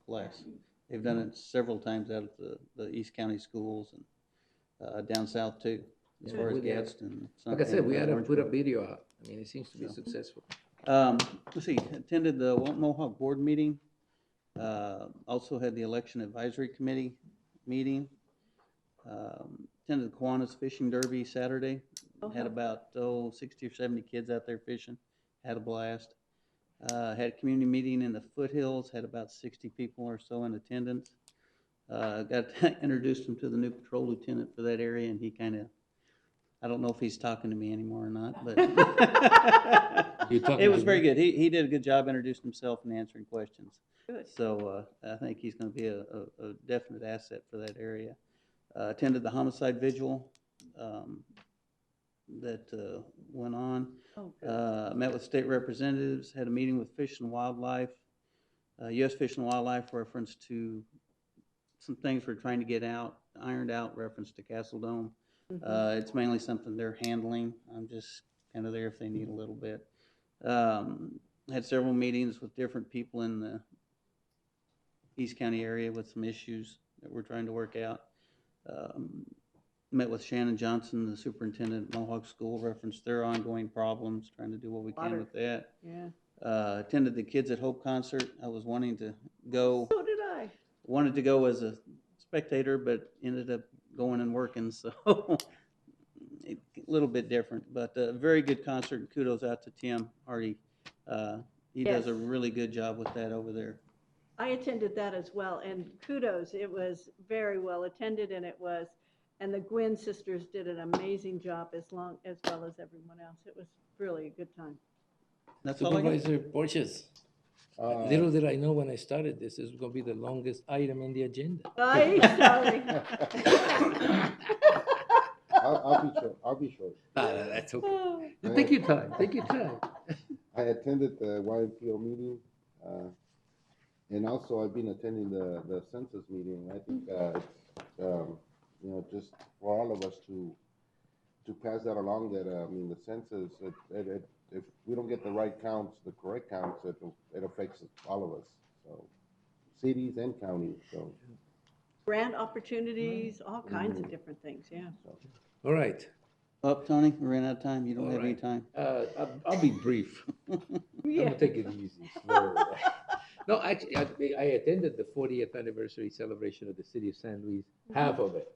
Speaker 15: class. They've done it several times out at the East County schools and down south too, as far as
Speaker 1: Yeah.
Speaker 15: Gadsden.
Speaker 1: Like I said, we had to put a
Speaker 15: Orangeburg.
Speaker 1: video out. I mean, it seems to be
Speaker 15: So.
Speaker 1: successful.
Speaker 15: Let's see, attended the Mohawk Board meeting. Also had the Election Advisory Committee meeting. Attended the Kiwanis Fishing Derby Saturday. Had about 60 or 70 kids out there fishing. Had a blast. Had a community meeting in the foothills. Had about 60 people or so in attendance. Got introduced him to the new patrol lieutenant for that area, and he kind of, I don't know if he's talking to me anymore or not, but it was very good. He did a good job introducing himself and answering questions.
Speaker 9: Good.
Speaker 15: So I think he's going to be a definite asset for that area. Attended the homicide vigil that went on.
Speaker 9: Oh, good.
Speaker 15: Met with state representatives, had a meeting with Fish and Wildlife, U.S. Fish and Wildlife reference to some things we're trying to get ironed out reference to Castle Dome. It's mainly something they're handling. I'm just kind of there if they need a little bit. Had several meetings with different people in the East County area with some issues that we're trying to work out. Met with Shannon Johnson, the superintendent at Mohawk School, referenced their ongoing problems, trying to do what we can with that.
Speaker 9: Yeah.
Speaker 15: Attended the Kids at Hope concert. I was wanting to go.
Speaker 9: So did I.
Speaker 15: Wanted to go as a spectator, but ended up going and working, so a little bit different. But a very good concert, and kudos out to Tim Hardy. He does a
Speaker 9: Yes.
Speaker 15: really good job with that over there.
Speaker 9: I attended that as well, and kudos. It was very well attended, and the Gwynn sisters did an amazing job as well as everyone else. It was really a good time.
Speaker 15: That's all I got.
Speaker 1: Supervisor Borges. Little did I know when I started this is going to be the longest item in the agenda.
Speaker 9: I'm sorry.
Speaker 10: I'll be short.
Speaker 1: That's okay. Take your time. Take your time.
Speaker 10: I attended the YMPO meeting, and also I've been attending the census meeting. I think, just for all of us to pass that along, that, the census, if we don't get the right counts, the correct counts, it affects all of us, so, cities and counties, so.
Speaker 9: Grant opportunities, all kinds of different things, yeah.
Speaker 1: All right.
Speaker 15: Up, Tony, we ran out of time. You don't
Speaker 1: All
Speaker 15: have any
Speaker 1: right.
Speaker 15: time.
Speaker 1: I'll be brief. I'm gonna take it easy, slow. No, actually, I attended the 40th anniversary celebration of the city of San Luis, half of it.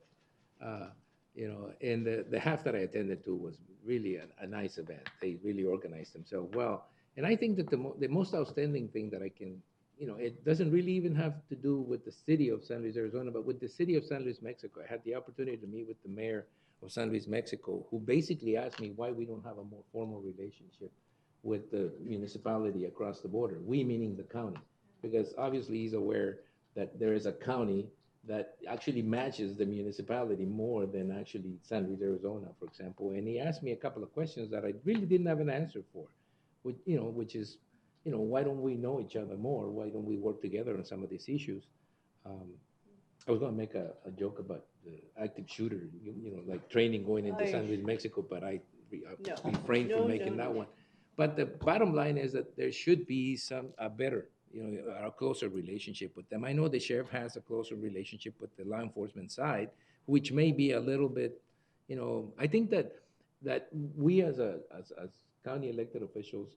Speaker 1: And the half that I attended to was really a nice event. They really organized themselves well. And I think that the most outstanding thing that I can, it doesn't really even have to do with the city of San Luis, Arizona, but with the city of San Luis, Mexico. I had the opportunity to meet with the mayor of San Luis, Mexico, who basically asked me why we don't have a more formal relationship with the municipality across the border. We meaning the county, because obviously he's aware that there is a county that actually matches the municipality more than actually San Luis, Arizona, for example. And he asked me a couple of questions that I really didn't have an answer for, which is, why don't we know each other more? Why don't we work together on some of these issues? I was going to make a joke about the active shooter, like training going into San Luis, Mexico, but I refrained from making that one. But the bottom line is that there should be a better, a closer relationship with them. I know the sheriff has a closer relationship with the law enforcement side, which may be a little bit, I think that we as county elected officials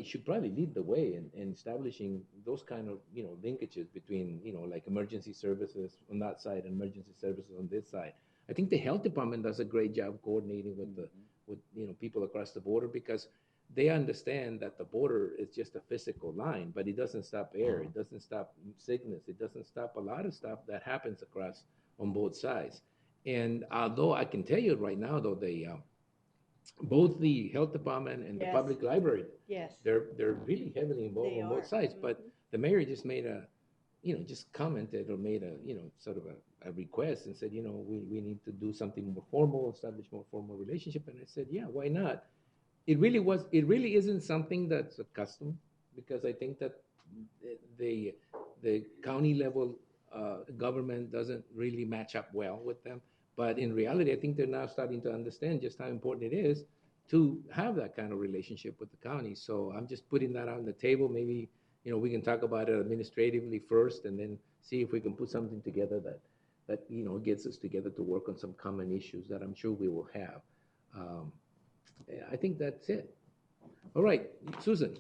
Speaker 1: should probably lead the way in establishing those kind of, linkages between, like emergency services on that side and emergency services on this side. I think the health department does a great job coordinating with people across the border, because they understand that the border is just a physical line, but it doesn't stop air, it doesn't stop sickness, it doesn't stop a lot of stuff that happens across on both sides. And although I can tell you right now, though, both the health department and the
Speaker 9: Yes.
Speaker 1: public library,
Speaker 9: Yes.
Speaker 1: they're really heavily involved
Speaker 9: They
Speaker 1: on both
Speaker 9: are.
Speaker 1: sides. But the mayor just made just commented or made sort of a request and said, we need to do something more formal, establish more formal relationship. And I said, yeah, why not? It really isn't something that's a custom, because I think that the county level government doesn't really match up well with them. But in reality, I think they're now starting to understand just how important it is to have that kind of relationship with the county. So I'm just putting that on the table. Maybe, we can talk about it administratively first, and then see if we can put something together that gets us together to work on some common issues that I'm sure we will have. I think that's it. All right, Susan.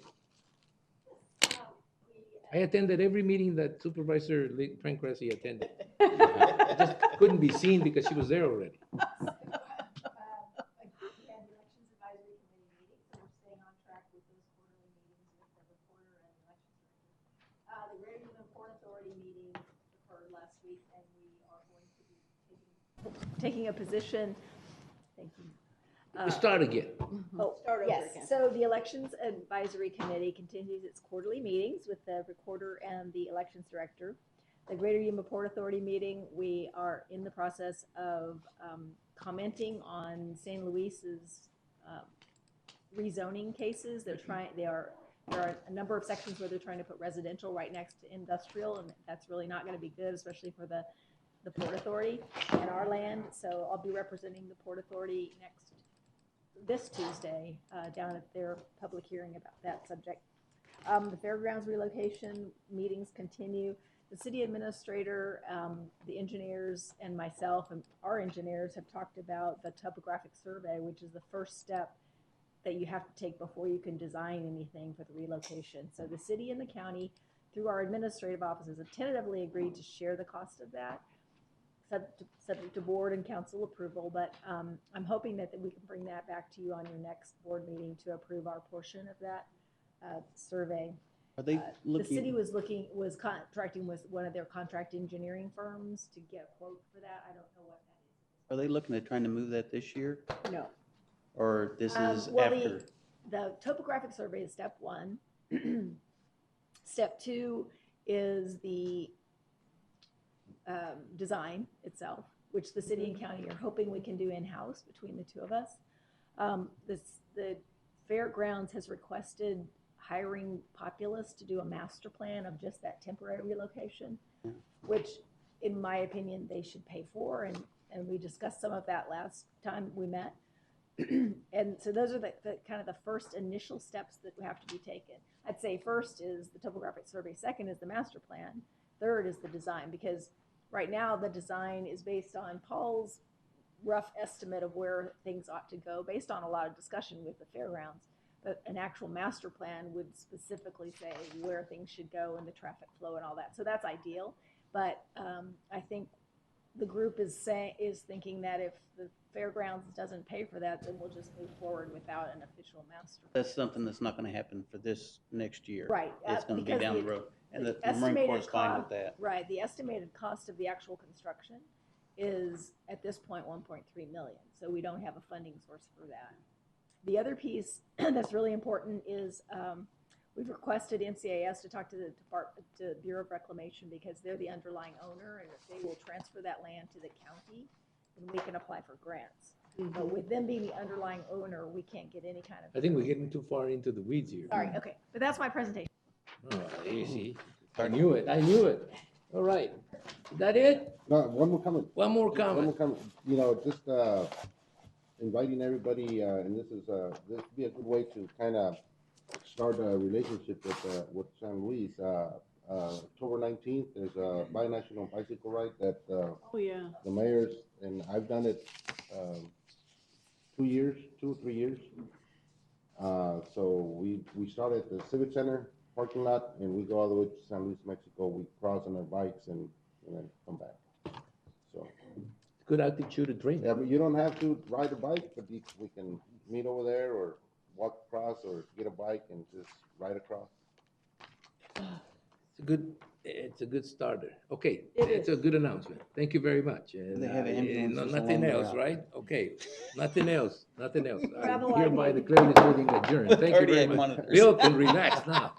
Speaker 1: I attended every meeting that Supervisor Trancrasi attended. I just couldn't be seen because she was there already.
Speaker 20: We had the Elections Advisory Committee meeting, so we're staying on track with those quarterly meetings with the reporter and the elections director. The Greater Yuma Port Authority meeting occurred last week, and we are going to be taking a position. Thank you.
Speaker 1: Start again.
Speaker 20: Oh,
Speaker 9: Start over
Speaker 20: yes.
Speaker 9: again.
Speaker 20: So the Elections Advisory Committee continues its quarterly meetings with the recorder and the elections director. The Greater Yuma Port Authority meeting, we are in the process of commenting on San Luis's rezoning cases. There are a number of sections where they're trying to put residential right next to industrial, and that's really not going to be good, especially for the Port Authority and our land. So I'll be representing the Port Authority this Tuesday down at their public hearing about that subject. The fairgrounds relocation meetings continue. The city administrator, the engineers, and myself and our engineers have talked about the topographic survey, which is the first step that you have to take before you can design anything for the relocation. So the city and the county, through our administrative offices, have tentatively agreed to share the cost of that, subject to board and council approval. But I'm hoping that we can bring that back to you on your next board meeting to approve our portion of that survey.
Speaker 15: Are they
Speaker 20: The city was contracting with one of their contract engineering firms to get a quote for that. I don't know what that is.
Speaker 15: Are they looking at trying to move that this year?
Speaker 20: No.
Speaker 15: Or this is
Speaker 20: Well,
Speaker 15: after?
Speaker 20: the topographic survey is step one. Step two is the design itself, which the city and county are hoping we can do in-house between the two of us. The fairgrounds has requested hiring Populous to do a master plan of just that temporary relocation, which in my opinion, they should pay for. And we discussed some of that last time we met. And so those are the kind of the first initial steps that have to be taken. I'd say first is the topographic survey, second is the master plan, third is the design, because right now the design is based on Paul's rough estimate of where things ought to go, based on a lot of discussion with the fairgrounds. But an actual master plan would specifically say where things should go and the traffic flow and all that. So that's ideal. But I think the group is thinking that if the fairgrounds doesn't pay for that, then we'll just move forward without an official master plan.
Speaker 15: That's something that's not going to happen for this next year.
Speaker 20: Right.
Speaker 15: It's going to be
Speaker 20: because
Speaker 15: down the road. And the Marine
Speaker 20: estimated
Speaker 15: Corps is fine with
Speaker 20: cost-
Speaker 15: that.
Speaker 20: Right. The estimated cost of the actual construction is at this point 1.3 million. So we don't have a funding source for that. The other piece that's really important is we've requested NCAS to talk to the Bureau of Reclamation, because they're the underlying owner, and if they will transfer that land to the county, then we can apply for grants. But with them being the underlying owner, we can't get any kind of.
Speaker 1: I think we're getting too far into the weeds here.
Speaker 20: Sorry. Okay. But that's my presentation.
Speaker 1: Oh, easy. I knew it. All right. Is that it?
Speaker 10: No, one more comment.
Speaker 1: One more comment.
Speaker 10: Just inviting everybody, and this would be a good way to kind of start a relationship with San Luis. October 19th, there's a binational bicycle ride that
Speaker 12: Oh, yeah.
Speaker 10: the mayor's, and I've done it 2 or 3 years. So we start at the Civic Center parking lot, and we go all the way to San Luis, Mexico. We cross on our bikes and then come back. So
Speaker 1: good altitude to drink.
Speaker 10: Yeah, but you don't have to ride a bike, but we can meet over there or walk across or get a bike and just ride across?
Speaker 1: It's a good starter. Okay,
Speaker 9: It
Speaker 1: it's a
Speaker 9: is.
Speaker 1: good announcement. Thank you very much. And,
Speaker 22: They have ambulances
Speaker 1: nothing
Speaker 22: along the
Speaker 1: else,
Speaker 22: route.
Speaker 1: right? Okay, nothing else, nothing else. I
Speaker 9: Travel
Speaker 1: hereby
Speaker 9: light.
Speaker 1: declare this meeting adjourned. Thank you very
Speaker 15: Cardiac
Speaker 1: much.
Speaker 15: monitors.
Speaker 1: Bill can relax now.